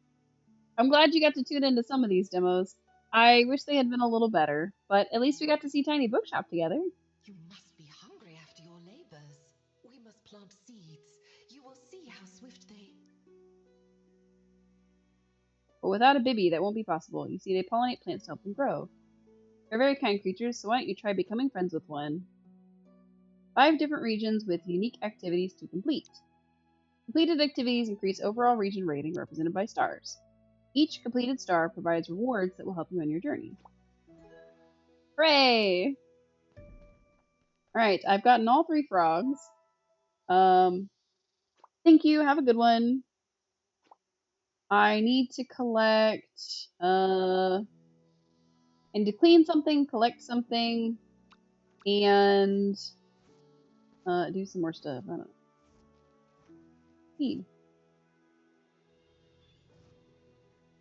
I'm glad you got to tune into some of these demos. I wish they had been a little better, but at least we got to see Tiny Bookshop together. You must be hungry after your labors. We must plant seeds. You will see how swift they... But without a Bibby, that won't be possible. You see, they pollinate plants to help them grow. They're very kind creatures, so why don't you try becoming friends with one? 5 different regions with unique activities to complete. Completed activities increase overall region rating represented by stars. Each completed star provides rewards that will help you on your journey. Hooray! Alright, I've gotten all 3 frogs. Thank you, have a good one. I need to collect, and to clean something, collect something, and do some more stuff. I don't know. Feed.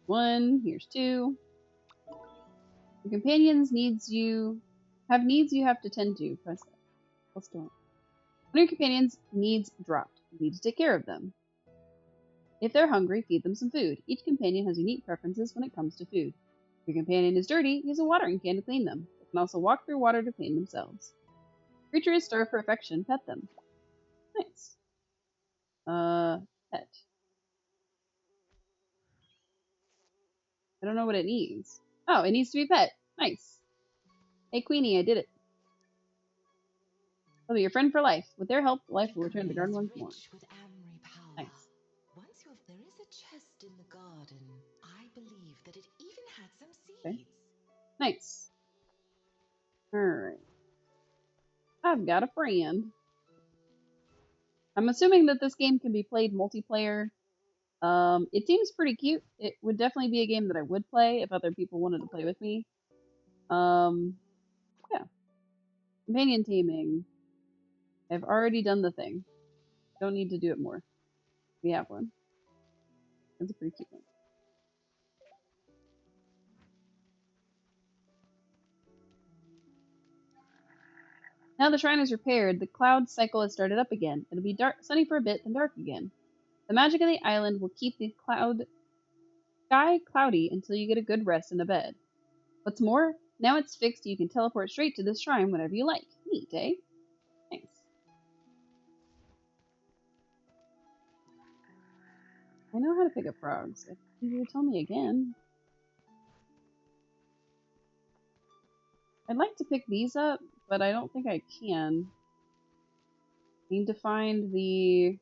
1, here's 2. The companions have needs you have to tend to. Press that. Let's do it. When your companions' needs dropped, you need to take care of them. If they're hungry, feed them some food. Each companion has unique preferences when it comes to food. If your companion is dirty, use a watering can to clean them. They can also walk through water to clean themselves. Creature is starved for affection, pet them. Nice. Pet. I don't know what it needs. Oh, it needs to be pet. Nice. Hey, Queenie, I did it. I'll be your friend for life. With their help, life will return to the garden once more. Nice. Once there is a chest in the garden. I believe that it even had some seeds. Okay. Nice. Alright. I've got a friend. I'm assuming that this game can be played multiplayer. It seems pretty cute. It would definitely be a game that I would play if other people wanted to play with me. Yeah. Companion taming. I've already done the thing. Don't need to do it more. We have one. That's a pretty cute one. Now the shrine is repaired, the cloud cycle has started up again. It'll be sunny for a bit, then dark again. The magic of the island will keep the sky cloudy until you get a good rest in a bed. What's more, now it's fixed, you can teleport straight to this shrine whenever you like. Neat, eh? Thanks. I know how to pick up frogs. If you would tell me again. I'd like to pick these up, but I don't think I can. I need to find the...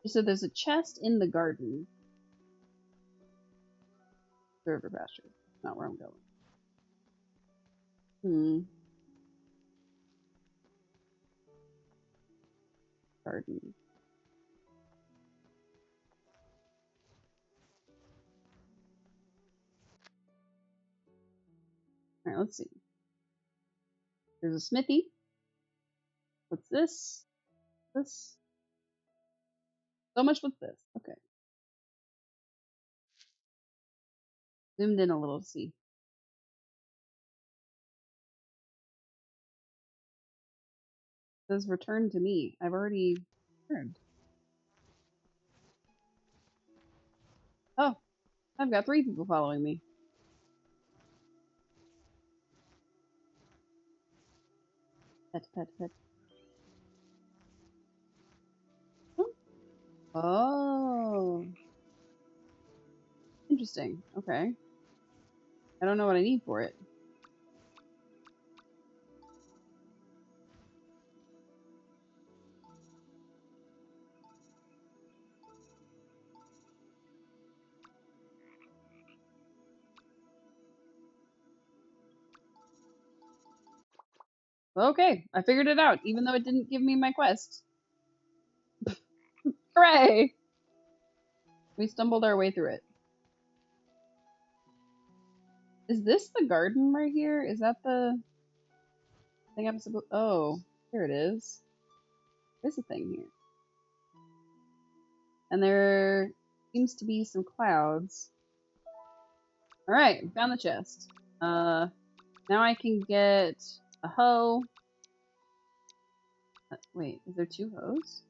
So there's a chest in the garden. River pasture. Not where I'm going. Garden. Alright, let's see. There's a smithy. What's this? This? So much with this. Okay. Zoomed in a little to see. It says return to me. I've already returned. Oh, I've got 3 people following me. Pet, pet, pet. Oh. Interesting. Okay. I don't know what I need for it. Okay, I figured it out, even though it didn't give me my quest. Hooray! We stumbled our way through it. Is this the garden right here? Is that the thing I'm supposed... Oh, here it is. There's a thing here. And there seems to be some clouds. Alright, found the chest. Now I can get a hoe. Wait, is there 2 hoes?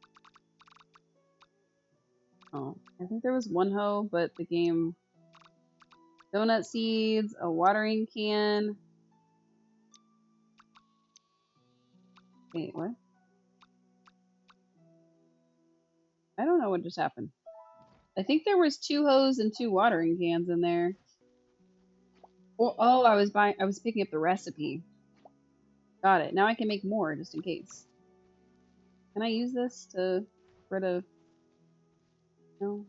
Oh, I think there was 1 hoe, but the game... Donut seeds, a watering can. Wait, what? I don't know what just happened. I think there was 2 hoes and 2 watering cans in there. Oh, I was picking up the recipe. Got it. Now I can make more just in case. Can I use this to get rid of... No?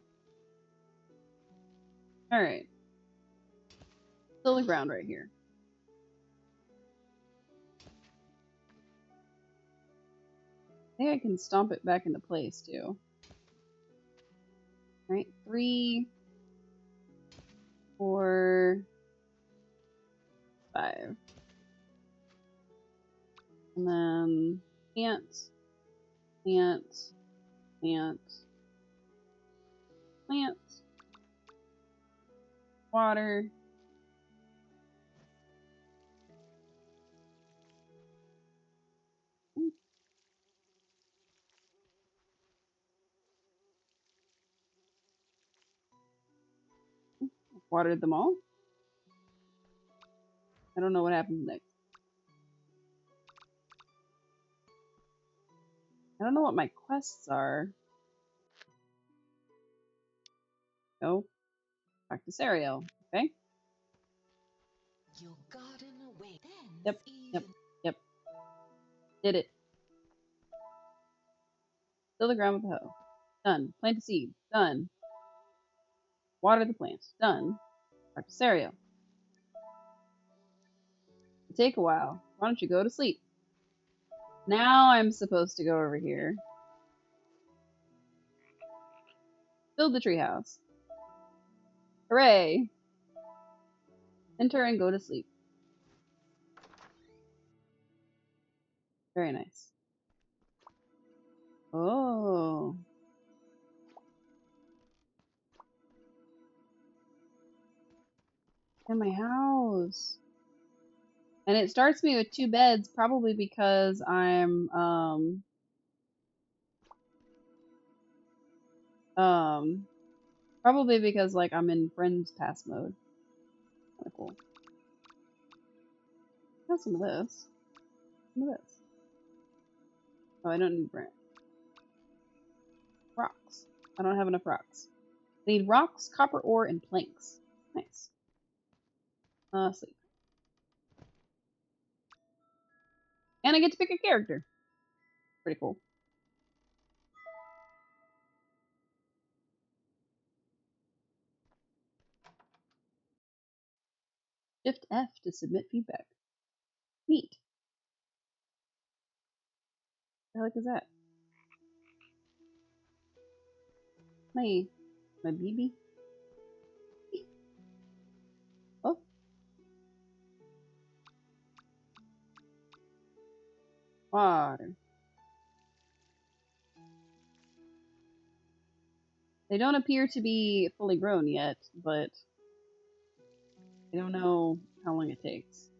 Alright. Still the ground right here. I think I can stomp it back into place too. Right? 3, 4, 5. And then plant, plant, plant, plant, water. Watered them all. I don't know what happens next. I don't know what my quests are. No. Back to Serial. Okay. Your garden away. Yep. Yep. Yep. Did it. Fill the ground with a hoe. Done. Plant a seed. Done. Water the plant. Done. Back to Serial. It'll take a while. Why don't you go to sleep? Now I'm supposed to go over here. Build the treehouse. Hooray! Enter and go to sleep. Very nice. Oh. And my house. And it starts me with 2 beds, probably because I'm, probably because, like, I'm in Friends Pass mode. Kinda cool. Have some of this. Some of this. Oh, I don't need rocks. I don't have enough rocks. Need rocks, copper ore, and planks. Nice. Sleep. And I get to pick a character. Pretty cool. Shift F to submit feedback. Neat. What the heck is that? My BB? Oh. Water. They don't appear to be fully grown yet, but I don't know how long it takes.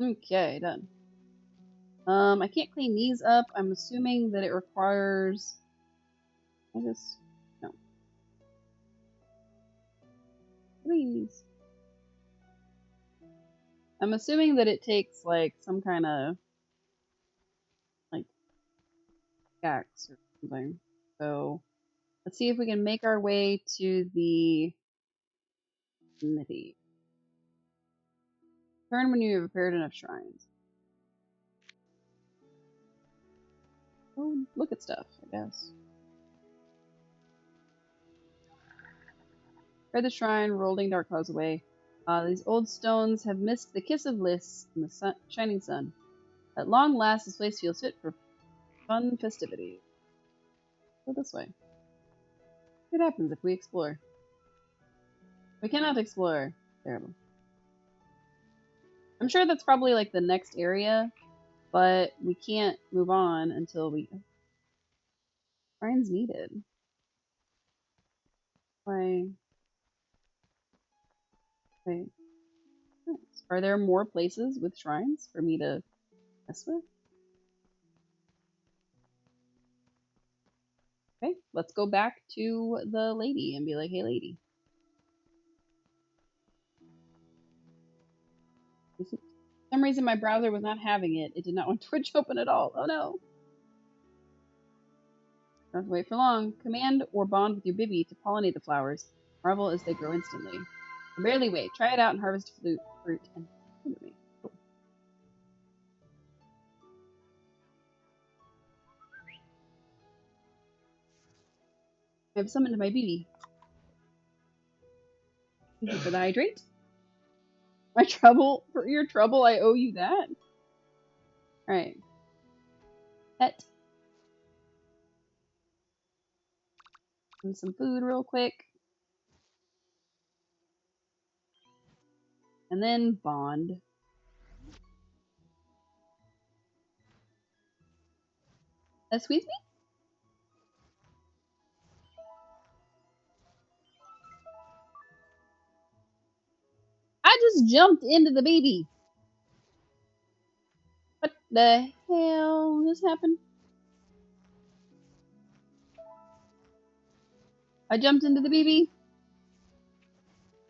Okay, done. I can't clean these up. I'm assuming that it requires... I just... No. Please. I'm assuming that it takes, like, some kind of, like, axe or something. So, let's see if we can make our way to the smithy. Turn when you have repaired enough shrines. Oh, look at stuff, I guess. Repair the shrine, rolling dark clouds away. These old stones have missed the kiss of bliss in the shining sun. At long last, this place feels fit for fun festivities. Go this way. What happens if we explore? We cannot explore. Terrible. I'm sure that's probably like the next area, but we can't move on until we... Shrines needed. Why? Wait. Nice. Are there more places with shrines for me to mess with? Okay, let's go back to the lady and be like, hey lady. For some reason my browser was not having it. It did not want Twitch open at all. Oh no. Don't have to wait for long. Command or bond with your Bibi to pollinate the flowers. Marvel as they grow instantly. Barely wait. Try it out and harvest fruit and me. Cool. I have summoned my Bibi. Thank you for the hydrate. My trouble, for your trouble, I owe you that. Alright. Pet. And some food real quick. And then bond. Squeeze me? I just jumped into the baby. What the hell just happened? I jumped into the baby.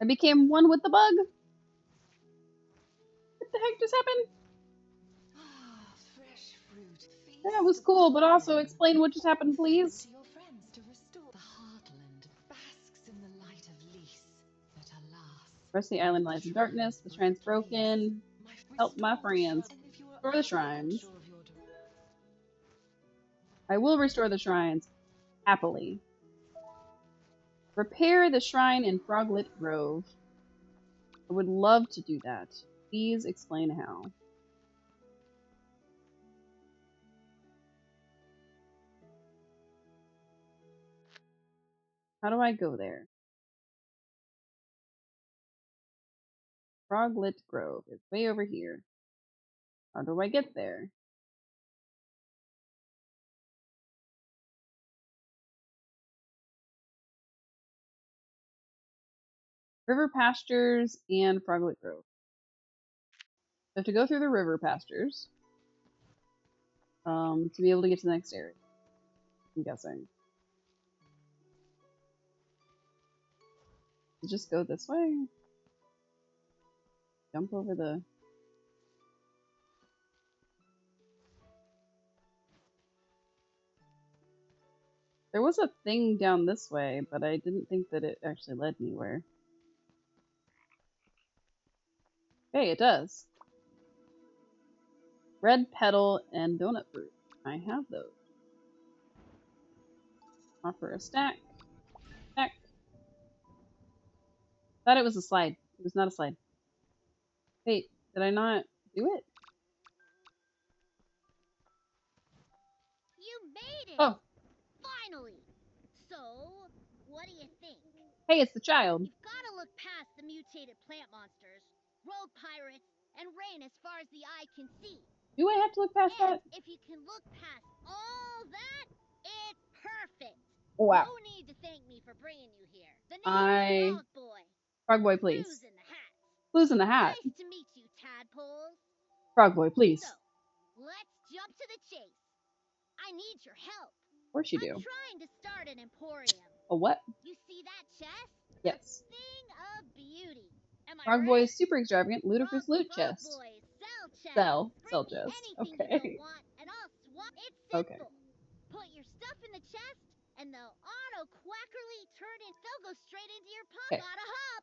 I became one with the bug. What the heck just happened? Fresh fruit. That was cool, but also explain what just happened, please. To your friends to restore the heartland basks in the light of Lys, but alas, The rest of the island lies in darkness. The shrine's broken. Help my friends. Restore the shrines. I will restore the shrines. Happily. Repair the shrine in Froglet Grove. I would love to do that. Please explain how. How do I go there? Froglet Grove. It's way over here. How do I get there? River Pastures and Froglet Grove. I have to go through the river pastures to be able to get to the next area. I'm guessing. Just go this way. Jump over the... There was a thing down this way, but I didn't think that it actually led anywhere. Hey, it does. Red petal and donut fruit. I have those. Offer a stack. Stack. Thought it was a slide. It was not a slide. Wait, did I not do it? You made it! Oh. Finally! So, what do you think? Hey, it's the child. You've got to look past the mutated plant monsters, rogue pirates, and rain as far as the eye can see. Do I have to look past that? If you can look past all that, it's perfect. Wow. No need to thank me for bringing you here. The name is Frog Boy. Frog Boy, please. Clues in the hat. Clues in the hat. Nice to meet you, tadpoles. Frog Boy, please. So, let's jump to the chase. I need your help. Of course you do. I'm trying to start an emporium. A what? You see that chest? Yes. A thing of beauty. Am I Frog right? Boy's super extravagant, ludicrous loot chest. Frog Boy, sell chest. Sell chest. Okay. You want, and I'll swap. It's simple. Okay. Put your stuff in the chest, and they'll auto-quackerly turn in. They'll go straight into your pocket. Okay. Gotta hop.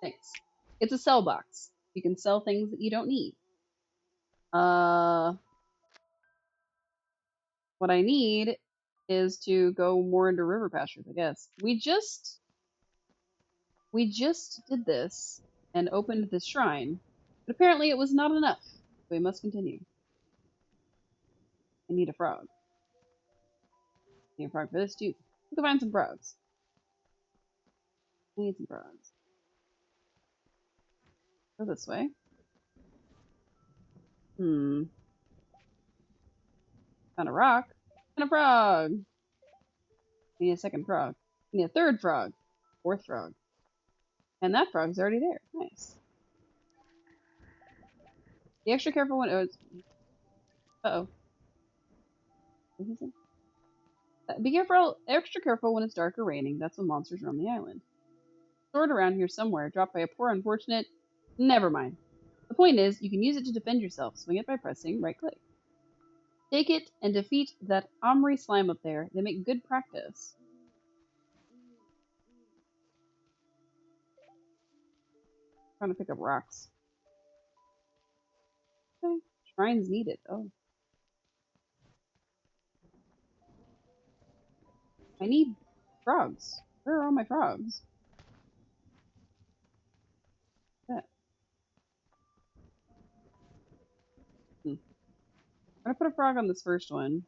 Thanks. It's a sell box. You can sell things that you don't need. What I need is to go more into river pastures, I guess. We just did this and opened this shrine, but apparently it was not enough. We must continue. I need a frog. I need a frog for this too. We can find some frogs. I need some frogs. Go this way. Found a rock. And a frog. I need a second frog. I need a third frog. Fourth frog. And that frog's already there. Nice. Be extra careful when it was... Uh-oh. Be careful, extra careful when it's dark or raining. That's when monsters roam the island. Sword around here somewhere, dropped by a poor unfortunate... Never mind. The point is, you can use it to defend yourself. Swing it by pressing right-click. Take it and defeat that Omri slime up there. They make good practice. Trying to pick up rocks. Okay. Shrines needed. Oh. I need frogs. Where are all my frogs? That. I'm gonna put a frog on this first one.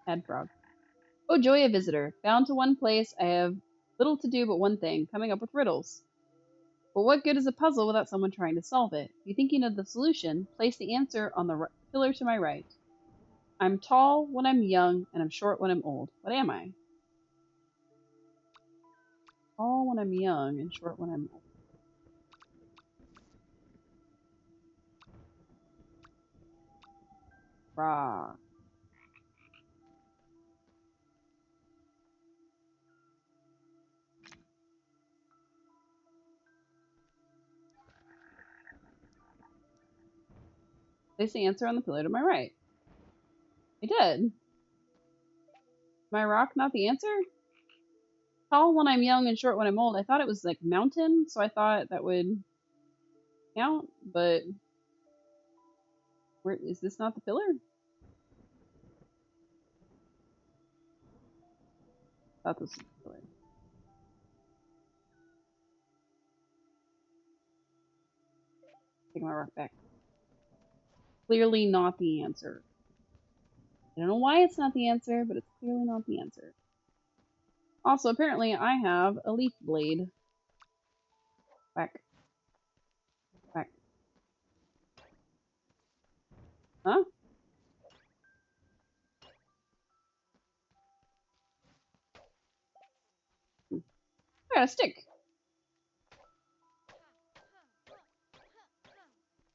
Add frog. Oh, joy, a visitor. Bound to one place, I have little to do but one thing, coming up with riddles. But what good is a puzzle without someone trying to solve it? If you think you know the solution, place the answer on the pillar to my right. I'm tall when I'm young, and I'm short when I'm old. What am I? Tall when I'm young, and short when I'm old. Frog. Place the answer on the pillar to my right. I did. My rock not the answer? Tall when I'm young and short when I'm old. I thought it was like mountain, so I thought that would count, but where is this not the pillar? I thought this was the pillar. Take my rock back. Clearly not the answer. I don't know why it's not the answer, but it's clearly not the answer. Also, apparently I have a leaf blade. Whack. Whack. Huh? I got a stick.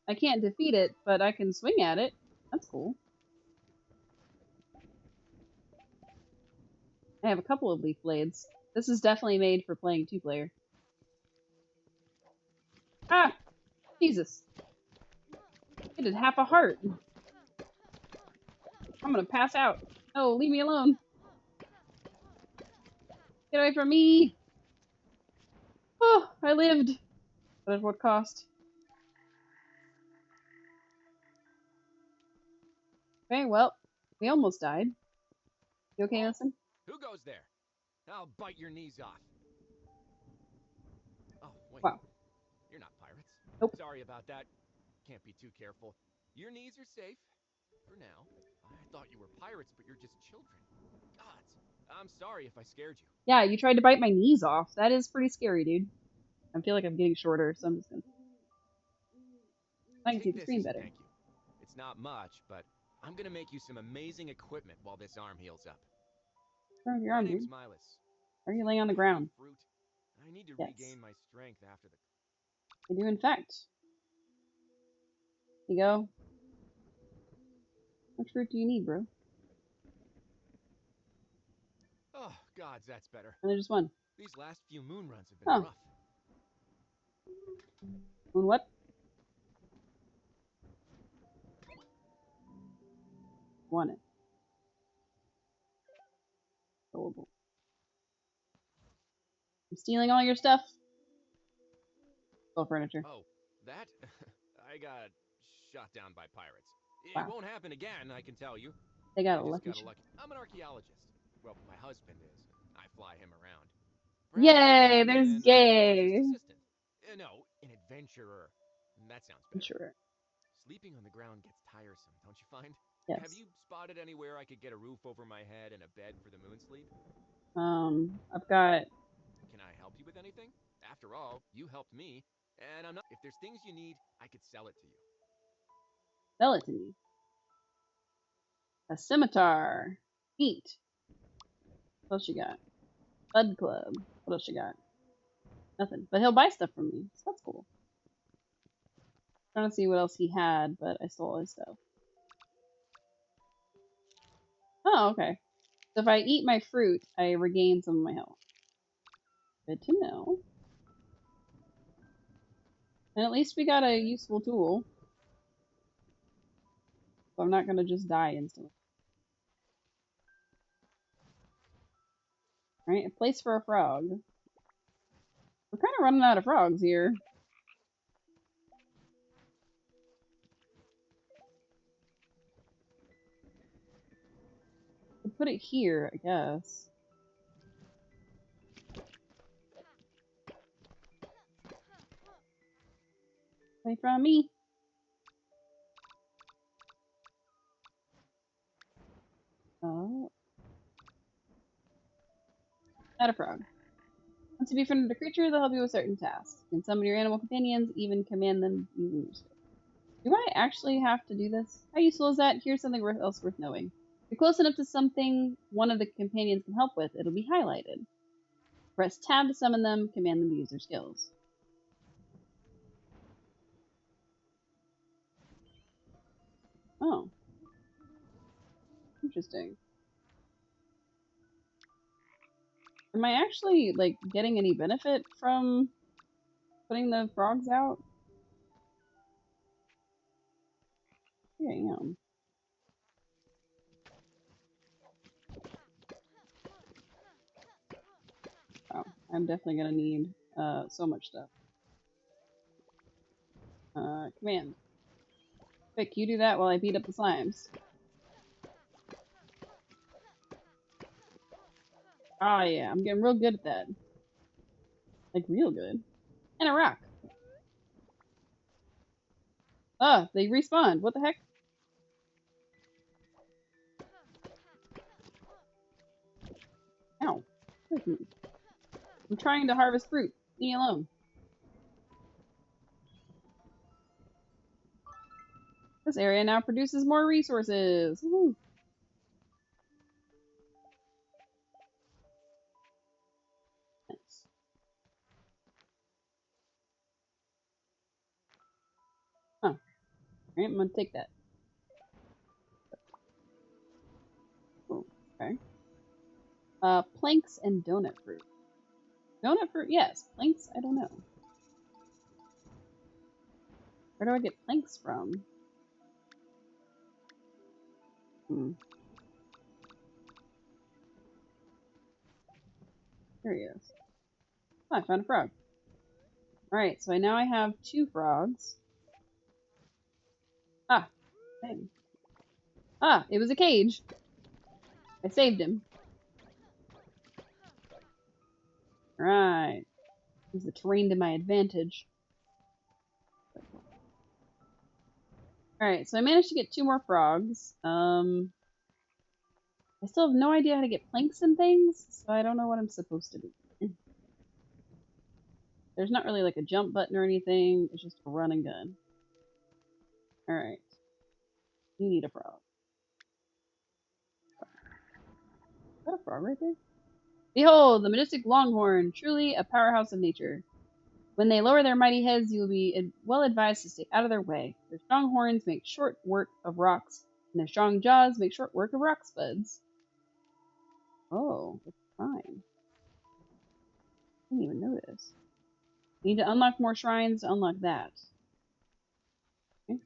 I can't defeat it, but I can swing at it. That's cool. I have a couple of leaf blades. This is definitely made for playing two-player. Ah! Jesus. I did half a heart. I'm gonna pass out. Oh, leave me alone. Get away from me. Oh, I lived. But at what cost? Okay, well, we almost died. You okay, Listen? Who goes there? I'll bite your knees off. Oh, wait. Wow. You're not pirates. Nope. Sorry about that. Can't be too careful. Your knees are safe. For now. I thought you were pirates, but you're just children. Gods. I'm sorry if I scared you. Yeah, you tried to bite my knees off. That is pretty scary, dude. I feel like I'm getting shorter, so I'm just gonna... I can see Take the this screen as a better. thank you. It's not much, but I'm gonna make you some amazing equipment while this arm heals up. What's wrong with your My arm, name's dude? Milas. Why are you laying on the Have any ground? fruit? I need to Yes. regain my strength after the... I do, in fact. Here you go. What fruit do you need, bro? Oh, gods, that's better. Only just one. These last few moon runs have been rough. Moon what? Want it. Adorable. I'm stealing all your stuff. All furniture. Oh, that? I got shot down by pirates. It Wow. won't happen again, I can tell you. They got I a just lucky got a shot. lucky... I'm an archaeologist. Well, my husband is. I fly him around. Perhaps Yay, you could there's be an gay. archaeologist assistant. No, an adventurer. That sounds better. Sure. Sleeping on the ground gets tiresome, don't you find? Yes. Have you spotted anywhere I could get a roof over my head and a bed for the moon sleep? I've got... Can I help you with anything? After all, you helped me, and I'm not... If there's things you need, I could sell it to you. Sell it to me. A scimitar. Neat. What else you got? Bud Club. What else you got? Nothing. But he'll buy stuff from me, so that's cool. Trying to see what else he had, but I stole his stuff. Oh, okay. So if I eat my fruit, I regain some of my health. Good to know. And at least we got a useful tool. So I'm not gonna just die instantly. Alright, a place for a frog. We're kind of running out of frogs here. Could put it here, I guess. Away from me. Oh. Not a frog. Once you befriend a creature, they'll help you with certain tasks. You can summon your animal companions, even command them using your skill. Do I actually have to do this? How useful is that? Here's something else worth knowing. If you're close enough to something one of the companions can help with, it'll be highlighted. Press tab to summon them, command them to use their skills. Oh. Interesting. Am I actually, like, getting any benefit from putting the frogs out? Yeah, I am. Oh, I'm definitely gonna need so much stuff. Command. Quick, you do that while I beat up the slimes. Ah, yeah, I'm getting real good at that. Like, real good. And a rock. Ah, they respawned. What the heck? Ow. I'm trying to harvest fruit. Leave me alone. This area now produces more resources. Woo. Nice. Huh. Alright, I'm gonna take that. Oh, okay. Planks and donut fruit. Donut fruit, yes. Planks, I don't know. Where do I get planks from? There he is. Oh, I found a frog. Alright, so now I have 2 frogs. Ah, dang. Ah, it was a cage. I saved him. Alright. Use the terrain to my advantage. Alright, so I managed to get 2 more frogs. I still have no idea how to get planks and things, so I don't know what I'm supposed to do. There's not really like a jump button or anything, it's just a run and gun. Alright. You need a frog. Is that a frog right there? Behold, the majestic longhorn, truly a powerhouse of nature. When they lower their mighty heads, you will be well advised to stay out of their way. Their strong horns make short work of rocks, and their strong jaws make short work of rock spuds. Oh, it's fine. I didn't even notice. Need to unlock more shrines to unlock that. Okay.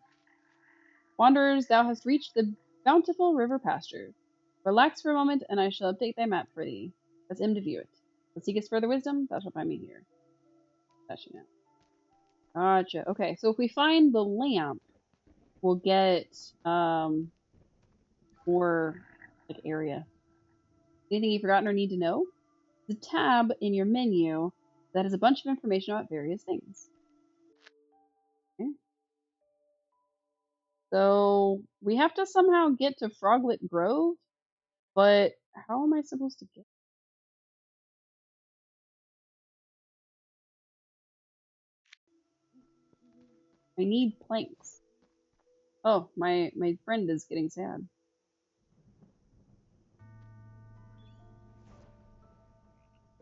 Wanderers, thou hast reached the bountiful river pasture. Relax for a moment, and I shall update thy map for thee. Press M to view it. Thou seekest further wisdom, thou shalt find me here. That's you now. Gotcha. Okay, so if we find the lamp, we'll get more like area. Anything you've forgotten or need to know? The tab in your menu that has a bunch of information about various things. Okay. So we have to somehow get to Froglet Grove, but how am I supposed to get? I need planks. Oh, my friend is getting sad.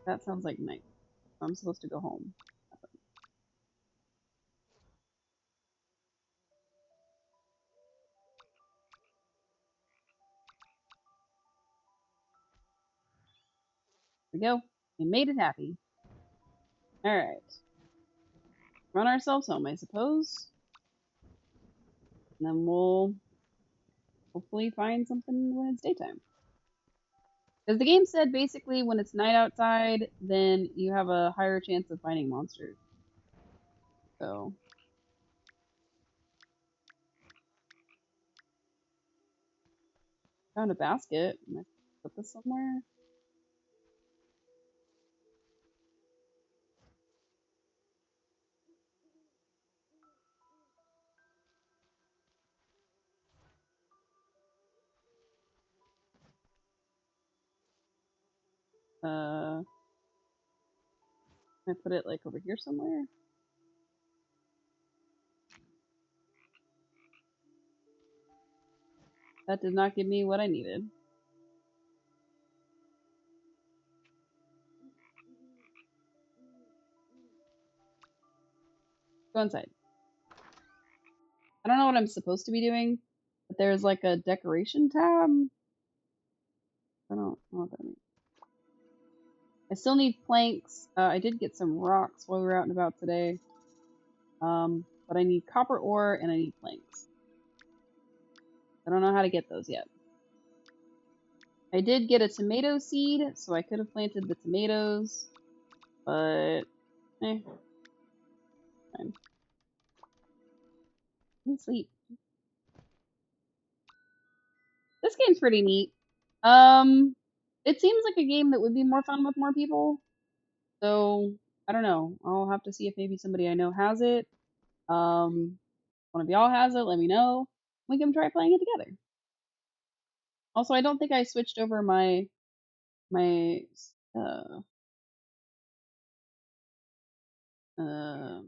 That sounds like night. I'm supposed to go home. There we go. We made it happy. Alright. Run ourselves home, I suppose. And then we'll hopefully find something when it's daytime. Because the game said basically when it's night outside, then you have a higher chance of finding monsters. So. Found a basket. Am I put this somewhere? Can I put it like over here somewhere? That did not give me what I needed. Go inside. I don't know what I'm supposed to be doing, but there's like a decoration tab. I don't know what that means. I still need planks. I did get some rocks while we were out and about today. But I need copper ore and I need planks. I don't know how to get those yet. I did get a tomato seed, so I could have planted the tomatoes, but fine. Let me sleep. This game's pretty neat. It seems like a game that would be more fun with more people. So I don't know. I'll have to see if maybe somebody I know has it. One of y'all has it. Let me know. We can try playing it together. Also, I don't think I switched over my uh uh.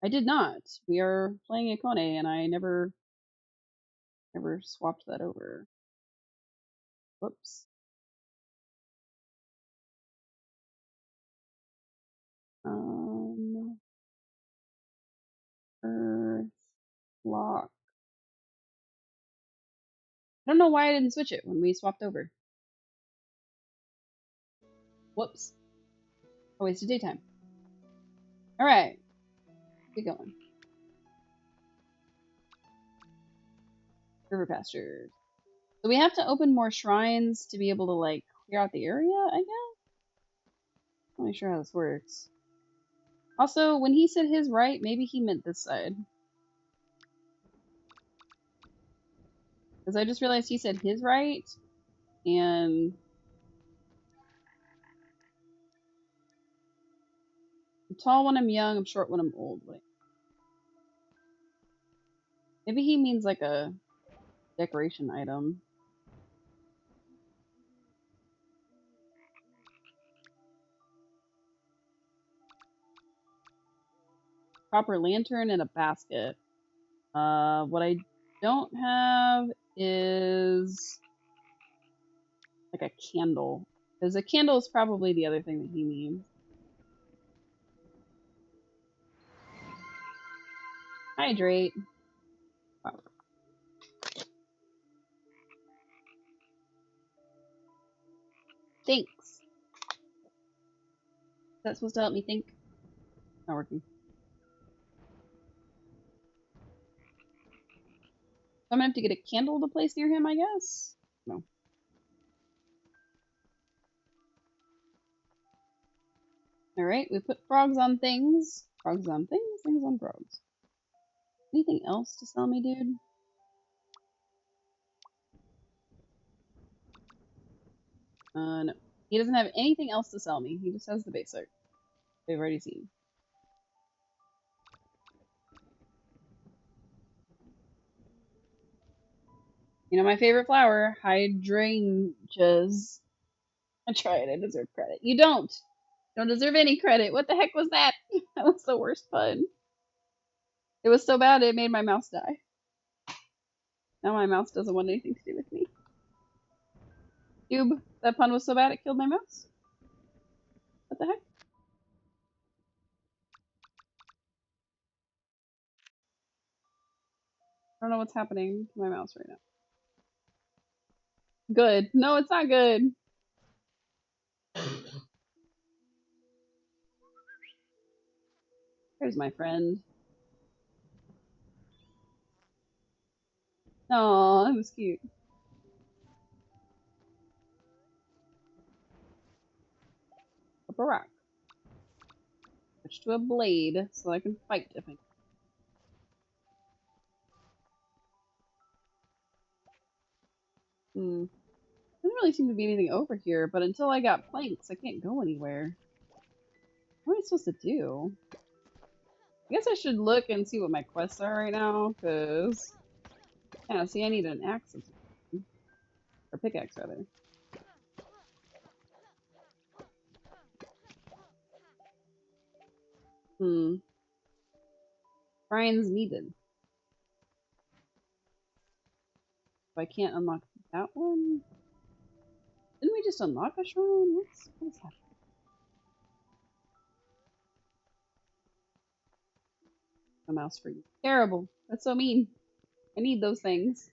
I did not. We are playing Ikonei, and I never swapped that over. Whoops. Earthlock. I don't know why I didn't switch it when we swapped over. Whoops. I wasted daytime. Alright. Keep going. River pastures. So we have to open more shrines to be able to like clear out the area, I guess? I'm not sure how this works. Also, when he said his right, maybe he meant this side. Because I just realized he said his right, and I'm tall when I'm young, I'm short when I'm old. Wait. Maybe he means like a decoration item. Proper lantern and a basket. What I don't have is like a candle. Because a candle is probably the other thing that he means. Hydrate. Wow. Thanks. Is that supposed to help me think? Not working. So I'm gonna have to get a candle to place near him, I guess? No. Alright, we put frogs on things. Frogs on things, things on frogs. Anything else to sell me, dude? No. He doesn't have anything else to sell me. He just has the basic. We've already seen. You know my favorite flower? Hydrangeas. I tried. I deserve credit. You don't! Don't deserve any credit. What the heck was that? That was the worst pun. It was so bad it made my mouse die. Now my mouse doesn't want anything to do with me. Cube, that pun was so bad it killed my mouse? What the heck? I don't know what's happening to my mouse right now. Good. No, it's not good. There's my friend. Oh, that was cute. Up a rock. Switch to a blade so I can fight different. Doesn't really seem to be anything over here, but until I got planks, I can't go anywhere. What am I supposed to do? I guess I should look and see what my quests are right now, because... Yeah, see, I need an axe or something. Or pickaxe, rather. Shrines needed. If I can't unlock that one... Didn't we just unlock a shrine? What's happening? A mouse for you. Terrible. That's so mean. I need those things.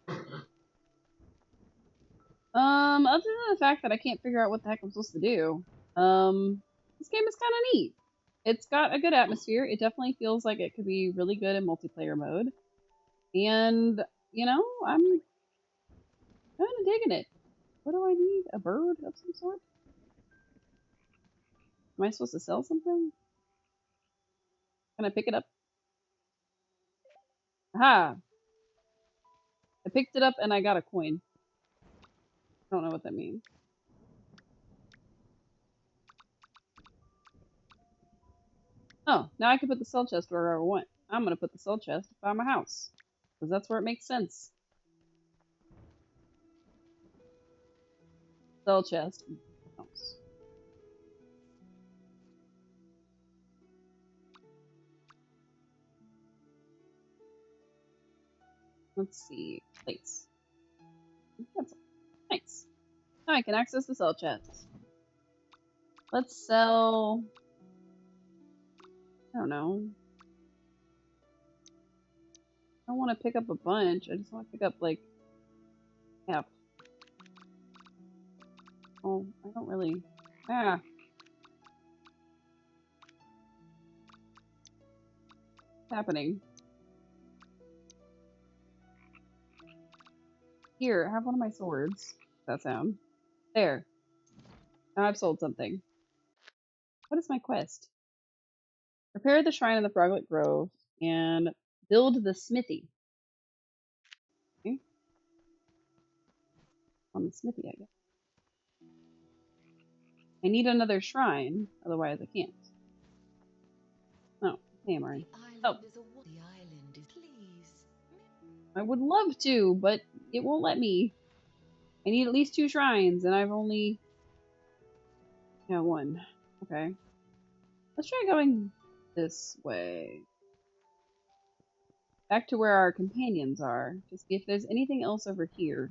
Other than the fact that I can't figure out what the heck I'm supposed to do. This game is kind of neat. It's got a good atmosphere. It definitely feels like it could be really good in multiplayer mode. And, you know, I'm kind of digging it. What do I need? A bird of some sort? Am I supposed to sell something? Can I pick it up? Aha! I picked it up and I got a coin. I don't know what that means. Oh, now I can put the sell chest wherever I want. I'm gonna put the sell chest by my house. Because that's where it makes sense. Sell chest. House. Let's see. Place. Cancel. Nice. Now I can access the sell chest. Let's sell... I don't know. I don't want to pick up a bunch. I just want to pick up, like, half. Oh, I don't really... Ah. What's happening? Here, have one of my swords. That sound. There. Now I've sold something. What is my quest? Repair the shrine in the Froglet Grove and build the smithy. Okay. On the smithy, I guess. I need another shrine, otherwise I can't. Oh, hammering. Oh. I would love to, but it won't let me. I need at least 2 shrines, and I've only... Yeah, 1. Okay. Let's try going this way. Back to where our companions are, to see if there's anything else over here.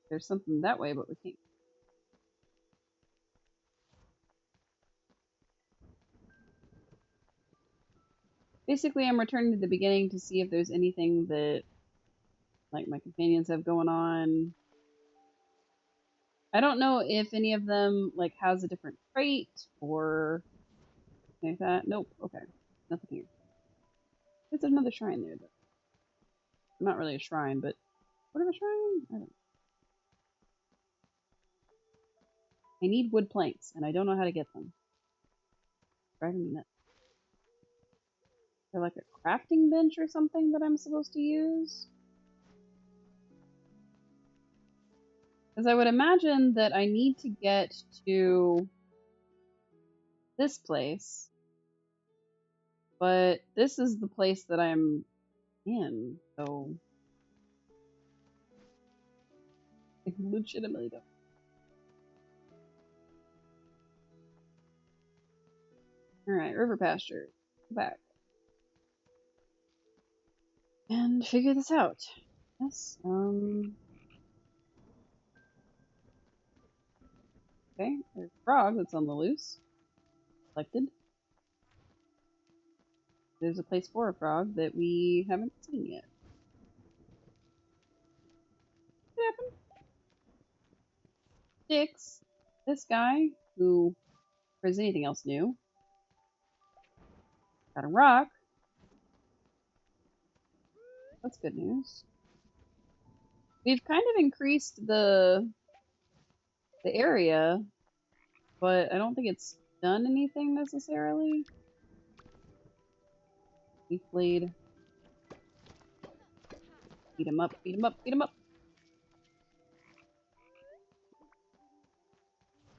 There's something that way, but we can't. Basically, I'm returning to the beginning to see if there's anything that, like, my companions have going on. I don't know if any of them, like, has a different trait or anything like that. Nope. Okay. Nothing here. There's another shrine there, though. Not really a shrine, but what of a shrine? I don't know. I need wood planks, and I don't know how to get them. Driving me nuts. Is there like a crafting bench or something that I'm supposed to use? Because I would imagine that I need to get to this place, but this is the place that I'm in, so I legitimately don't. Alright, river pasture. Go back. And figure this out. Yes, okay, there's a frog that's on the loose. Collected. There's a place for a frog that we haven't seen yet. What happened? Dix, this guy, who, if there's anything else new, got a rock. That's good news. We've kind of increased the area, but I don't think it's done anything necessarily. Leaf blade. Beat him up, beat him up, beat him up.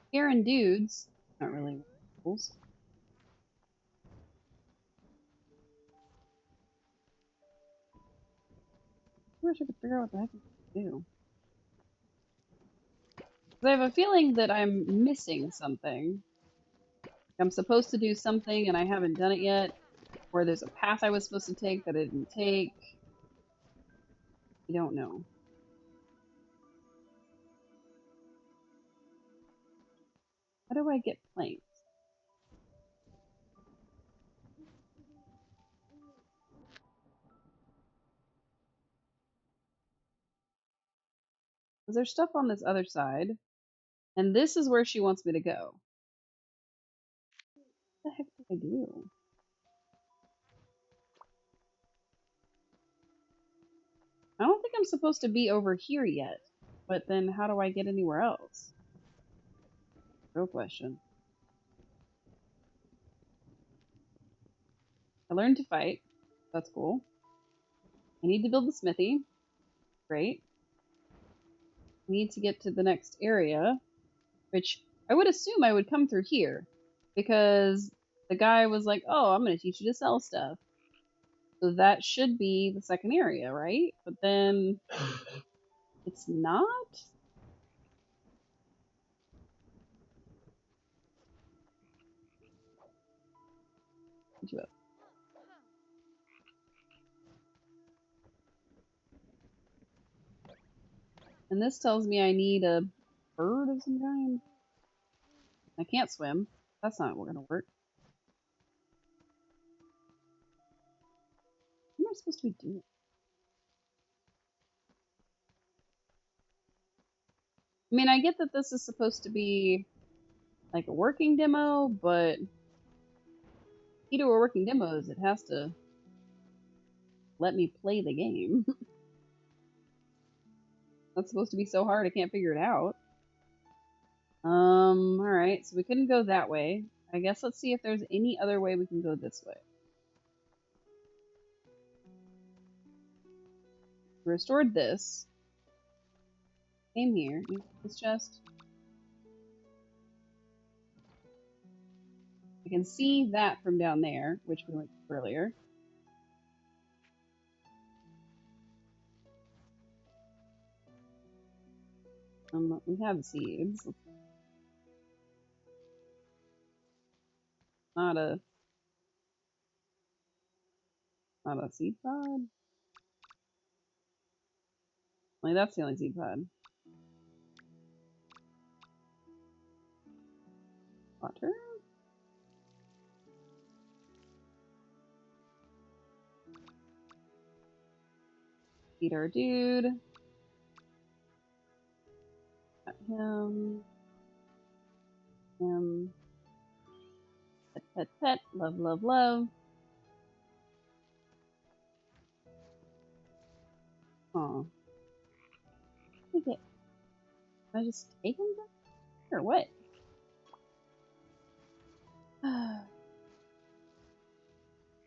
Scaring dudes. Not really rules. I wish I could figure out what the heck to do. Because I have a feeling that I'm missing something. I'm supposed to do something and I haven't done it yet. Or there's a path I was supposed to take that I didn't take. I don't know. How do I get planks? Because there's stuff on this other side. And this is where she wants me to go. What the heck did I do? I don't think I'm supposed to be over here yet. But then how do I get anywhere else? Real question. I learned to fight. That's cool. I need to build the smithy. Great. I need to get to the next area, which I would assume I would come through here. Because the guy was like, oh, I'm going to teach you to sell stuff. So that should be the second area, right? But then it's not? And this tells me I need a bird of some kind. I can't swim. That's not going to work. What am I supposed to be doing? I mean, I get that this is supposed to be like a working demo, but key to a working demo is it has to let me play the game. That's supposed to be so hard I can't figure it out. Alright, so we couldn't go that way. I guess let's see if there's any other way we can go this way. Restored this. Came here. This chest. I can see that from down there, which we went to earlier. We have seeds. Not a seed pod. Like, that's the only seed pod. Water. Feed our dude. Got him. Him. Pet, pet, pet. Love, love, love. Aw. Take it. Can I just take him back? Or what?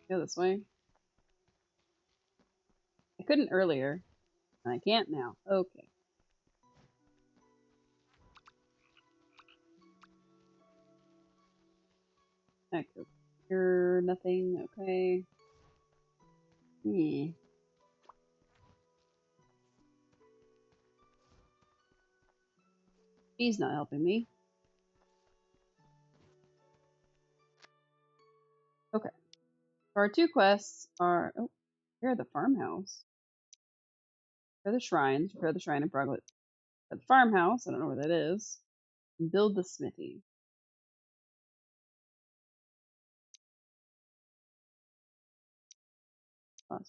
Go this way. I couldn't earlier. And I can't now. Okay. Echo. Here, nothing. Okay. She's not helping me. Okay. Our two quests are... Oh, here are the farmhouse. Repair the shrines. Repair the shrine in progress. At the farmhouse. I don't know where that is. Build the smithy.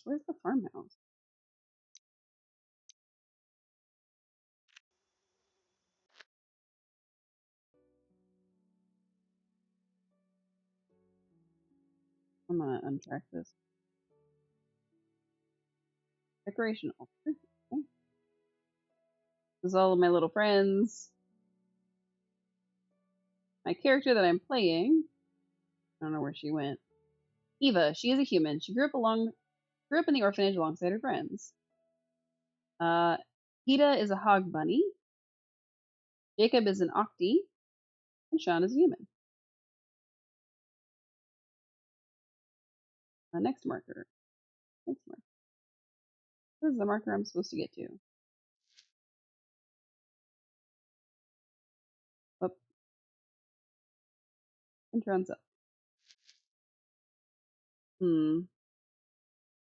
Where's the farmhouse? I'm gonna untrack this. Decoration altar. Okay. This is all of my little friends. My character that I'm playing. I don't know where she went. Eva. She is a human. She grew up in the orphanage alongside her friends. Peeta is a hog bunny. Jacob is an octi. And Sean is a human. Next marker. Next marker. This is the marker I'm supposed to get to. Up. And runs up.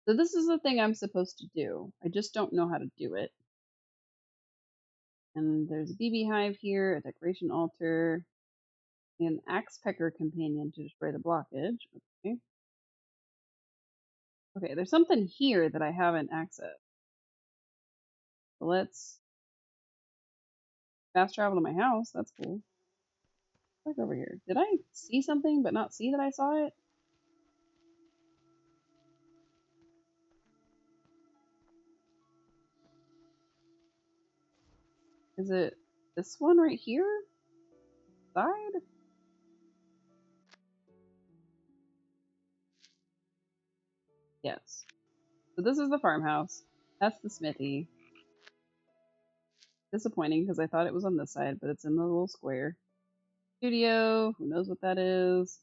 So this is the thing I'm supposed to do. I just don't know how to do it. And there's a BB hive here, a decoration altar, an axe pecker companion to destroy the blockage. Okay. Okay, there's something here that I haven't accessed. So let's fast travel to my house. That's cool. Look over here. Did I see something but not see that I saw it? Is it this one right here? Side? Yes. So this is the farmhouse. That's the smithy. Disappointing because I thought it was on this side, but it's in the little square. Studio. Who knows what that is?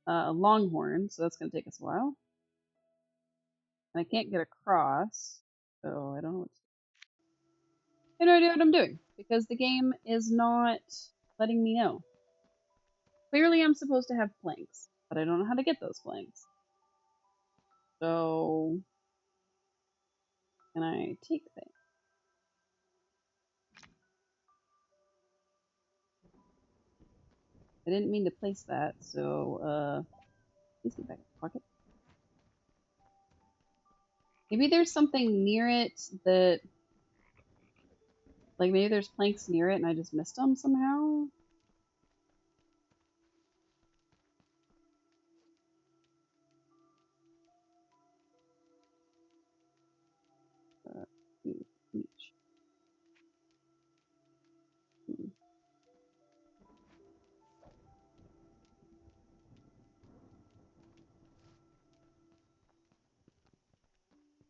A longhorn, so that's going to take us a while. And I can't get across, so I don't know what to do. I have no idea what I'm doing because the game is not letting me know. Clearly I'm supposed to have planks, but I don't know how to get those planks. So, can I take things? I didn't mean to place that, so, please get back in the pocket. Maybe there's something near it that, like maybe there's planks near it and I just missed them somehow?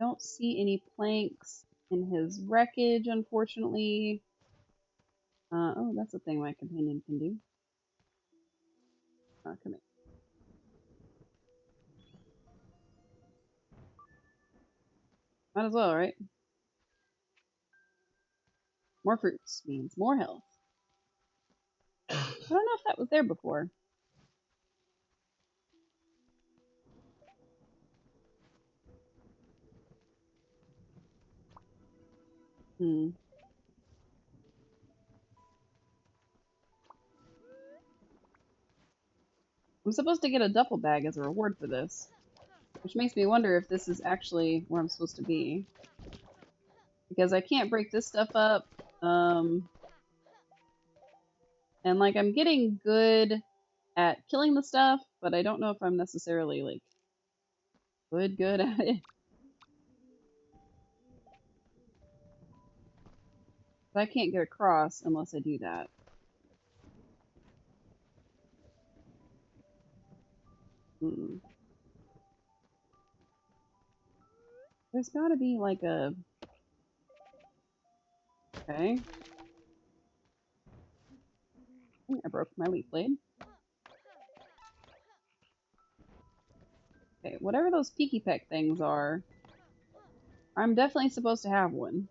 don't see any planks in his wreckage, unfortunately. Oh, that's a thing my companion can do. Come here. Might as well, right? More fruits means more health. I don't know if that was there before. I'm supposed to get a duffel bag as a reward for this, which makes me wonder if this is actually where I'm supposed to be. Because I can't break this stuff up. And like I'm getting good at killing the stuff, but I don't know if I'm necessarily like good at it. I can't get across unless I do that. There's gotta be like a... Okay. I broke my leaf blade. Okay, whatever those peeky peck things are, I'm definitely supposed to have one.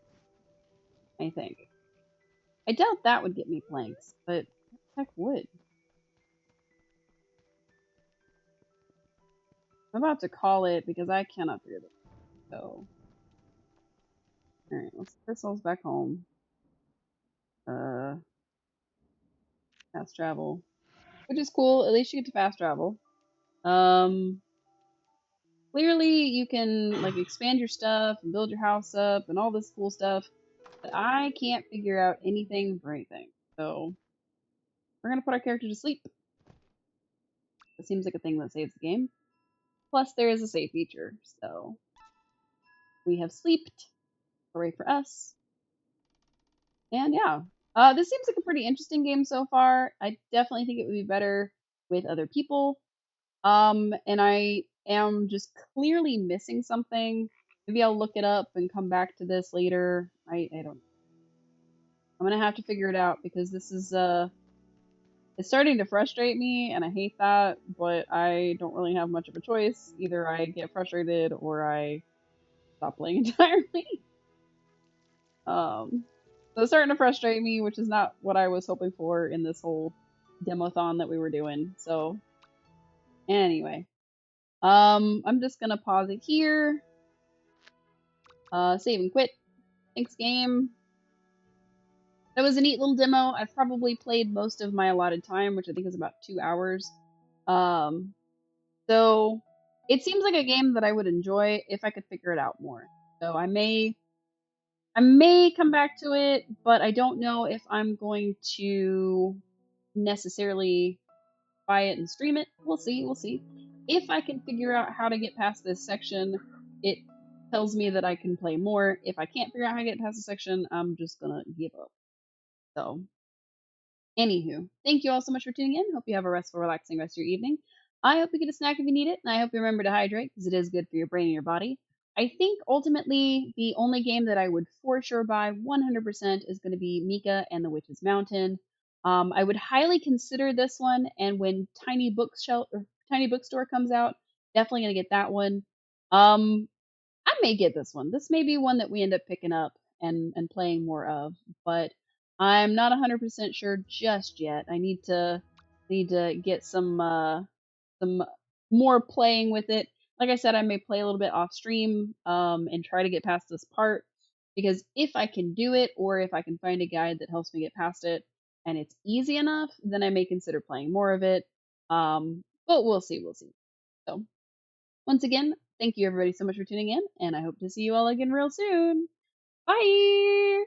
I think. I doubt that would get me planks, but heck would. I'm about to call it because I cannot figure this out. So, alright, let's get ourselves back home. Fast travel. Which is cool, at least you get to fast travel. Clearly you can like expand your stuff and build your house up and all this cool stuff, but I can't figure out anything for anything. So we're gonna put our character to sleep. It seems like a thing that saves the game. Plus there is a save feature, so we have sleeped. Hooray for us. And yeah. This seems like a pretty interesting game so far. I definitely think it would be better with other people. And I am just clearly missing something. Maybe I'll look it up and come back to this later. I don't know. I'm gonna have to figure it out because this is it's starting to frustrate me and I hate that, but I don't really have much of a choice. Either I get frustrated or I stop playing entirely. So it's starting to frustrate me, which is not what I was hoping for in this whole demothon that we were doing. So anyway. I'm just gonna pause it here. Save and quit. Thanks, game. That was a neat little demo. I've probably played most of my allotted time, which I think is about 2 hours. So it seems like a game that I would enjoy if I could figure it out more. So I may come back to it, but I don't know if I'm going to necessarily buy it and stream it. We'll see. We'll see. If I can figure out how to get past this section, it tells me that I can play more. If I can't figure out how to get past the section, I'm just gonna give up. So, anywho, thank you all so much for tuning in. Hope you have a restful, relaxing rest of your evening. I hope you get a snack if you need it, and I hope you remember to hydrate because it is good for your brain and your body. I think ultimately the only game that I would for sure buy 100% is going to be Mika and the Witch's Mountain. I would highly consider this one, and when Tiny Bookstore comes out, definitely gonna get that one. I may get this one. This may be one that we end up picking up and playing more of, but I'm not 100% sure just yet. I need to get some more playing with it. Like I said, I may play a little bit off stream and try to get past this part because if I can do it or if I can find a guide that helps me get past it and it's easy enough, then I may consider playing more of it. But we'll see, we'll see. So once again, thank you everybody so much for tuning in, and I hope to see you all again real soon. Bye!